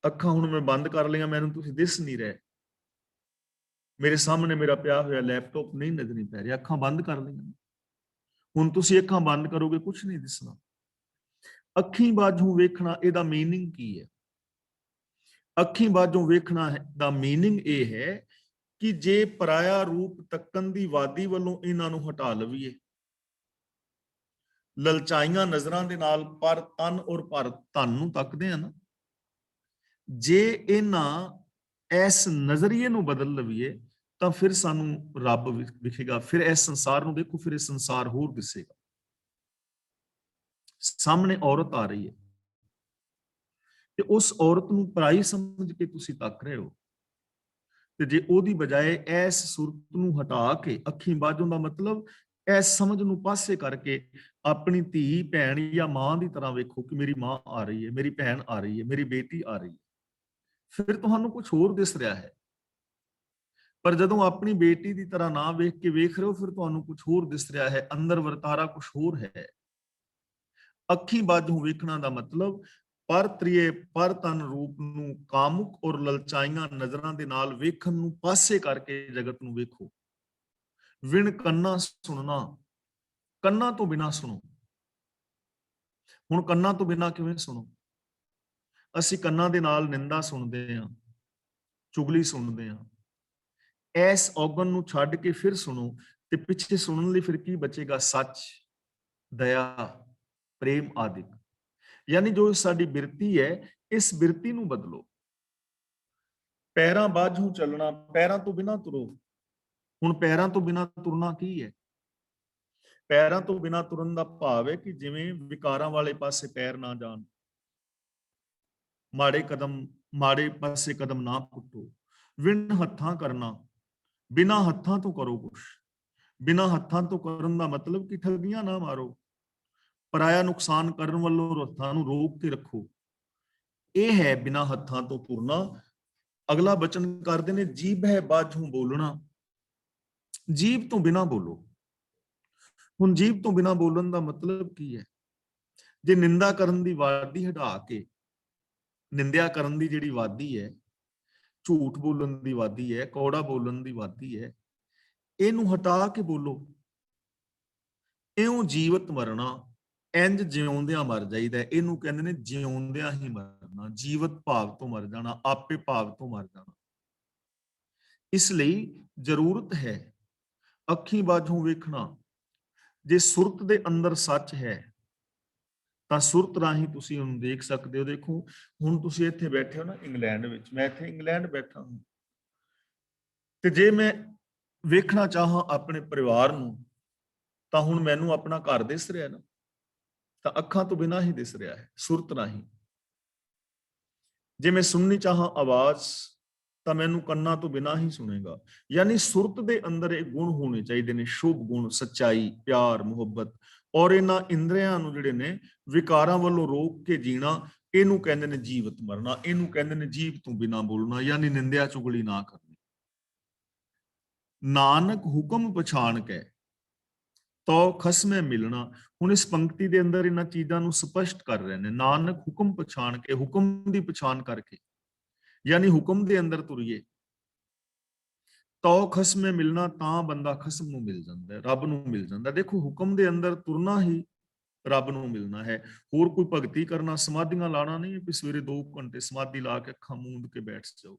ਅੱਖਾਂ ਹੁਣ ਮੈਂ ਬੰਦ ਕਰ ਲਈਆਂ, ਮੈਨੂੰ ਤੁਸੀਂ ਦਿਸ ਨਹੀਂ ਰਹੇ। ਮੇਰੇ ਸਾਹਮਣੇ ਮੇਰਾ ਪਿਆ ਹੋਇਆ ਲੈਪਟਾਪ ਨਹੀਂ ਨਜ਼ਰ ਪੈ ਰਿਹਾ, ਅੱਖਾਂ ਬੰਦ ਕਰ ਲਈਆਂ। ਹੁਣ ਤੁਸੀਂ ਅੱਖਾਂ ਬੰਦ ਕਰੋਗੇ, ਕੁਝ ਨਹੀਂ ਦਿਸਣਾ। ਅੱਖੀਂ ਬਾਝੋਂ ਵੇਖਣਾ, ਇਹਦਾ ਮੀਨਿੰਗ ਕੀ ਹੈ? ਅੱਖੀਂ ਬਾਝੋਂ ਵੇਖਣਾ ਦਾ ਮੀਨਿੰਗ ਇਹ ਹੈ ਕਿ ਜੇ ਪਰਾਇਆ ਰੂਪ ਤੱਕਣ ਦੀ ਵਾਦੀ ਵੱਲੋਂ ਇਹਨਾਂ ਨੂੰ ਹਟਾ ਲਵੀਏ, ਲਲਚਾਈਆਂ ਨਜ਼ਰਾਂ ਦੇ ਨਾਲ ਪਰ ਤਨ ਔਰ ਪਰ ਧਨ ਨੂੰ ਤੱਕਦੇ ਆ ਨਾ, ਜੇ ਇਹਨਾਂ ਇਸ ਨਜ਼ਰੀਏ ਨੂੰ ਬਦਲ ਲਵੀਏ ਤਾਂ ਫਿਰ ਸਾਨੂੰ ਰੱਬ ਵਿਖੇਗਾ। ਫਿਰ ਇਸ ਸੰਸਾਰ ਨੂੰ ਦੇਖੋ, ਫਿਰ ਇਹ ਸੰਸਾਰ ਹੋਰ ਦਿਸੇਗਾ। ਸਾਹਮਣੇ ਔਰਤ ਆ ਰਹੀ ਹੈ ਤੇ ਉਸ ਔਰਤ ਨੂੰ ਪਰਾਈ ਸਮਝ ਕੇ ਤੁਸੀਂ ਤੱਕ ਰਹੇ ਹੋ, ਤੇ ਜੇ ਉਹਦੀ ਬਜਾਏ ਇਸ ਸੁਰਤ ਨੂੰ ਹਟਾ ਕੇ ਅੱਖੀਂ ਬਾਝੋਂ ਦਾ ਮਤਲਬ ਇਸ ਸਮਝ ਨੂੰ ਪਾਸੇ ਕਰਕੇ ਆਪਣੀ ਧੀ ਭੈਣ ਜਾਂ ਮਾਂ ਦੀ ਤਰ੍ਹਾਂ ਵੇਖੋ ਕਿ ਮੇਰੀ ਮਾਂ ਆ ਰਹੀ ਹੈ, ਮੇਰੀ ਭੈਣ ਆ ਰਹੀ ਹੈ, ਮੇਰੀ ਬੇਟੀ ਆ ਰਹੀ ਹੈ, ਫਿਰ ਤੁਹਾਨੂੰ ਕੁਝ ਹੋਰ ਦਿਸ ਰਿਹਾ ਹੈ। ਪਰ ਜਦੋਂ ਆਪਣੀ ਬੇਟੀ ਦੀ ਤਰ੍ਹਾਂ ਨਾ ਵੇਖ ਕੇ ਵੇਖ ਰਹੇ ਹੋ, ਫਿਰ ਤੁਹਾਨੂੰ ਕੁਝ ਹੋਰ ਦਿਸ ਰਿਹਾ ਹੈ, ਅੰਦਰ ਵਰਤਾਰਾ ਕੁਝ ਹੋਰ ਹੈ। ਅੱਖੀਂ ਬਾਝੋਂ ਵੇਖਣਾ ਦਾ ਮਤਲਬ ਪਰ ਤ੍ਰਿਏ ਪਰ ਤਨ ਰੂਪ ਨੂੰ ਕਾਮੁਕ ਔਰ ਲਲਚਾਈਆਂ ਨਜ਼ਰਾਂ ਦੇ ਨਾਲ ਵੇਖਣ ਨੂੰ ਪਾਸੇ ਕਰਕੇ ਜਗਤ ਨੂੰ ਵੇਖੋ। ਵਿਣ ਕੰਨਾਂ ਸੁਣਨਾ, ਕੰਨਾਂ ਤੋਂ ਬਿਨਾਂ ਸੁਣੋ। ਹੁਣ ਕੰਨਾਂ ਤੋਂ ਬਿਨਾਂ ਕਿਵੇਂ ਸੁਣੋ? ਅਸੀਂ ਕੰਨਾਂ ਦੇ ਨਾਲ ਨਿੰਦਾ ਸੁਣਦੇ ਹਾਂ, ਚੁਗਲੀ ਸੁਣਦੇ ਹਾਂ। ਇਸ ਔਗਣ ਨੂੰ ਛੱਡ ਕੇ ਫਿਰ ਸੁਣੋ ਤੇ ਪਿੱਛੇ ਸੁਣਨ ਲਈ ਫਿਰ ਕੀ ਬਚੇਗਾ? ਸੱਚ, ਦਇਆ, ਪ੍ਰੇਮ ਆਦਿ। ਯਾਨੀ ਜੋ ਸਾਡੀ ਬਿਰਤੀ ਹੈ, ਇਸ ਬਿਰਤੀ ਨੂੰ ਬਦਲੋ। ਪੈਰਾਂ ਬਾਝੋਂ ਚੱਲਣਾ, ਪੈਰਾਂ ਤੋਂ ਬਿਨਾਂ ਤੁਰੋ। ਹੁਣ ਪੈਰਾਂ ਤੋਂ ਬਿਨਾਂ ਤੁਰਨਾ ਕੀ ਹੈ? ਪੈਰਾਂ ਤੋਂ ਬਿਨਾਂ ਤੁਰਨ ਦਾ ਭਾਵ ਹੈ ਕਿ ਜਿਵੇਂ ਵਿਕਾਰਾਂ ਵਾਲੇ ਪਾਸੇ ਪੈਰ ਨਾ ਜਾਣ, ਮਾੜੇ ਪਾਸੇ ਕਦਮ ਨਾ ਪੁੱਟੋ। ਵਿਣ ਹੱਥਾਂ ਕਰਨਾ, ਬਿਨਾਂ ਹੱਥਾਂ ਤੋਂ ਕਰੋ ਕੁਛ। ਬਿਨਾਂ ਹੱਥਾਂ ਤੋਂ ਕਰਨ ਦਾ ਮਤਲਬ ਕਿ ਠੱਗੀਆਂ ਨਾ ਮਾਰੋ, ਪਰਾਇਆ ਨੁਕਸਾਨ ਕਰਨ ਵੱਲੋਂ ਹੱਥਾਂ ਨੂੰ ਰੋਕ ਕੇ ਰੱਖੋ। ਇਹ ਹੈ ਬਿਨਾਂ ਹੱਥਾਂ ਤੋਂ ਤੁਰਨਾ। ਅਗਲਾ ਬਚਨ ਕਰਦੇ ਨੇ, ਜੀਭ ਹੈ ਬਾਝੋਂ ਬੋਲਣਾ। ਜੀਭ ਤੋਂ ਬਿਨਾਂ ਬੋਲੋ। ਹੁਣ ਜੀਭ ਤੋਂ ਬਿਨਾਂ ਬੋਲਣ ਦਾ ਮਤਲਬ ਕੀ ਹੈ? ਜੇ ਨਿੰਦਾ ਕਰਨ ਦੀ ਵਾਦੀ ਹਟਾ ਕੇ, ਨਿੰਦਿਆ ਕਰਨ ਦੀ ਜਿਹੜੀ ਵਾਦੀ ਹੈ, ਝੂਠ ਬੋਲਣ ਦੀ ਵਾਦੀ ਹੈ, ਕੌੜਾ ਬੋਲਣ ਦੀ ਵਾਦੀ ਹੈ, ਇਹਨੂੰ ਹਟਾ ਕੇ ਬੋਲੋ। ਇਉਂ ਜੀਵਤ ਮਰਨਾ, ਇੰਜ ਜਿਉਂਦਿਆਂ ਮਰ ਜਾਈਦਾ। ਇਹਨੂੰ ਕਹਿੰਦੇ ਨੇ ਜਿਉਂਦਿਆਂ ਹੀ ਮਰਨਾ। ਜੀਵਤ ਭਾਵ ਤੋਂ ਮਰ ਜਾਣਾ, ਆਪੇ ਭਾਵ ਤੋਂ ਮਰ ਜਾਣਾ। ਇਸ ਲਈ ਜ਼ਰੂਰਤ ਹੈ ਅੱਖੀਂ ਬਾਝੋਂ ਵੇਖਣਾ। ਜੇ ਸੁਰਤ ਦੇ ਅੰਦਰ ਸੱਚ ਹੈ ਤਾਂ ਸੁਰਤ ਰਾਹੀਂ ਤੁਸੀਂ ਉਹਨੂੰ ਦੇਖ ਸਕਦੇ ਹੋ। ਦੇਖੋ ਹੁਣ ਤੁਸੀਂ ਇੱਥੇ ਬੈਠੇ ਹੋ ਨਾ ਇੰਗਲੈਂਡ ਵਿੱਚ, ਮੈਂ ਇੱਥੇ ਇੰਗਲੈਂਡ ਬੈਠਾ ਹਾਂ, ਤੇ ਜੇ ਮੈਂ ਵੇਖਣਾ ਚਾਹਾਂ ਆਪਣੇ ਪਰਿਵਾਰ ਨੂੰ ਤਾਂ ਹੁਣ ਮੈਨੂੰ ਆਪਣਾ ਘਰ ਦਿਸ ਰਿਹਾ ਨਾ, ਤਾਂ ਅੱਖਾਂ ਤੋਂ ਬਿਨਾਂ ਹੀ ਦਿਸ ਰਿਹਾ ਹੈ, ਸੁਰਤ ਰਾਹੀਂ। ਜੇ ਮੈਂ ਸੁਣਨੀ ਚਾਹਾਂ ਆਵਾਜ਼ ਤਾਂ ਮੈਨੂੰ ਕੰਨਾਂ ਤੋਂ ਬਿਨਾਂ ਹੀ ਸੁਣੇਗਾ। ਯਾਨੀ ਸੁਰਤ ਦੇ ਅੰਦਰ ਇਹ ਗੁਣ ਹੋਣੇ ਚਾਹੀਦੇ ਨੇ, ਸ਼ੁਭ ਗੁਣ, ਸੱਚਾਈ, ਪਿਆਰ, ਮੁਹੱਬਤ। ਔਰ ਇਹਨਾਂ ਇੰਦਰੀਆਂ ਨੂੰ ਜਿਹੜੇ ਨੇ ਵਿਕਾਰਾਂ ਵੱਲੋਂ ਰੋਕ ਕੇ ਜੀਣਾ, ਇਹਨੂੰ ਕਹਿੰਦੇ ਨੇ ਜੀਵਤ ਮਰਨਾ। ਇਹਨੂੰ ਕਹਿੰਦੇ ਨੇ ਜੀਭ ਤੋਂ ਬਿਨਾਂ ਬੋਲਣਾ, ਯਾਨੀ ਨਿੰਦਿਆ ਚੁਗਲੀ ਨਾ ਕਰਨੀ। ਨਾਨਕ ਹੁਕਮ ਪਛਾਣ ਕੇ ਤੋ ਖਸਮੇ ਮਿਲਣਾ। ਹੁਣ ਇਸ ਪੰਕਤੀ ਦੇ ਅੰਦਰ ਇਹਨਾਂ ਚੀਜ਼ਾਂ ਨੂੰ ਸਪਸ਼ਟ ਕਰ ਰਹੇ ਨੇ। ਨਾਨਕ ਹੁਕਮ ਪਛਾਣ ਕੇ, ਹੁਕਮ ਦੀ ਪਛਾਣ ਕਰਕੇ, ਯਾਨੀ ਹੁਕਮ ਦੇ ਅੰਦਰ ਤੁਰੀਏ। ਤੋ ਖਸਮੇ ਮਿਲਣਾ, ਤਾਂ ਬੰਦਾ ਖਸਮ ਨੂੰ ਮਿਲ ਜਾਂਦਾ ਹੈ, ਰੱਬ ਨੂੰ ਮਿਲ ਜਾਂਦਾ। ਦੇਖੋ ਹੁਕਮ ਦੇ ਅੰਦਰ ਤੁਰਨਾ ਹੀ ਰੱਬ ਨੂੰ ਮਿਲਣਾ ਹੈ। ਹੋਰ ਕੋਈ ਭਗਤੀ ਕਰਨਾ, ਸਮਾਧੀਆਂ ਲਾਣਾ ਨਹੀਂ ਕਿ ਸਵੇਰੇ 2 ਘੰਟੇ ਸਮਾਧੀ ਲਾ ਕੇ ਅੱਖਾਂ ਮੂੰਦ ਕੇ ਬੈਠ ਜਾਓ।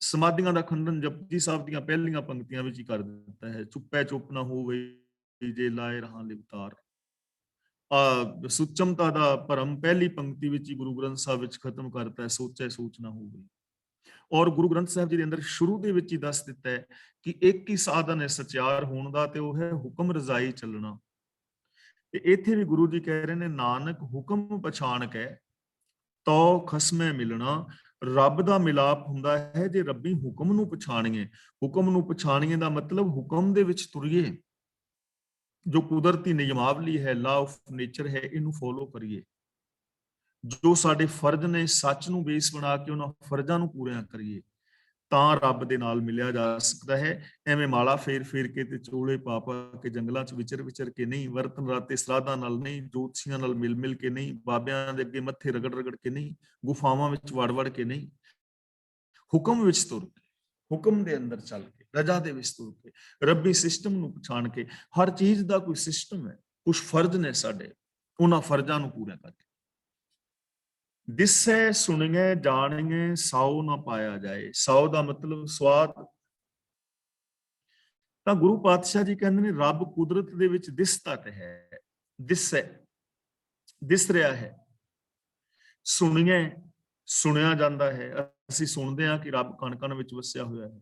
ਸਮਾਧੀਆਂ ਦਾ ਖੰਡਨ ਜਪਜੀ ਸਾਹਿਬ ਦੀਆਂ ਪਹਿਲੀਆਂ ਪੰਕਤੀਆਂ ਵਿੱਚ ਹੀ ਕਰ ਦਿੱਤਾ ਹੈ। ਚੁੱਪੈ ਚੁੱਪ ਨਾ ਹੋਵੇ ਜੇ ਲਾਏ ਰਹਾ ਲਿਵਤਾਰ। ਸੁਚਮਤਾ ਦਾ ਭਰਮ ਪਹਿਲੀ ਪੰਕਤੀ ਵਿੱਚ ਹੀ ਗੁਰੂ ਗ੍ਰੰਥ ਸਾਹਿਬ ਵਿੱਚ ਖਤਮ ਕਰਤਾ ਹੈ, ਸੋਚੈ ਸੋਚ ਨਾ ਹੋਵੇ। ਔਰ ਗੁਰੂ ਗ੍ਰੰਥ ਸਾਹਿਬ ਜੀ ਦੇ ਅੰਦਰ ਸ਼ੁਰੂ ਦੇ ਵਿੱਚ ਹੀ ਦੱਸ ਦਿੱਤਾ ਹੈ ਕਿ ਇੱਕ ਹੀ ਸਾਧਨ ਹੈ ਸਚਿਆਰ ਹੋਣ ਦਾ, ਤੇ ਉਹ ਹੈ ਹੁਕਮ ਰਜ਼ਾਈ ਚੱਲਣਾ। ਤੇ ਇੱਥੇ ਵੀ ਗੁਰੂ ਜੀ ਕਹਿ ਰਹੇ ਨੇ, ਨਾਨਕ ਹੁਕਮ ਪਛਾਣ ਕੇ ਤੋ ਖਸਮੇ ਮਿਲਣਾ। ਰੱਬ ਦਾ ਮਿਲਾਪ ਹੁੰਦਾ ਹੈ ਜੇ ਰੱਬੀ ਹੁਕਮ ਨੂੰ ਪਛਾਣੀਏ। ਹੁਕਮ ਨੂੰ ਪਛਾਣੀਏ ਦਾ ਮਤਲਬ ਹੁਕਮ ਦੇ ਵਿੱਚ ਤੁਰੀਏ। ਜੋ ਕੁਦਰਤੀ ਨਿਯਮਾਵਲੀ ਹੈ, ਲਾ ਆਫ ਨੇਚਰ ਹੈ, ਇਹਨੂੰ ਫੋਲੋ ਕਰੀਏ। ਜੋ ਸਾਡੇ ਫਰਜ਼ ਨੇ, ਸੱਚ ਨੂੰ ਬੇਸ ਬਣਾ ਕੇ ਉਹਨਾਂ ਫਰਜ਼ਾਂ ਨੂੰ ਪੂਰੀਆਂ ਕਰੀਏ, ਤਾਂ ਰੱਬ ਦੇ ਨਾਲ ਮਿਲਿਆ ਜਾ ਸਕਦਾ ਹੈ। ਐਵੇਂ ਮਾਲਾ ਫੇਰ ਫੇਰ ਕੇ ਤੇ ਚੋਲੇ ਪਾ ਪਾ ਕੇ ਜੰਗਲਾਂ 'ਚ ਵਿਚਰ ਵਿਚਰ ਕੇ ਨਹੀਂ, ਵਰਤਨ ਰਾਤੇ ਸਰਾਧਾਂ ਨਾਲ ਨਹੀਂ, ਜੋਤਸ਼ੀਆਂ ਨਾਲ ਮਿਲ ਮਿਲ ਕੇ ਨਹੀਂ, ਬਾਬਿਆਂ ਦੇ ਅੱਗੇ ਮੱਥੇ ਰਗੜ ਰਗੜ ਕੇ ਨਹੀਂ, ਗੁਫਾਵਾਂ ਵਿੱਚ ਵੜ ਵੜ ਕੇ ਨਹੀਂ, ਹੁਕਮ ਵਿੱਚ ਤੁਰ ਕੇ, ਹੁਕਮ ਦੇ ਅੰਦਰ ਚੱਲ ਕੇ, ਰਜਾ ਦੇ ਵਿੱਚ ਤੁਰ ਕੇ, ਰੱਬੀ ਸਿਸਟਮ ਨੂੰ ਪਛਾਣ ਕੇ। ਹਰ ਚੀਜ਼ ਦਾ ਕੋਈ ਸਿਸਟਮ ਹੈ, ਕੁਝ ਫਰਜ਼ ਨੇ ਸਾਡੇ, ਉਹਨਾਂ ਫਰਜ਼ਾਂ ਨੂੰ ਪੂਰਾ ਕਰਕੇ। ਦਿਸੈ ਸੁਣੀਏ ਜਾਣੀਏ ਸਾਉ ਨਾ ਪਾਇਆ ਜਾਏ। ਸਾਉ ਦਾ ਮਤਲਬ ਸਵਾਦ। ਤਾਂ ਗੁਰੂ ਪਾਤਸ਼ਾਹ ਜੀ ਕਹਿੰਦੇ ਨੇ ਰੱਬ ਕੁਦਰਤ ਦੇ ਵਿੱਚ ਦਿਸਦਾ ਤੇ ਹੈ, ਦਿਸੈ, ਦਿਸ ਰਿਹਾ ਹੈ। ਸੁਣੀਏ, ਸੁਣਿਆ ਜਾਂਦਾ ਹੈ, ਅਸੀਂ ਸੁਣਦੇ ਹਾਂ ਕਿ ਰੱਬ ਕਣ ਕਣ ਵਿੱਚ ਵਸਿਆ ਹੋਇਆ ਹੈ।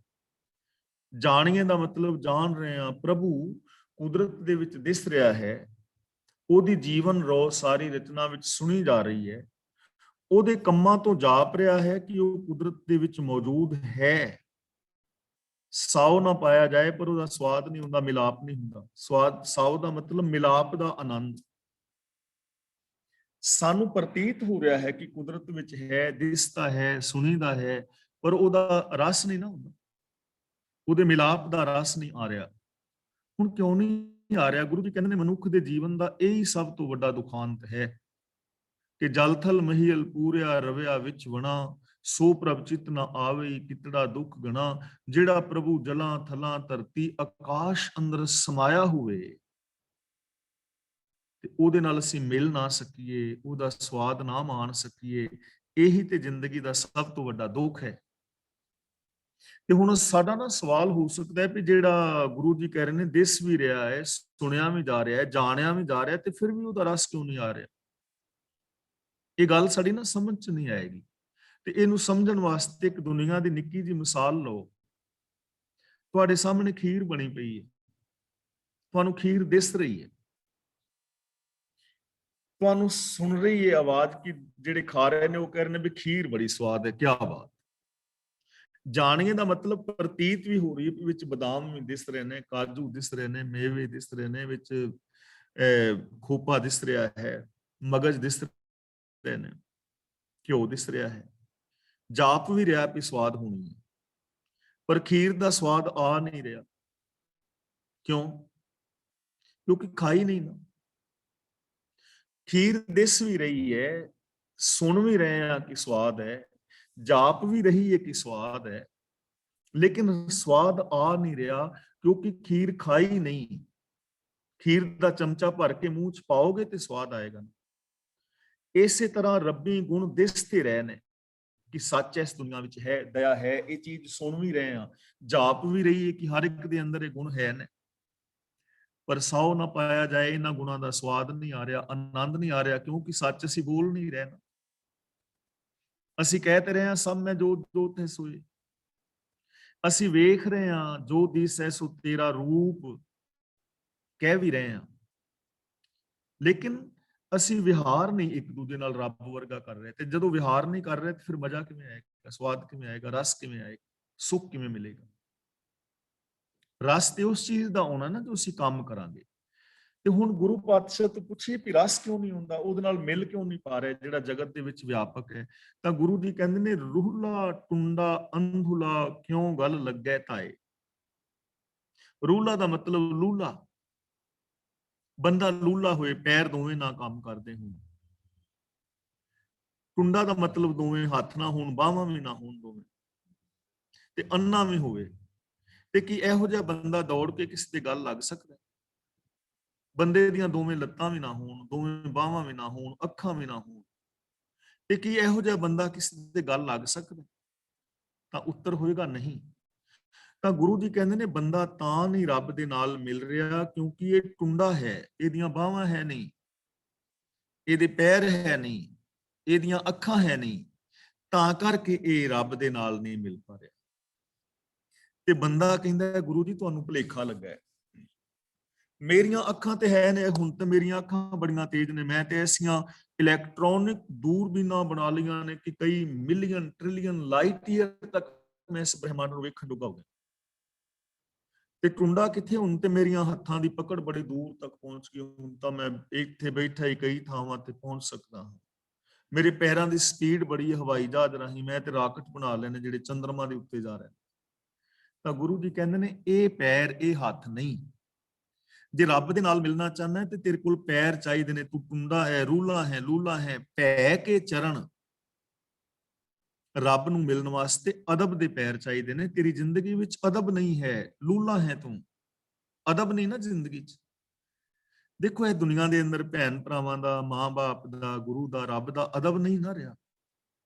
ਜਾਣੀਏ ਦਾ ਮਤਲਬ ਜਾਣ ਰਹੇ ਹਾਂ, ਪ੍ਰਭੂ ਕੁਦਰਤ ਦੇ ਵਿੱਚ ਦਿਸ ਰਿਹਾ ਹੈ, ਉਹਦੀ ਜੀਵਨ ਰੋ ਸਾਰੀ ਰਚਨਾ ਵਿੱਚ ਸੁਣੀ ਜਾ ਰਹੀ ਹੈ। ਉਹਦੇ ਕੰਮਾਂ ਤੋਂ ਜਾਪ ਰਿਹਾ ਹੈ ਕਿ ਉਹ ਕੁਦਰਤ ਦੇ ਵਿੱਚ ਮੌਜੂਦ ਹੈ। ਸਾਉ ਨਾ ਪਾਇਆ ਜਾਏ ਪਰ ਉਹਦਾ ਸਵਾਦ ਨਹੀਂ ਹੁੰਦਾ, ਮਿਲਾਪ ਨਹੀਂ ਹੁੰਦਾ। ਸਾਉ ਦਾ ਮਤਲਬ ਮਿਲਾਪ ਦਾ ਆਨੰਦ। ਸਾਨੂੰ ਪ੍ਰਤੀਤ ਹੋ ਰਿਹਾ ਹੈ ਕਿ ਕੁਦਰਤ ਵਿੱਚ ਹੈ, ਦਿਸਦਾ ਹੈ, ਸੁਣੀਦਾ ਹੈ, ਪਰ ਉਹਦਾ ਰਸ ਨਹੀਂ ਨਾ ਹੁੰਦਾ, ਉਹਦੇ ਮਿਲਾਪ ਦਾ ਰਸ ਨਹੀਂ ਆ ਰਿਹਾ। ਹੁਣ ਕਿਉਂ ਨਹੀਂ ਆ ਰਿਹਾ? ਗੁਰੂ ਜੀ ਕਹਿੰਦੇ ਨੇ ਮਨੁੱਖ ਦੇ ਜੀਵਨ ਦਾ ਇਹੀ ਸਭ ਤੋਂ ਵੱਡਾ ਦੁਖਾਂਤ ਹੈ ਕਿ ਜਲ ਥਲ ਮਹੀਲ ਪੂਰਿਆ ਰਵਿਆ ਵਿੱਚ ਵਣਾ, ਸੋ ਪ੍ਰਭ ਚਿਤ ਨਾ ਆਵੇ ਕਿਤੜਾ ਦੁੱਖ ਗਣਾ। ਜਿਹੜਾ ਪ੍ਰਭੂ ਜਲਾਂ ਥਲਾਂ ਧਰਤੀ ਆਕਾਸ਼ ਅੰਦਰ ਸਮਾਇਆ ਹੋਵੇ ਤੇ ਉਹਦੇ ਨਾਲ ਅਸੀਂ ਮਿਲ ਨਾ ਸਕੀਏ, ਉਹਦਾ ਸਵਾਦ ਨਾ ਮਾਣ ਸਕੀਏ, ਇਹੀ ਤੇ ਜ਼ਿੰਦਗੀ ਦਾ ਸਭ ਤੋਂ ਵੱਡਾ ਦੁੱਖ ਹੈ। ਤੇ ਹੁਣ ਸਾਡਾ ਨਾ ਸਵਾਲ ਹੋ ਸਕਦਾ ਹੈ ਵੀ ਜਿਹੜਾ ਗੁਰੂ ਜੀ ਕਹਿ ਰਹੇ ਨੇ ਦਿਸ ਵੀ ਰਿਹਾ ਹੈ, ਸੁਣਿਆ ਵੀ ਜਾ ਰਿਹਾ ਹੈ, ਜਾਣਿਆ ਵੀ ਜਾ ਰਿਹਾ, ਤੇ ਫਿਰ ਵੀ ਉਹਦਾ ਰਸ ਕਿਉਂ ਨਹੀਂ ਆ ਰਿਹਾ? ਇਹ ਗੱਲ ਸਾਡੀ ਨਾ ਸਮਝ ਚ ਨਹੀਂ ਆਏਗੀ। ਤੇ ਇਹਨੂੰ ਸਮਝਣ ਵਾਸਤੇ ਇੱਕ ਦੁਨੀਆ ਦੀ ਨਿੱਕੀ ਜਿਹੀ ਮਿਸਾਲ ਲਓ। ਤੁਹਾਡੇ ਸਾਹਮਣੇ ਖੀਰ ਬਣੀ ਪਈ ਹੈ, ਤੁਹਾਨੂੰ ਖੀਰ ਦਿਸ ਰਹੀ ਹੈ, ਤੁਹਾਨੂੰ ਸੁਣ ਰਹੀ ਹੈ ਆਵਾਜ਼ ਕਿ ਜਿਹੜੇ ਖਾ ਰਹੇ ਨੇ ਉਹ ਕਹਿ ਰਹੇ ਨੇ ਵੀ ਖੀਰ ਬੜੀ ਸਵਾਦ ਹੈ, ਕਿਆ ਬਾਤ। ਜਾਣੀਏ ਦਾ ਮਤਲਬ ਪ੍ਰਤੀਤ ਵੀ ਹੋ ਰਹੀ ਹੈ, ਵਿੱਚ ਬਦਾਮ ਵੀ ਦਿਸ ਰਹੇ ਨੇ, ਕਾਜੂ ਦਿਸ ਰਹੇ ਨੇ, ਮੇਵੇ ਦਿਸ ਰਹੇ ਨੇ, ਵਿੱਚ ਖੋਪਾ ਦਿਸ ਰਿਹਾ ਹੈ, ਮਗਜ ਦਿਸ ਰਹੇ ਨੇ, ਘਿਓ ਦਿਸ ਰਿਹਾ ਹੈ, ਜਾਪ ਵੀ ਰਿਹਾ ਵੀ ਸਵਾਦ ਹੋਣੀ ਹੈ, ਪਰ ਖੀਰ ਦਾ ਸਵਾਦ ਆ ਨਹੀਂ ਰਿਹਾ। ਕਿਉਂ? ਕਿਉਂਕਿ ਖਾਈ ਨਹੀਂ ਨਾ। ਖੀਰ ਦਿਸ ਵੀ ਰਹੀ ਹੈ, ਸੁਣ ਵੀ ਰਹੇ ਆ ਕਿ ਸਵਾਦ ਹੈ, ਜਾਪ ਵੀ ਰਹੀ ਹੈ ਕਿ ਸਵਾਦ ਹੈ, ਲੇਕਿਨ ਸਵਾਦ ਆ ਨਹੀਂ ਰਿਹਾ ਕਿਉਂਕਿ ਖੀਰ ਖਾਈ ਨਹੀਂ। ਖੀਰ ਦਾ ਚਮਚਾ ਭਰ ਕੇ ਮੂੰਹ ਚ ਪਾਓਗੇ ਤੇ ਸਵਾਦ ਆਏਗਾ। ਇਸੇ ਤਰ੍ਹਾਂ ਰੱਬੀ ਗੁਣ ਦਿਸਦੇ ਰਹੇ ਨੇ ਕਿ ਸੱਚ ਇਸ ਦੁਨੀਆ ਵਿੱਚ ਹੈ, ਦਇਆ ਹੈ, ਇਹ ਚੀਜ਼ ਸੁਣ ਵੀ ਰਹੇ ਆ, ਜਾਪ ਵੀ ਰਹੀ ਹੈ ਕਿ ਹਰ ਇੱਕ ਦੇ ਅੰਦਰ ਇਹ ਗੁਣ ਹੈ ਨੇ, ਪਰ ਸਾਉ ਨਾ ਪਾਇਆ ਜਾਏ, ਇਹਨਾਂ ਗੁਣਾਂ ਦਾ ਸਵਾਦ ਨਹੀਂ ਆ ਰਿਹਾ, ਆਨੰਦ ਨਹੀਂ ਆ ਰਿਹਾ, ਕਿਉਂਕਿ ਸੱਚ ਅਸੀਂ ਬੋਲ ਨਹੀਂ ਰਹੇ ਨਾ। ਅਸੀਂ ਕਹਿ ਤੇ ਰਹੇ ਹਾਂ ਸਭ ਮੈਂ ਜੋਤ ਜੋਤ ਹੈ ਸੋਏ, ਅਸੀਂ ਵੇਖ ਰਹੇ ਹਾਂ ਜੋ ਦਿਸੈ ਸੋ ਤੇਰਾ ਰੂਪ, ਕਹਿ ਵੀ ਰਹੇ ਹਾਂ, ਲੇਕਿਨ ਅਸੀਂ ਵਿਹਾਰ ਨਹੀਂ ਇੱਕ ਦੂਜੇ ਨਾਲ ਰੱਬ ਵਰਗਾ ਕਰ ਰਹੇ। ਤੇ ਜਦੋਂ ਵਿਹਾਰ ਨਹੀਂ ਕਰ ਰਹੇ ਤੇ ਫਿਰ ਮਜ਼ਾ ਕਿਵੇਂ ਆਏਗਾ, ਸਵਾਦ ਕਿਵੇਂ ਆਏਗਾ, ਰਸ ਕਿਵੇਂ ਆਏਗਾ, ਸੁੱਖ ਕਿਵੇਂ ਮਿਲੇਗਾ? ਰਸ ਤੇ ਉਸ ਚੀਜ਼ ਦਾ ਆਉਣਾ ਨਾ ਜੋ ਅਸੀਂ ਕੰਮ ਕਰਾਂਗੇ। ਤੇ ਹੁਣ ਗੁਰੂ ਪਾਤਸ਼ਾਹ ਤੋਂ ਪੁੱਛੀਏ ਵੀ ਰਸ ਕਿਉਂ ਨਹੀਂ ਹੁੰਦਾ, ਉਹਦੇ ਨਾਲ ਮਿਲ ਕਿਉਂ ਨਹੀਂ ਪਾ ਰਿਹਾ ਜਿਹੜਾ ਜਗਤ ਦੇ ਵਿੱਚ ਵਿਆਪਕ ਹੈ? ਤਾਂ ਗੁਰੂ ਜੀ ਕਹਿੰਦੇ ਨੇ ਰੂਹਲਾ ਟੁੰਡਾ ਅੰਧੁਲਾ ਕਿਉਂ ਗੱਲ ਲੱਗੈ ਤਾਏ। ਰੂਹਲਾ ਦਾ ਮਤਲਬ ਲੂਲਾ, ਬੰਦਾ ਲੂਲਾ ਹੋਏ, ਪੈਰ ਦੋਵੇਂ ਨਾ ਕੰਮ ਕਰਦੇ ਹੋਣ। ਟੁੰਡਾ ਦਾ ਮਤਲਬ ਦੋਵੇਂ ਹੱਥ ਨਾ ਹੋਣ, ਬਾਹਾਂ ਵੀ ਨਾ ਹੋਣ ਦੋਵੇਂ, ਤੇ ਅੰਨਾ ਵੀ ਹੋਵੇ। ਤੇ ਕੀ ਇਹੋ ਜਿਹਾ ਬੰਦਾ ਦੌੜ ਕੇ ਕਿਸੇ ਤੇ ਗੱਲ ਲੱਗ ਸਕਦਾ? ਬੰਦੇ ਦੀਆਂ ਦੋਵੇਂ ਲੱਤਾਂ ਵੀ ਨਾ ਹੋਣ, ਦੋਵੇਂ ਬਾਹਾਂ ਵੀ ਨਾ ਹੋਣ, ਅੱਖਾਂ ਵੀ ਨਾ ਹੋਣ, ਤੇ ਕੀ ਇਹੋ ਜਿਹਾ ਬੰਦਾ ਕਿਸੇ ਤੇ ਗੱਲ ਲੱਗ ਸਕਦਾ? ਤਾਂ ਉੱਤਰ ਹੋਏਗਾ ਨਹੀਂ। ਤਾਂ ਗੁਰੂ ਜੀ ਕਹਿੰਦੇ ਨੇ ਬੰਦਾ ਤਾਂ ਨਹੀਂ ਰੱਬ ਦੇ ਨਾਲ ਮਿਲ ਰਿਹਾ ਕਿਉਂਕਿ ਇਹ ਟੁੰਡਾ ਹੈ, ਇਹਦੀਆਂ ਬਾਹਾਂ ਹੈ ਨਹੀਂ, ਇਹਦੇ ਪੈਰ ਹੈ ਨਹੀਂ, ਇਹਦੀਆਂ ਅੱਖਾਂ ਹੈ ਨਹੀਂ, ਤਾਂ ਕਰਕੇ ਇਹ ਰੱਬ ਦੇ ਨਾਲ ਨਹੀਂ ਮਿਲ ਪਾ ਰਿਹਾ। ਤੇ ਬੰਦਾ ਕਹਿੰਦਾ ਗੁਰੂ ਜੀ ਤੁਹਾਨੂੰ ਭੁਲੇਖਾ ਲੱਗਾ, ਮੇਰੀਆਂ ਅੱਖਾਂ ਤੇ ਹੈ ਨੇ, ਹੁਣ ਤੇ ਮੇਰੀਆਂ ਅੱਖਾਂ ਬੜੀਆਂ ਤੇਜ਼ ਨੇ, ਮੈਂ ਤੇ ਐਸੀਆਂ ਇਲੈਕਟ੍ਰੋਨਿਕ ਦੂਰਬੀਨਾਂ ਬਣਾ ਲਈਆਂ ਨੇ ਕਿ ਕਈ ਮਿਲੀਅਨ ਟ੍ਰਿਲੀਅਨ ਲਾਈਟ ਈਅਰ ਤੱਕ ਮੈਂ ਇਸ ਬ੍ਰਹਿਮੰਡ ਨੂੰ ਵੇਖਣ ਜੋਗਾ ਹੋ ਗਿਆ। ਤੇ ਟੁੰਡਾ ਕਿੱਥੇ? ਹੁਣ ਤੇ ਮੇਰੀਆਂ ਹੱਥਾਂ ਦੀ ਪਕੜ ਬੜੀ ਦੂਰ ਤੱਕ ਪਹੁੰਚ ਗਈ, ਹੁਣ ਤਾਂ ਮੈਂ ਇੱਥੇ ਬੈਠਾ ਹੀ ਕਈ ਥਾਵਾਂ ਤੇ ਪਹੁੰਚ ਸਕਦਾ ਹਾਂ। ਮੇਰੇ ਪੈਰਾਂ ਦੀ ਸਪੀਡ ਬੜੀ ਹੈ, ਹਵਾਈ ਜਹਾਜ਼ ਰਾਹੀਂ ਮੈਂ ਤੇ ਰਾਕਟ ਬਣਾ ਲੈਣੇ ਜਿਹੜੇ ਚੰਦਰਮਾ ਦੇ ਉੱਤੇ ਜਾ ਰਹੇ। ਤਾਂ ਗੁਰੂ ਜੀ ਕਹਿੰਦੇ ਨੇ ਇਹ ਪੈਰ ਇਹ ਹੱਥ ਨਹੀਂ। ਜੇ ਰੱਬ ਦੇ ਨਾਲ ਮਿਲਣਾ ਚਾਹੁੰਦਾ ਤੇ ਤੇਰੇ ਕੋਲ ਪੈਰ ਚਾਹੀਦੇ ਨੇ, ਤੂੰ ਟੁੰਡਾ ਹੈ, ਰੂਲਾ ਹੈ, ਲੂਲਾ ਹੈ, ਭੈ ਕੇ ਚਰਨ। ਰੱਬ ਨੂੰ ਮਿਲਣ ਵਾਸਤੇ ਅਦਬ ਦੇ ਪੈਰ ਚਾਹੀਦੇ ਨੇ। ਤੇਰੀ ਜ਼ਿੰਦਗੀ ਵਿੱਚ ਅਦਬ ਨਹੀਂ ਹੈ, ਲੂਲਾ ਹੈ ਤੂੰ, ਅਦਬ ਨਹੀਂ ਨਾ ਜ਼ਿੰਦਗੀ 'ਚ। ਦੇਖੋ ਇਹ ਦੁਨੀਆ ਦੇ ਅੰਦਰ ਭੈਣ ਭਰਾਵਾਂ ਦਾ, ਮਾਂ-ਬਾਪ ਦਾ, ਗੁਰੂ ਦਾ, ਰੱਬ ਦਾ ਅਦਬ ਨਹੀਂ ਨਾ ਰਿਹਾ।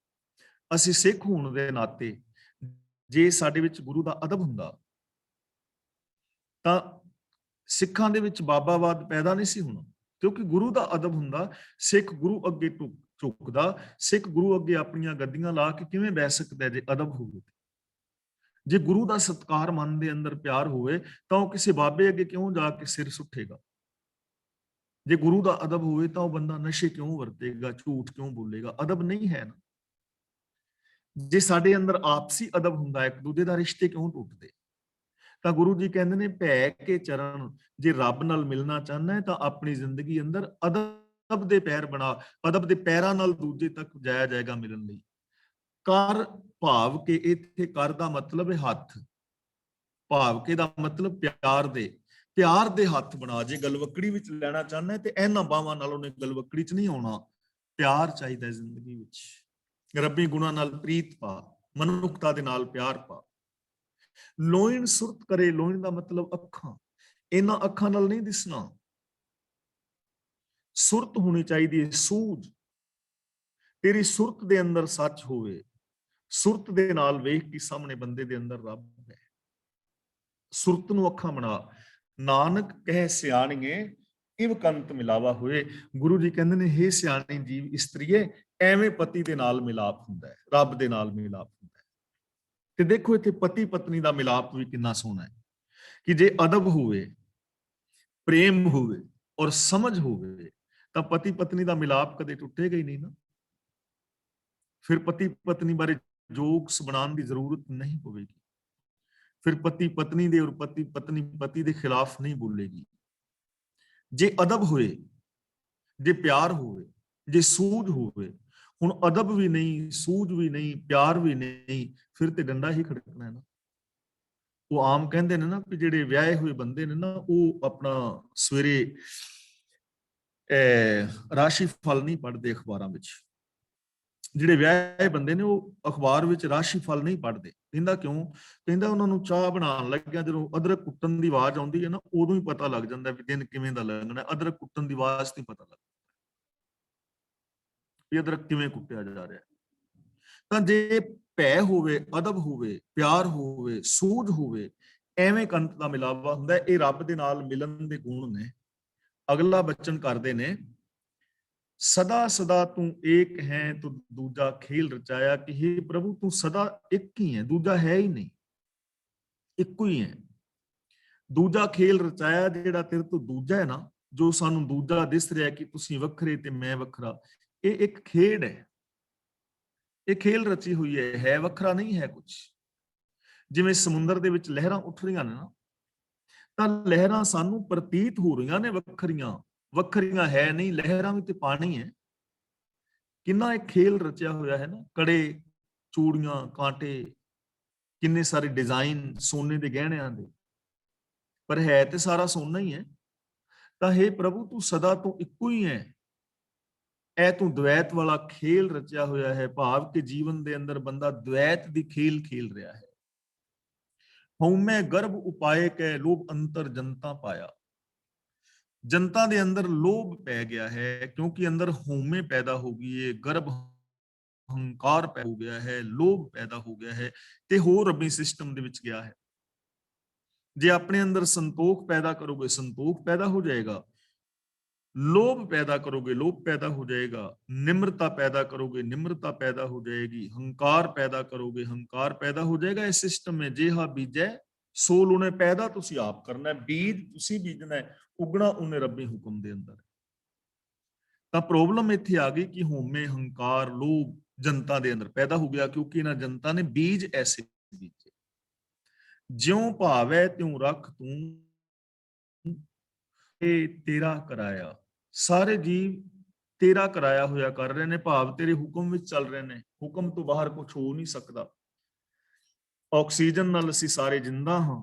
ਅਸੀਂ ਸਿੱਖ ਹੋਣ ਦੇ ਨਾਤੇ ਜੇ ਸਾਡੇ ਵਿੱਚ ਗੁਰੂ ਦਾ ਅਦਬ ਹੁੰਦਾ ਤਾਂ ਸਿੱਖਾਂ ਦੇ ਵਿੱਚ ਬਾਬਾਵਾਦ ਪੈਦਾ ਨਹੀਂ ਸੀ ਹੋਣਾ, ਕਿਉਂਕਿ ਗੁਰੂ ਦਾ ਅਦਬ ਹੁੰਦਾ। ਸਿੱਖ ਗੁਰੂ ਅੱਗੇ ਝੁਕਦਾ, ਸਿੱਖ ਗੁਰੂ ਅੱਗੇ ਆਪਣੀਆਂ ਗੱਦੀਆਂ ਲਾ ਕੇ ਕਿਵੇਂ ਬਹਿ ਸਕਦਾ ਜੇ ਅਦਬ ਹੋਵੇ? ਜੇ ਗੁਰੂ ਦਾ ਸਤਿਕਾਰ ਮਨ ਦੇ ਅੰਦਰ ਪਿਆਰ ਹੋਵੇ ਤਾਂ ਉਹ ਕਿਸੇ ਬਾਬੇ ਅੱਗੇ ਕਿਉਂ ਜਾ ਕੇ ਸਿਰ ਸੁੱਟੇਗਾ? ਜੇ ਗੁਰੂ ਦਾ ਅਦਬ ਹੋਵੇ ਤਾਂ ਉਹ ਬੰਦਾ ਨਸ਼ੇ ਕਿਉਂ ਵਰਤੇਗਾ, ਝੂਠ ਕਿਉਂ ਬੋਲੇਗਾ? ਅਦਬ ਨਹੀਂ ਹੈ ਨਾ। ਜੇ ਸਾਡੇ ਅੰਦਰ ਆਪਸੀ ਅਦਬ ਹੁੰਦਾ, ਇੱਕ ਦੂਜੇ ਦਾ ਰਿਸ਼ਤੇ ਕਿਉਂ ਟੁੱਟਦੇ? ਤਾਂ ਗੁਰੂ ਜੀ ਕਹਿੰਦੇ ਨੇ ਭੈ ਕੇ ਚਰਨ, ਜੇ ਰੱਬ ਨਾਲ ਮਿਲਣਾ ਚਾਹੁੰਦਾ ਹੈ ਤਾਂ ਆਪਣੀ ਜ਼ਿੰਦਗੀ ਅੰਦਰ ਅਦਬ ਦੇ ਪੈਰ ਬਣਾ, ਅਦਬ ਦੇ ਪੈਰਾਂ ਨਾਲ ਦੂਜੇ ਤੱਕ ਜਾਇਆ ਜਾਏਗਾ ਮਿਲਣ ਲਈ। ਕਰ ਭਾਵ ਕੇ, ਇੱਥੇ ਕਰ ਦਾ ਮਤਲਬ ਹੈ ਹੱਥ, ਭਾਵ ਕੇ ਦਾ ਮਤਲਬ ਪਿਆਰ ਦੇ, ਪਿਆਰ ਦੇ ਹੱਥ ਬਣਾ। ਜੇ ਗਲਵੱਕੜੀ ਵਿੱਚ ਲੈਣਾ ਚਾਹੁੰਦਾ ਤੇ ਇਹਨਾਂ ਬਾਹਾਂ ਨਾਲ ਉਹਨੇ ਗਲਵੱਕੜੀ 'ਚ ਨਹੀਂ ਆਉਣਾ। ਪਿਆਰ ਚਾਹੀਦਾ ਜ਼ਿੰਦਗੀ ਵਿੱਚ, ਰੱਬੀ ਗੁਣਾਂ ਨਾਲ ਪ੍ਰੀਤ ਪਾ, ਮਨੁੱਖਤਾ ਦੇ ਨਾਲ ਪਿਆਰ ਪਾ। ਲੋਇਣ ਸੁਰਤ ਕਰੇ, ਲੋਇਣ ਦਾ ਮਤਲਬ ਅੱਖਾਂ, ਇਹਨਾਂ ਅੱਖਾਂ ਨਾਲ ਨਹੀਂ ਦਿਸਣਾ। ਸੁਰਤ ਹੋਣੀ ਚਾਹੀਦੀ ਹੈ, ਸੂਝ। ਤੇਰੀ ਸੁਰਤ ਦੇ ਅੰਦਰ ਸੱਚ ਹੋਵੇ, ਸੁਰਤ ਦੇ ਨਾਲ ਵੇਖ ਕੇ ਸਾਹਮਣੇ ਬੰਦੇ ਦੇ ਅੰਦਰ ਰੱਬ ਹੈ। ਸੁਰਤ ਨੂੰ ਅੱਖਾਂ ਬਣਾ। ਨਾਨਕ ਕਹਿ ਸਿਆਣੀਏ ਇਵ ਕੰਤ ਮਿਲਾਵਾ ਹੋਏ। ਗੁਰੂ ਜੀ ਕਹਿੰਦੇ ਨੇ, ਹੇ ਸਿਆਣੀ ਜੀਵ ਇਸਤਰੀਏ, ਐਵੇਂ ਪਤੀ ਦੇ ਨਾਲ ਮਿਲਾਪ ਹੁੰਦਾ ਹੈ, ਰੱਬ ਦੇ ਨਾਲ ਮਿਲਾਪ ਹੁੰਦਾ ਹੈ। ਤੇ ਦੇਖੋ ਇੱਥੇ ਪਤੀ ਪਤਨੀ ਦਾ ਮਿਲਾਪ ਵੀ ਕਿੰਨਾ ਸੋਹਣਾ ਹੈ ਕਿ ਜੇ ਅਦਬ ਹੋਵੇ, ਪ੍ਰੇਮ ਹੋਵੇ ਔਰ ਸਮਝ ਹੋਵੇ ਤਾਂ ਪਤੀ ਪਤਨੀ ਦਾ ਮਿਲਾਪ ਕਦੇ ਟੁੱਟੇਗਾ ਹੀ ਨਹੀਂ ਨਾ। ਫਿਰ ਪਤੀ ਪਤਨੀ ਬਾਰੇ ਜੋਕਸ ਬਣਾਉਣ ਦੀ ਜ਼ਰੂਰਤ ਨਹੀਂ ਪਵੇਗੀ। ਫਿਰ ਪਤੀ ਪਤਨੀ ਦੇ ਔਰ ਪਤੀ ਪਤਨੀ ਪਤੀ ਦੇ ਖਿਲਾਫ ਨਹੀਂ ਬੋਲੇਗੀ। ਜੇ ਅਦਬ ਹੋਏ, ਜੇ ਪਿਆਰ ਹੋਵੇ, ਜੇ ਸੂਝ ਹੋਵੇ। ਹੁਣ ਅਦਬ ਵੀ ਨਹੀਂ, ਸੂਝ ਵੀ ਨਹੀਂ, ਪਿਆਰ ਵੀ ਨਹੀਂ, ਫਿਰ ਤੇ ਡੰਡਾ ਹੀ ਖੜਕਣਾ ਹੈ ਨਾ। ਉਹ ਆਮ ਕਹਿੰਦੇ ਨੇ ਨਾ ਕਿ ਜਿਹੜੇ ਵਿਆਹੇ ਹੋਏ ਬੰਦੇ ਨੇ ਨਾ, ਉਹ ਆਪਣਾ ਸਵੇਰੇ ਰਾਸ਼ੀ ਫਲ ਨਹੀਂ ਪੜ੍ਹਦੇ ਅਖਬਾਰਾਂ ਵਿੱਚ। ਜਿਹੜੇ ਵਿਆਹੇ ਬੰਦੇ ਨੇ ਉਹ ਅਖਬਾਰ ਵਿੱਚ ਰਾਸ਼ੀ ਫਲ ਨਹੀਂ ਪੜ੍ਹਦੇ। ਕਹਿੰਦਾ ਕਿਉਂ? ਕਹਿੰਦਾ ਉਹਨਾਂ ਨੂੰ ਚਾਹ ਬਣਾਉਣ ਲੱਗਿਆ ਜਦੋਂ ਅਦਰਕ ਕੁੱਟਣ ਦੀ ਆਵਾਜ਼ ਆਉਂਦੀ ਹੈ ਨਾ, ਉਦੋਂ ਹੀ ਪਤਾ ਲੱਗ ਜਾਂਦਾ ਵੀ ਦਿਨ ਕਿਵੇਂ ਦਾ ਲੰਘਣਾ। ਅਦਰਕ ਕੁੱਟਣ ਦੀ ਆਵਾਜ਼ ਤੋਂ ਪਤਾ ਲੱਗਦਾ ਵੀ ਅਦਰਕ ਕਿਵੇਂ ਕੁੱਟਿਆ ਜਾ ਰਿਹਾ। ਤਾਂ ਜੇ ਭੈ ਹੋਵੇ, ਅਦਬ ਹੋਵੇ, ਪਿਆਰ ਹੋਵੇ, ਸੂਝ ਹੋਵੇ, ਐਵੇਂ ਕੰਤ ਦਾ ਮਿਲਾਵਾ ਹੁੰਦਾ। ਇਹ ਰੱਬ ਦੇ ਨਾਲ ਮਿਲਣ ਦੇ ਗੁਣ ਨੇ। ਅਗਲਾ ਬਚਨ ਕਰਦੇ ਨੇ, ਸਦਾ ਸਦਾ ਤੂੰ ਏਕ ਹੈ ਤੂੰ ਦੂਜਾ ਖੇਲ ਰਚਾਇਆ। ਕਿ हे ਪ੍ਰਭੂ ਤੂੰ ਸਦਾ ਇੱਕ ਹੀ ਹੈ, ਦੂਜਾ ਹੈ ਹੀ ਨਹੀਂ, ਇੱਕੋ ਹੀ ਹੈ। ਦੂਜਾ ਖੇਲ ਰਚਾਇਆ, ਜਿਹੜਾ ਤੇਰੇ ਤੋਂ ਦੂਜਾ ਹੈ ਨਾ, ਜੋ ਸਾਨੂੰ ਦੂਜਾ ਦਿਸ ਰਿਹਾ ਕਿ ਤੁਸੀਂ ਵੱਖਰੇ ਤੇ ਮੈਂ ਵੱਖਰਾ, ਇਹ ਇੱਕ ਖੇਡ ਹੈ। ਇਹ ਖੇਲ ਰਚੀ ਹੋਈ ਹੈ ਵੱਖਰਾ ਨਹੀਂ ਹੈ ਕੁਝ। ਜਿਵੇਂ ਸਮੁੰਦਰ ਦੇ ਵਿੱਚ ਲਹਿਰਾਂ ਉੱਠ ਰਹੀਆਂ ਨੇ ਨਾ, ਤਾਂ ਲਹਿਰਾਂ ਸਾਨੂੰ ਪ੍ਰਤੀਤ ਹੋ ਰਹੀਆਂ ਨੇ ਵੱਖਰੀਆਂ, ਵੱਖਰੀਆਂ ਹੈ ਨਹੀਂ। ਲਹਿਰਾਂ ਵੀ ਤੇ ਪਾਣੀ ਹੈ। ਕਿੰਨਾ ਇੱਕ ਖੇਲ ਰਚਿਆ ਹੋਇਆ ਹੈ ਨਾ, ਕੜੇ, ਚੂੜੀਆਂ, ਕਾਂਟੇ, ਕਿੰਨੇ ਸਾਰੇ ਡਿਜ਼ਾਈਨ ਸੋਨੇ ਦੇ ਗਹਿਣਿਆਂ ਦੇ, ਪਰ ਹੈ ਤੇ ਸਾਰਾ ਸੋਨਾ ਹੀ ਹੈ। ਤਾਂ हे ਪ੍ਰਭੂ ਤੂੰ ਸਦਾ ਤੋਂ ਇੱਕੋ ਹੀ ਹੈ। ਇਹ ਤੂੰ ਦ્વੈਤ ਵਾਲਾ ਖੇਲ ਰਚਿਆ ਹੋਇਆ ਹੈ, ਭਾਵ ਕਿ ਜੀਵਨ ਦੇ ਅੰਦਰ ਬੰਦਾ ਦ્વੈਤ ਦੀ ਖੇਲ ਖੇਲ ਰਿਹਾ ਹੈ। ਹਉਮੈ ਗਰਭ ਉਪਾਏ ਕੈ ਲੋਭ ਅੰਤਰ ਜਨਤਾ ਪਾਇਆ। ਜਨਤਾ ਦੇ ਅੰਦਰ ਲੋਭ ਪੈ ਗਿਆ ਹੈ, ਕਿਉਂਕਿ ਅੰਦਰ ਹਉਮੈ ਪੈਦਾ ਹੋ ਗਈ ਹੈ, ਗਰਭ ਹੰਕਾਰ ਪੈ ਹੋ ਗਿਆ ਹੈ, ਲੋਭ ਪੈਦਾ ਹੋ ਗਿਆ ਹੈ ਤੇ ਹੋਰ ਰੱਬੀ ਸਿਸਟਮ ਦੇ ਵਿੱਚ ਗਿਆ ਹੈ। ਜੇ ਆਪਣੇ ਅੰਦਰ ਸੰਤੋਖ ਪੈਦਾ ਕਰੋਗੇ, ਸੰਤੋਖ ਪੈਦਾ ਹੋ ਜਾਏਗਾ। ਲੋਭ ਪੈਦਾ ਕਰੋਗੇ, ਲੋਭ ਪੈਦਾ ਹੋ ਜਾਏਗਾ। ਨਿਮਰਤਾ ਪੈਦਾ ਕਰੋਗੇ, ਨਿਮਰਤਾ ਪੈਦਾ ਹੋ ਜਾਏਗੀ। ਹੰਕਾਰ ਪੈਦਾ ਕਰੋਗੇ, ਹੰਕਾਰ ਪੈਦਾ ਹੋ ਜਾਏਗਾ। ਇਹ ਸਿਸਟਮ ਹੈ। ਜਿਹਾ ਬੀਜੈ ਸੋ ਲੂਣੇ। ਪੈਦਾ ਤੁਸੀਂ ਆਪ ਕਰਨਾ ਹੈ, ਬੀਜ ਤੁਸੀਂ ਬੀਜਣਾ ਹੈ, ਉਗਣਾ ਉਹਨੇ ਰੱਬੀ ਹੁਕਮ ਦੇ ਅੰਦਰ। ਤਾਂ ਪ੍ਰੋਬਲਮ ਇੱਥੇ ਆ ਗਈ ਕਿ ਹਉਮੈ, ਹੰਕਾਰ, ਲੋਭ ਜਨਤਾ ਦੇ ਅੰਦਰ ਪੈਦਾ ਹੋ ਗਿਆ, ਕਿਉਂਕਿ ਇਹਨਾਂ ਜਨਤਾ ਨੇ ਬੀਜ ਐਸੇ ਬੀਜੇ। ਜਿਉਂ ਭਾਵੈ ਤਿਉਂ ਰੱਖ ਤੂੰ, ਇਹ ਤੇਰਾ ਕਰਾਇਆ। ਸਾਰੇ ਜੀਵ ਤੇਰਾ ਕਰਾਇਆ ਹੋਇਆ ਕਰ ਰਹੇ ਨੇ, ਭਾਵ ਤੇਰੇ ਹੁਕਮ ਵਿੱਚ ਚੱਲ ਰਹੇ ਨੇ। ਹੁਕਮ ਤੋਂ ਬਾਹਰ ਕੁਝ ਹੋ ਨਹੀਂ ਸਕਦਾ। ਆਕਸੀਜਨ ਨਾਲ ਅਸੀਂ ਸਾਰੇ ਜਿੰਦਾ ਹਾਂ।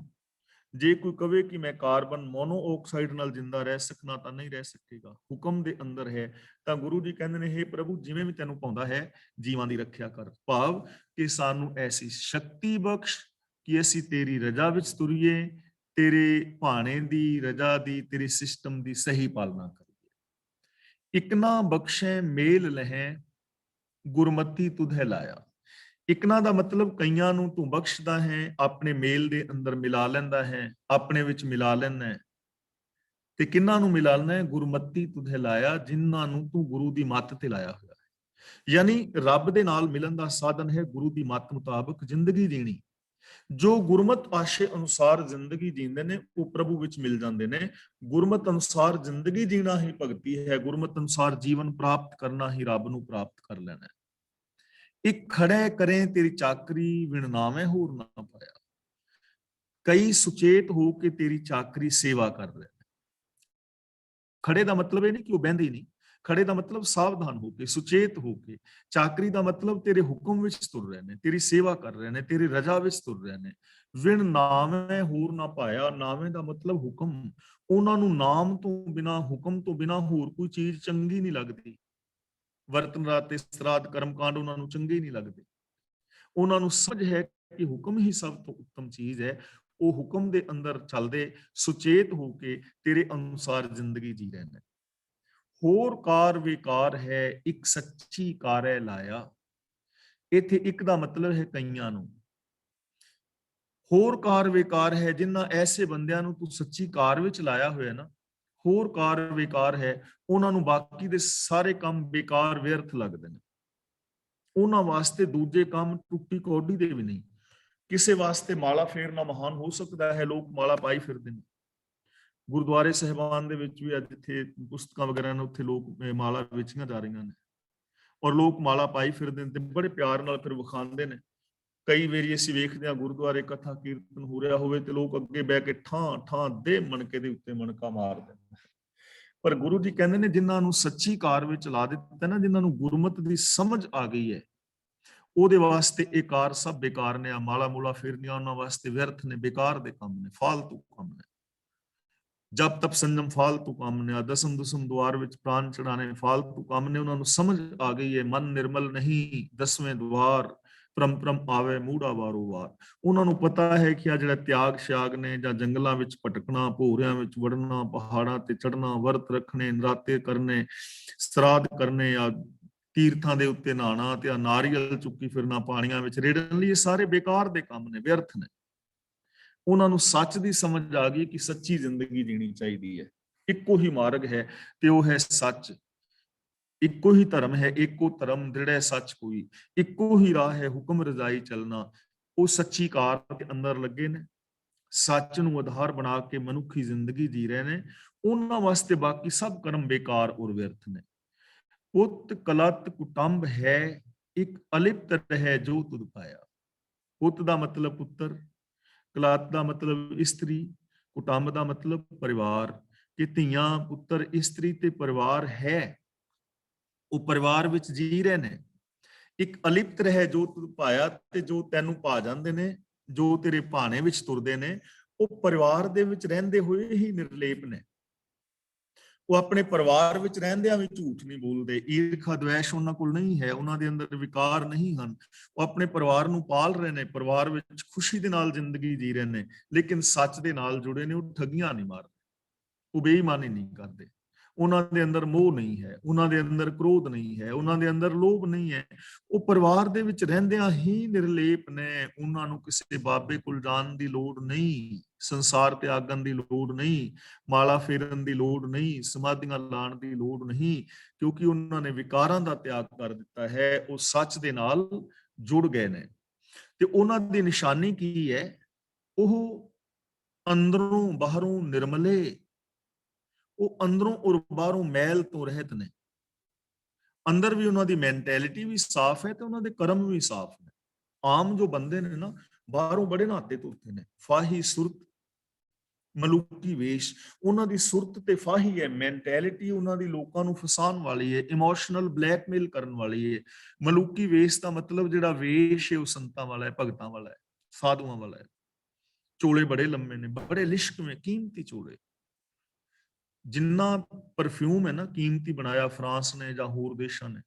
ਜੇ ਕੋਈ ਕਵੇ ਕਿ ਮੈਂ ਕਾਰਬਨ ਮੋਨੋਆਕਸਾਈਡ ਨਾਲ ਜਿੰਦਾ ਰਹਿ ਸਕਣਾ, ਤਾਂ ਨਹੀਂ ਰਹਿ ਸਕੇਗਾ। ਹੁਕਮ ਦੇ ਅੰਦਰ ਹੈ। ਤਾਂ ਗੁਰੂ ਜੀ ਕਹਿੰਦੇ ਨੇ, हे ਪ੍ਰਭੂ ਜਿਵੇਂ ਵੀ ਤੈਨੂੰ ਪਾਉਂਦਾ ਹੈ, ਜੀਵਾਂ ਦੀ ਰੱਖਿਆ ਕਰ, ਭਾਵ ਕਿ ਸਾਨੂੰ ਐਸੀ ਸ਼ਕਤੀ ਬਖਸ਼ ਕਿ ਅਸੀਂ ਤੇਰੀ ਰਜ਼ਾ ਵਿੱਚ ਤੁਰੀਏ, ਤੇਰੇ ਭਾਣੇ ਦੀ, ਰਜ਼ਾ ਦੀ, ਤੇਰੇ ਸਿਸਟਮ ਦੀ ਸਹੀ ਪਾਲਣਾ ਕਰੀਏ। ਇਕਨਾ ਬਖਸ਼ੈ ਮੇਲ ਲਹੈ ਗੁਰਮਤੀ ਤੁਧੈ ਲਾਇਆ। ਇਕਨਾ ਦਾ ਮਤਲਬ ਕਈਆਂ ਨੂੰ ਤੂੰ ਬਖਸ਼ਦਾ ਹੈ, ਆਪਣੇ ਮੇਲ ਦੇ ਅੰਦਰ ਮਿਲਾ ਲੈਂਦਾ ਹੈ, ਆਪਣੇ ਵਿੱਚ ਮਿਲਾ ਲੈਂਦਾ ਹੈ। ਤੇ ਕਿੰਨਾਂ ਨੂੰ ਮਿਲਾ ਲੈਣਾ ਹੈ? ਗੁਰਮਤੀ ਤੁਧੈ ਲਾਇਆ, ਜਿਨ੍ਹਾਂ ਨੂੰ ਤੂੰ ਗੁਰੂ ਦੀ ਮੱਤ ਤੇ ਲਾਇਆ ਹੋਇਆ ਹੈ। ਯਾਨੀ ਰੱਬ ਦੇ ਨਾਲ ਮਿਲਣ ਦਾ ਸਾਧਨ ਹੈ ਗੁਰੂ ਦੀ ਮੱਤ ਮੁਤਾਬਕ ਜ਼ਿੰਦਗੀ ਜੀਣੀ। ਜੋ ਗੁਰਮਤ ਆਸ਼ੇ ਅਨੁਸਾਰ ਜ਼ਿੰਦਗੀ ਜੀਂਦੇ ਨੇ ਉਹ ਪ੍ਰਭੂ ਵਿੱਚ ਮਿਲ ਜਾਂਦੇ ਨੇ। ਗੁਰਮਤ ਅਨੁਸਾਰ ਜ਼ਿੰਦਗੀ ਜੀਣਾ ਹੀ ਭਗਤੀ ਹੈ, ਗੁਰਮਤ ਅਨੁਸਾਰ ਜੀਵਨ ਪ੍ਰਾਪਤ ਕਰਨਾ ਹੀ ਰੱਬ ਨੂੰ ਪ੍ਰਾਪਤ ਕਰ ਲੈਣਾ ਹੈ। ਇੱਕ ਖੜੇ ਕਰੇ ਤੇਰੀ ਚਾਕਰੀ ਵਿਣ ਨਾਵੇਂ ਹੋਰ ਨਾ ਪਾਇਆ। ਕਈ ਸੁਚੇਤ ਹੋ ਕੇ ਤੇਰੀ ਚਾਕਰੀ ਸੇਵਾ ਕਰ ਰਹੇ ਨੇ। ਖੜੇ ਦਾ ਮਤਲਬ ਇਹ ਨਹੀਂ ਕਿ ਉਹ ਬਹਿੰਦੇ ਹੀ ਨਹੀਂ, ਖੜੇ ਦਾ ਮਤਲਬ ਸਾਵਧਾਨ ਹੋ ਕੇ, ਸੁਚੇਤ ਹੋ ਕੇ। ਚਾਕਰੀ ਦਾ ਮਤਲਬ ਤੇਰੇ ਹੁਕਮ ਵਿੱਚ ਤੁਰ ਰਹੇ ਨੇ, ਤੇਰੀ ਸੇਵਾ ਕਰ ਰਹੇ ਨੇ, ਤੇਰੀ ਰਜ਼ਾ ਵਿੱਚ ਤੁਰ ਰਹੇ ਨੇ। ਵਿਣ ਨਾਵੇਂ ਹੋਰ ਨਾ ਪਾਇਆ, ਨਾਵੇਂ ਦਾ ਮਤਲਬ ਹੁਕਮ। ਉਹਨਾਂ ਨੂੰ ਨਾਮ ਤੋਂ ਬਿਨਾ, ਹੁਕਮ ਤੋਂ ਬਿਨਾ ਹੋਰ ਕੋਈ ਚੀਜ਼ ਚੰਗੀ ਨਹੀਂ ਲੱਗਦੀ। ਵਰਤਨ ਰਾਤ ਤੇ ਸਰਾਧ ਕਰਮਕਾਂਡ ਉਹਨਾਂ ਨੂੰ ਚੰਗੇ ਨਹੀਂ ਲੱਗਦੇ। ਉਹਨਾਂ ਨੂੰ ਸਮਝ ਹੈ ਕਿ ਹੁਕਮ ਹੀ ਸਭ ਤੋਂ ਉੱਤਮ ਚੀਜ਼ ਹੈ। ਉਹ ਹੁਕਮ ਦੇ ਅੰਦਰ ਚੱਲਦੇ, ਸੁਚੇਤ ਹੋ ਕੇ ਤੇਰੇ ਅਨੁਸਾਰ ਜ਼ਿੰਦਗੀ ਜੀ ਰਹੇ ਨੇ। ਹੋਰ ਕਾਰ ਵਿਕਾਰ ਹੈ, ਇੱਕ ਸੱਚੀ ਕਾਰੈ ਲਾਇਆ। ਇੱਥੇ ਇੱਕ ਦਾ ਮਤਲਬ ਹੈ ਕਈਆਂ ਨੂੰ। ਹੋਰ ਕਾਰ ਵਿਕਾਰ ਹੈ, ਜਿਨ੍ਹਾਂ ਐਸੇ ਬੰਦਿਆਂ ਨੂੰ ਤੂੰ ਸੱਚੀ ਕਾਰ ਵਿੱਚ ਲਾਇਆ ਹੋਇਆ ਨਾ, ਹੋਰ ਕਾਰ ਵਿਕਾਰ ਹੈ, ਉਹਨਾਂ ਨੂੰ ਬਾਕੀ ਦੇ ਸਾਰੇ ਕੰਮ ਬੇਕਾਰ ਵਿਅਰਥ ਲੱਗਦੇ ਨੇ। ਉਹਨਾਂ ਵਾਸਤੇ ਦੂਜੇ ਕੰਮ ਟੁੱਟੀ ਕੌਡੀ ਦੇ ਵੀ ਨਹੀਂ। ਕਿਸੇ ਵਾਸਤੇ ਮਾਲਾ ਫੇਰਨਾ ਮਹਾਨ ਹੋ ਸਕਦਾ ਹੈ, ਲੋਕ ਮਾਲਾ ਪਾਈ ਫਿਰਦੇ ਨੇ। ਗੁਰਦੁਆਰੇ ਸਾਹਿਬਾਨ ਦੇ ਵਿੱਚ ਵੀ ਅੱਜ ਇੱਥੇ ਪੁਸਤਕਾਂ ਵਗੈਰਾ ਨੇ, ਉੱਥੇ ਲੋਕ ਮਾਲਾ ਵੇਚੀਆਂ ਜਾ ਰਹੀਆਂ ਨੇ ਔਰ ਲੋਕ ਮਾਲਾ ਪਾਈ ਫਿਰਦੇ ਨੇ ਤੇ ਬੜੇ ਪਿਆਰ ਨਾਲ ਫਿਰ ਵਿਖਾਉਂਦੇ ਨੇ। ਕਈ ਵਾਰੀ ਅਸੀਂ ਵੇਖਦੇ ਹਾਂ ਗੁਰਦੁਆਰੇ ਕਥਾ ਕੀਰਤਨ ਹੋ ਰਿਹਾ ਹੋਵੇ ਤੇ ਲੋਕ ਅੱਗੇ ਬਹਿ ਕੇ ਠਾਂ ਠਾਂ ਦੇ ਮਣਕੇ ਦੇ ਉੱਤੇ ਮਣਕਾ ਮਾਰਦੇ ਨੇ। ਪਰ ਗੁਰੂ ਜੀ ਕਹਿੰਦੇ ਨੇ ਜਿਨ੍ਹਾਂ ਨੂੰ ਸੱਚੀ ਕਾਰ ਵਿੱਚ ਲਾ ਦਿੱਤਾ ਨਾ, ਜਿਨ੍ਹਾਂ ਨੂੰ ਗੁਰਮਤ ਦੀ ਸਮਝ ਆ ਗਈ ਹੈ, ਉਹਦੇ ਵਾਸਤੇ ਇਹ ਕਾਰ ਸਭ ਬੇਕਾਰ ਨੇ। ਆ ਮਾਲਾ ਮੂਲਾ ਫੇਰਨੀਆਂ ਉਹਨਾਂ ਵਾਸਤੇ ਵਿਅਰਥ ਨੇ, ਬੇਕਾਰ ਦੇ ਕੰਮ ਨੇ, ਫਾਲਤੂ ਕੰਮ ਨੇ। ਜਪ ਤਪ ਸੰਜਮ ਫਾਲਤੂ ਕੰਮ ਨੇ। ਦਸਮ ਦਸਮ ਦੁਆਰ ਵਿੱਚ ਪ੍ਰਾਨ ਚੜਾਣੇ ਫਾਲਤੂ ਕੰਮ ਨੇ। ਉਹਨਾਂ ਨੂੰ ਸਮਝ ਆ ਗਈ ਹੈ ਮਨ ਨਿਰਮਲ ਨਹੀਂ, 10ਵੇਂ ਦੁਆਰ ਪਰਮ ਪਰਮ ਆਵੇ ਮੂੜਾ ਵਾਰੋ ਵਾਰ। ਉਹਨਾਂ ਨੂੰ ਪਤਾ ਹੈ ਕਿ ਆ ਜਿਹੜਾ ਤਿਆਗ ਸ਼ਿਆਗ ਨੇ, ਜਾਂ ਜੰਗਲਾਂ ਵਿੱਚ ਭਟਕਣਾ, ਭੋਰਿਆਂ ਵਿੱਚ ਵੜਨਾ, ਪਹਾੜਾਂ ਤੇ ਚੜਨਾ, ਵਰਤ ਰੱਖਣੇ, ਨਰਾਤੇ ਕਰਨੇ, ਸਰਾਧ ਕਰਨੇ, ਜਾਂ ਤੀਰਥਾਂ ਦੇ ਉੱਤੇ ਨਹਾਣਾ ਤੇ ਨਾਰੀਅਲ ਚੁੱਕੀ ਫਿਰਨਾ ਪਾਣੀਆਂ ਵਿੱਚ ਰੇੜਨ ਲਈ, ਇਹ ਸਾਰੇ ਬੇਕਾਰ ਦੇ ਕੰਮ ਨੇ, ਵਿਅਰਥ ਨੇ। ਉਹਨਾਂ ਨੂੰ ਸੱਚ ਦੀ ਸਮਝ ਆ ਗਈ ਕਿ ਸੱਚੀ ਜ਼ਿੰਦਗੀ ਜੀਣੀ ਚਾਹੀਦੀ ਹੈ। ਇੱਕੋ ਹੀ ਮਾਰਗ ਹੈ ਤੇ ਉਹ ਹੈ ਸੱਚ। ਇੱਕੋ ਹੀ ਧਰਮ ਹੈ, ਇੱਕੋ ਧਰਮ ਦ੍ਰਿੜੈ ਸੱਚ ਕੋਈ। ਇੱਕੋ ਹੀ ਰਾਹ ਹੈ ਹੁਕਮ ਰਜ਼ਾਈ ਚੱਲਣਾ। ਉਹ ਸੱਚੀ ਕਾਰ ਦੇ ਅੰਦਰ ਲੱਗੇ ਨੇ, ਸੱਚ ਨੂੰ ਆਧਾਰ ਬਣਾ ਕੇ ਮਨੁੱਖੀ ਜ਼ਿੰਦਗੀ ਜੀ ਰਹੇ ਨੇ। ਉਹਨਾਂ ਵਾਸਤੇ ਬਾਕੀ ਸਭ ਕਰਮ ਬੇਕਾਰ ਔਰ ਵਿਅਰਥ ਨੇ। ਪੁੱਤ ਕਲਤ ਕੁਟੰਬ ਹੈ, ਇੱਕ ਅਲਿਪਤ ਹੈ ਜੋ ਤੁਧ ਪਾਇਆ। ਪੁੱਤ ਦਾ ਮਤਲਬ ਪੁੱਤਰ, ਕਲਾਤ ਦਾ ਮਤਲਬ ਇਸਤਰੀ, ਕੁਟੰਬ ਦਾ ਮਤਲਬ ਪਰਿਵਾਰ। ਕਿ ਧੀਆਂ ਪੁੱਤਰ ਇਸਤਰੀ ਤੇ ਪਰਿਵਾਰ ਹੈ, ਉਹ ਪਰਿਵਾਰ ਵਿੱਚ ਜੀ ਰਹੇ ਨੇ। ਇੱਕ ਅਲਿਪਤ ਹੈ ਜੋ ਤੁਧ ਪਾਇਆ, ਤੇ ਜੋ ਤੈਨੂੰ ਪਾ ਜਾਂਦੇ ਨੇ, ਜੋ ਤੇਰੇ ਭਾਣੇ ਵਿੱਚ ਤੁਰਦੇ ਨੇ, ਉਹ ਪਰਿਵਾਰ ਦੇ ਵਿੱਚ ਰਹਿੰਦੇ ਹੋਏ ਹੀ ਨਿਰਲੇਪ ਨੇ। ਉਹ ਆਪਣੇ ਪਰਿਵਾਰ ਵਿੱਚ ਰਹਿੰਦਿਆਂ ਵੀ ਝੂਠ ਨਹੀਂ ਬੋਲਦੇ, ਈਰਖਾ ਦਵੇਸ਼ ਉਹਨਾਂ ਕੋਲ ਨਹੀਂ ਹੈ, ਉਹਨਾਂ ਦੇ ਅੰਦਰ ਵਿਕਾਰ ਨਹੀਂ ਹਨ। ਉਹ ਆਪਣੇ ਪਰਿਵਾਰ ਨੂੰ ਪਾਲ ਰਹੇ ਨੇ, ਪਰਿਵਾਰ ਵਿੱਚ ਖੁਸ਼ੀ ਦੇ ਨਾਲ ਜ਼ਿੰਦਗੀ ਜੀ ਰਹੇ ਨੇ, ਲੇਕਿਨ ਸੱਚ ਦੇ ਨਾਲ ਜੁੜੇ ਨੇ। ਉਹ ਠੱਗੀਆਂ ਨਹੀਂ ਮਾਰਦੇ, ਉਹ ਬੇਈਮਾਨੀ ਨਹੀਂ ਕਰਦੇ। ਉਹਨਾਂ ਦੇ ਅੰਦਰ ਮੋਹ ਨਹੀਂ ਹੈ, ਉਹਨਾਂ ਦੇ ਅੰਦਰ ਕ੍ਰੋਧ ਨਹੀਂ ਹੈ, ਉਹਨਾਂ ਦੇ ਅੰਦਰ ਲੋਭ ਨਹੀਂ ਹੈ। ਉਹ ਪਰਿਵਾਰ ਦੇ ਵਿੱਚ ਰਹਿੰਦਿਆਂ ਹੀ ਨਿਰਲੇਪ ਨੇ। ਉਹਨਾਂ ਨੂੰ ਕਿਸੇ ਬਾਬੇ ਕੋਲ ਜਾਣ ਦੀ ਲੋੜ ਨਹੀਂ, ਸੰਸਾਰ ਤਿਆਗਣ ਦੀ ਲੋੜ ਨਹੀਂ, ਮਾਲਾ ਫੇਰਨ ਦੀ ਲੋੜ ਨਹੀਂ, ਸਮਾਧੀਆਂ ਲਾਉਣ ਦੀ ਲੋੜ ਨਹੀਂ, ਕਿਉਂਕਿ ਉਹਨਾਂ ਨੇ ਵਿਕਾਰਾਂ ਦਾ ਤਿਆਗ ਕਰ ਦਿੱਤਾ ਹੈ। ਉਹ ਸੱਚ ਦੇ ਨਾਲ ਜੁੜ ਗਏ ਨੇ। ਤੇ ਉਹਨਾਂ ਦੀ ਨਿਸ਼ਾਨੀ ਕੀ ਹੈ? ਉਹ ਅੰਦਰੋਂ ਬਾਹਰੋਂ ਨਿਰਮਲੇ, ਉਹ ਅੰਦਰੋਂ ਔਰ ਬਾਹਰੋਂ ਮੈਲ ਤੋਂ ਰਹਿਤ ਨੇ। ਅੰਦਰ ਵੀ ਉਹਨਾਂ ਦੀ ਮੈਂਟੈਲਿਟੀ ਵੀ ਸਾਫ਼ ਹੈ ਤੇ ਉਹਨਾਂ ਦੇ ਕਰਮ ਵੀ ਸਾਫ਼ ਨੇ। ਆਮ ਜੋ ਬੰਦੇ ਨੇ ਨਾ, ਬਾਹਰੋਂ ਬੜੇ ਨਹਾਤੇ ਧੋਤੇ ਨੇ, ਫਾਹੀ ਸੁਰਤ ਮਲੂਕੀ ਵੇਸ਼, ਉਹਨਾਂ ਦੀ ਸੁਰਤ ਤੇ ਫਾਹੀ ਹੈ। ਮੈਂਟੈਲਿਟੀ ਉਹਨਾਂ ਦੀ ਲੋਕਾਂ ਨੂੰ ਫਸਾਉਣ ਵਾਲੀ ਹੈ, ਇਮੋਸ਼ਨਲ ਬਲੈਕਮੇਲ ਕਰਨ ਵਾਲੀ ਹੈ। ਮਲੂਕੀ ਵੇਸ਼ ਦਾ ਮਤਲਬ ਜਿਹੜਾ ਵੇਸ਼ ਹੈ ਉਹ ਸੰਤਾਂ ਵਾਲਾ ਹੈ, ਭਗਤਾਂ ਵਾਲਾ ਹੈ, ਸਾਧੂਆਂ ਵਾਲਾ ਹੈ। ਚੋਲੇ ਬੜੇ ਲੰਮੇ ਨੇ, ਬੜੇ ਲਿਸ਼ਕਵੇਂ ਕੀਮਤੀ ਚੋਲੇ। ਜਿੰਨਾ ਪਰਫਿਊਮ ਹੈ ਨਾ ਕੀਮਤੀ ਬਣਾਇਆ ਫਰਾਂਸ ਨੇ ਜਾਂ ਹੋਰ ਦੇਸ਼ਾਂ ਨੇ,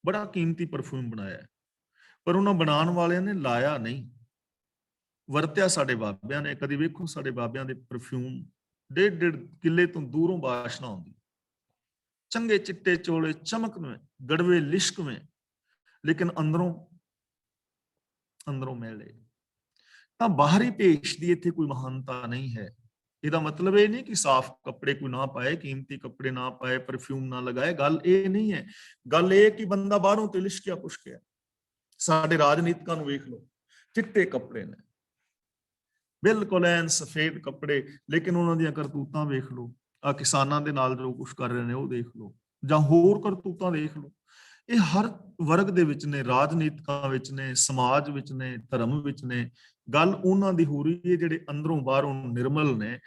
ਬੜਾ ਕੀਮਤੀ ਪਰਫਿਊਮ ਬਣਾਇਆ, ਪਰ ਉਹਨਾਂ ਬਣਾਉਣ ਵਾਲਿਆਂ ਨੇ ਲਾਇਆ ਨਹੀਂ, ਵਰਤਿਆ ਸਾਡੇ ਬਾਬਿਆਂ ਨੇ। ਕਦੀ ਵੇਖੋ ਸਾਡੇ ਬਾਬਿਆਂ ਦੇ ਪਰਫਿਊਮ 1.5 ਕਿੱਲੇ ਤੋਂ ਦੂਰੋਂ ਬਾਸ਼ਨਾ ਆਉਂਦੀ, ਚੰਗੇ ਚਿੱਟੇ ਚੋਲੇ ਚਮਕਵੇਂ, ਗੜਵੇ ਲਿਸ਼ਕਵੇਂ, ਲੇਕਿਨ ਅੰਦਰੋਂ ਮੈਲੇ। ਤਾਂ ਬਾਹਰੀ ਭੇਸ਼ ਦੀ ਇੱਥੇ ਕੋਈ ਮਹਾਨਤਾ ਨਹੀਂ ਹੈ। ਇਹਦਾ ਮਤਲਬ ਇਹ ਨਹੀਂ ਕਿ ਸਾਫ਼ ਕੱਪੜੇ ਕੋਈ ਨਾ ਪਾਏ, ਕੀਮਤੀ ਕੱਪੜੇ ਨਾ ਪਾਏ, ਪਰਫਿਊਮ ਨਾ ਲਗਾਏ। ਗੱਲ ਇਹ ਨਹੀਂ ਹੈ। ਗੱਲ ਇਹ ਕਿ ਬੰਦਾ ਬਾਹਰੋਂ ਤੇ ਲਿਸ਼ਕਿਆ ਪੁਸ਼ਕਿਆ। ਸਾਡੇ ਰਾਜਨੀਤਿਕਾਂ ਨੂੰ ਵੇਖ ਲਓ, ਚਿੱਟੇ ਕੱਪੜੇ ਨੇ, ਬਿਲਕੁਲ ਐਨ ਸਫੇਦ ਕੱਪੜੇ, ਲੇਕਿਨ ਉਹਨਾਂ ਦੀਆਂ ਕਰਤੂਤਾਂ ਵੇਖ ਲਓ, ਆ ਕਿਸਾਨਾਂ ਦੇ ਨਾਲ ਜੋ ਕੁਝ ਕਰ ਰਹੇ ਨੇ ਉਹ ਦੇਖ ਲਓ, ਜਾਂ ਹੋਰ ਕਰਤੂਤਾਂ ਦੇਖ ਲਓ। ਇਹ ਹਰ ਵਰਗ ਦੇ ਵਿੱਚ ਨੇ, ਰਾਜਨੀਤਿਕਾਂ ਵਿੱਚ ਨੇ, ਸਮਾਜ ਵਿੱਚ ਨੇ, ਧਰਮ ਵਿੱਚ ਨੇ। ਗੱਲ ਉਹਨਾਂ ਦੀ ਹੋ ਰਹੀ ਹੈ ਜਿਹੜੇ ਅੰਦਰੋਂ ਬਾਹਰੋਂ ਨਿਰਮਲ ਨੇ,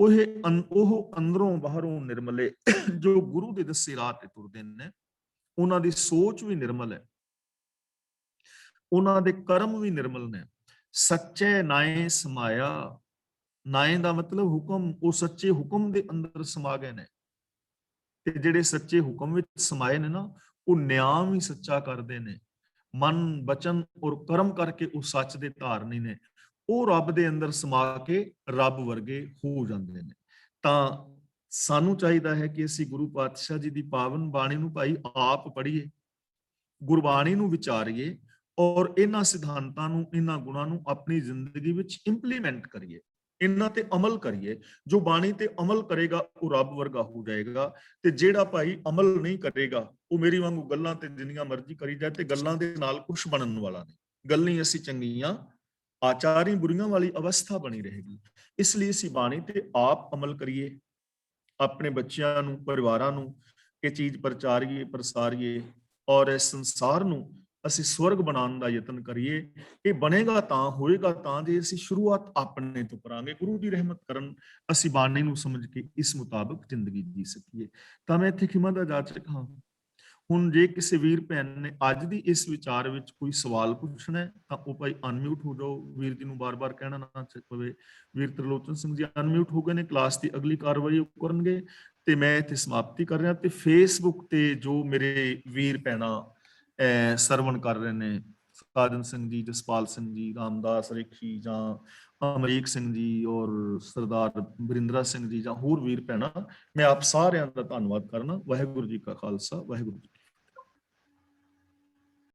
ਉਹ ਅੰਦਰੋਂ ਬਾਹਰੋਂ ਨਿਰਮਲੇ ਜੋ ਗੁਰੂ ਦੇ ਦੱਸੇ ਰਾਹ ਤੇ ਤੁਰਦੇ ਨੇ, ਉਹਨਾਂ ਦੀ ਸੋਚ ਵੀ ਨਿਰਮਲ ਹੈ, ਉਹਨਾਂ ਦੇ ਕਰਮ ਵੀ ਨਿਰਮਲ ਨੇ। ਸੱਚੇ ਨਾਏ ਸਮਾਇਆ, ਨਾਏ ਦਾ ਮਤਲਬ ਹੁਕਮ, ਉਹ ਸੱਚੇ ਹੁਕਮ ਦੇ ਅੰਦਰ ਸਮਾ ਗਏ ਨੇ, ਤੇ ਜਿਹੜੇ ਸੱਚੇ ਹੁਕਮ ਵਿੱਚ ਸਮਾਏ ਨੇ ਨਾ, ਉਹ ਨਿਆਂ ਵੀ ਸੱਚਾ ਕਰਦੇ ਨੇ। ਮਨ, ਬਚਨ ਔਰ ਕਰਮ ਕਰਕੇ ਉਹ ਸੱਚ ਦੇ ਧਾਰਨੀ ਨੇ, ਉਹ ਰੱਬ ਦੇ ਅੰਦਰ ਸਮਾ ਕੇ ਰੱਬ ਵਰਗੇ ਹੋ ਜਾਂਦੇ ਨੇ। ਤਾਂ ਸਾਨੂੰ ਚਾਹੀਦਾ ਹੈ ਕਿ ਅਸੀਂ ਗੁਰੂ ਪਾਤਸ਼ਾਹ ਜੀ ਦੀ ਪਾਵਨ ਬਾਣੀ ਨੂੰ ਭਾਈ ਆਪ ਪੜ੍ਹੀਏ, ਗੁਰਬਾਣੀ ਨੂੰ ਵਿਚਾਰੀਏ, ਔਰ ਇਹਨਾਂ ਸਿਧਾਂਤਾਂ ਨੂੰ, ਇਹਨਾਂ ਗੁਣਾਂ ਨੂੰ ਆਪਣੀ ਜ਼ਿੰਦਗੀ ਵਿੱਚ ਇੰਪਲੀਮੈਂਟ ਕਰੀਏ, ਇਹਨਾਂ ਤੇ ਅਮਲ ਕਰੀਏ। ਜੋ ਬਾਣੀ ਤੇ ਅਮਲ ਕਰੇਗਾ ਉਹ ਰੱਬ ਵਰਗਾ ਹੋ ਜਾਏਗਾ, ਤੇ ਜਿਹੜਾ ਭਾਈ ਅਮਲ ਨਹੀਂ ਕਰੇਗਾ ਉਹ ਮੇਰੀ ਵਾਂਗੂ ਗੱਲਾਂ ਤੇ ਜਿੰਨੀਆਂ ਮਰਜ਼ੀ ਕਰੀ ਜਾਏ, ਤੇ ਗੱਲਾਂ ਦੇ ਨਾਲ ਕੁਝ ਬਣਨ ਵਾਲਾ ਨਹੀਂ। ਗੱਲਾਂ ਅਸੀਂ ਚੰਗੀਆਂ, ਆਚਾਰੀ ਬੁਰੀਆਂ ਵਾਲੀ ਅਵਸਥਾ ਬਣੀ ਰਹੇਗੀ। ਇਸ ਲਈ ਅਸੀਂ ਬਾਣੀ ਤੇ ਆਪ ਅਮਲ ਕਰੀਏ, ਆਪਣੇ ਬੱਚਿਆਂ ਨੂੰ, ਪਰਿਵਾਰਾਂ ਨੂੰ ਇਹ ਚੀਜ਼ ਪ੍ਰਚਾਰੀਏ, ਪ੍ਰਸਾਰੀਏ, ਔਰ ਇਸ ਸੰਸਾਰ ਨੂੰ ਅਸੀਂ ਸਵਰਗ ਬਣਾਉਣ ਦਾ ਯਤਨ ਕਰੀਏ। ਇਹ ਬਣੇਗਾ ਤਾਂ, ਹੋਏਗਾ ਤਾਂ ਜੇ ਅਸੀਂ ਸ਼ੁਰੂਆਤ ਆਪਣੇ ਤੋਂ ਕਰਾਂਗੇ। ਗੁਰੂ ਦੀ ਰਹਿਮਤ ਕਰਨ ਅਸੀਂ ਬਾਣੀ ਨੂੰ ਸਮਝ ਕੇ ਇਸ ਮੁਤਾਬਕ ਜ਼ਿੰਦਗੀ ਜੀ ਸਕੀਏ। ਤਾਂ ਮੈਂ ਇੱਥੇ ਖਿਮਾ ਦਾ ਜਾਚਕ ਹਾਂ। ਹੁਣ ਜੇ ਕਿਸੇ ਵੀਰ ਭੈਣ ਨੇ ਅੱਜ ਦੀ ਇਸ ਵਿਚਾਰ ਵਿੱਚ ਕੋਈ ਸਵਾਲ ਪੁੱਛਣਾ ਹੈ ਤਾਂ ਉਹ ਭਾਈ ਅਨਮਿਊਟ ਹੋ ਜਾਓ। ਵੀਰ ਜੀ ਨੂੰ ਬਾਰ-ਬਾਰ ਕਹਿਣਾ ਨਾ ਪਵੇ। ਵੀਰ ਤਰਲੋਚਨ ਸਿੰਘ ਜੀ ਅਨਮਿਊਟ ਹੋ ਗਏ ਨੇ, ਕਲਾਸ ਦੀ ਅਗਲੀ ਕਾਰਵਾਈ ਉਹ ਕਰਨਗੇ, ਤੇ ਮੈਂ ਇੱਥੇ ਸਮਾਪਤੀ ਕਰ ਰਿਹਾ। ਤੇ ਫੇਸਬੁੱਕ ਤੇ ਜੋ ਮੇਰੇ ਵੀਰ ਭੈਣਾਂ ਸਰਵਣ ਕਰ ਰਹੇ ਨੇ, ਸਾਜਨ ਸਿੰਘ ਜੀ, ਜਸਪਾਲ ਸਿੰਘ ਜੀ, ਰਾਮਦਾਸ ਰੇਖੀ, ਜਾਂ ਅਮਰੀਕ ਸਿੰਘ ਜੀ, ਔਰ ਸਰਦਾਰ ਬਰਿੰਦਰਾ ਸਿੰਘ ਜੀ, ਜਾਂ ਹੋਰ ਵੀਰ ਭੈਣਾਂ, ਮੈਂ ਆਪ ਸਾਰਿਆਂ ਦਾ ਧੰਨਵਾਦ ਕਰਨਾ। ਵਾਹਿਗੁਰੂ ਜੀ ਕਾ ਖਾਲਸਾ, ਵਾਹਿਗੁਰੂ ਜੀ।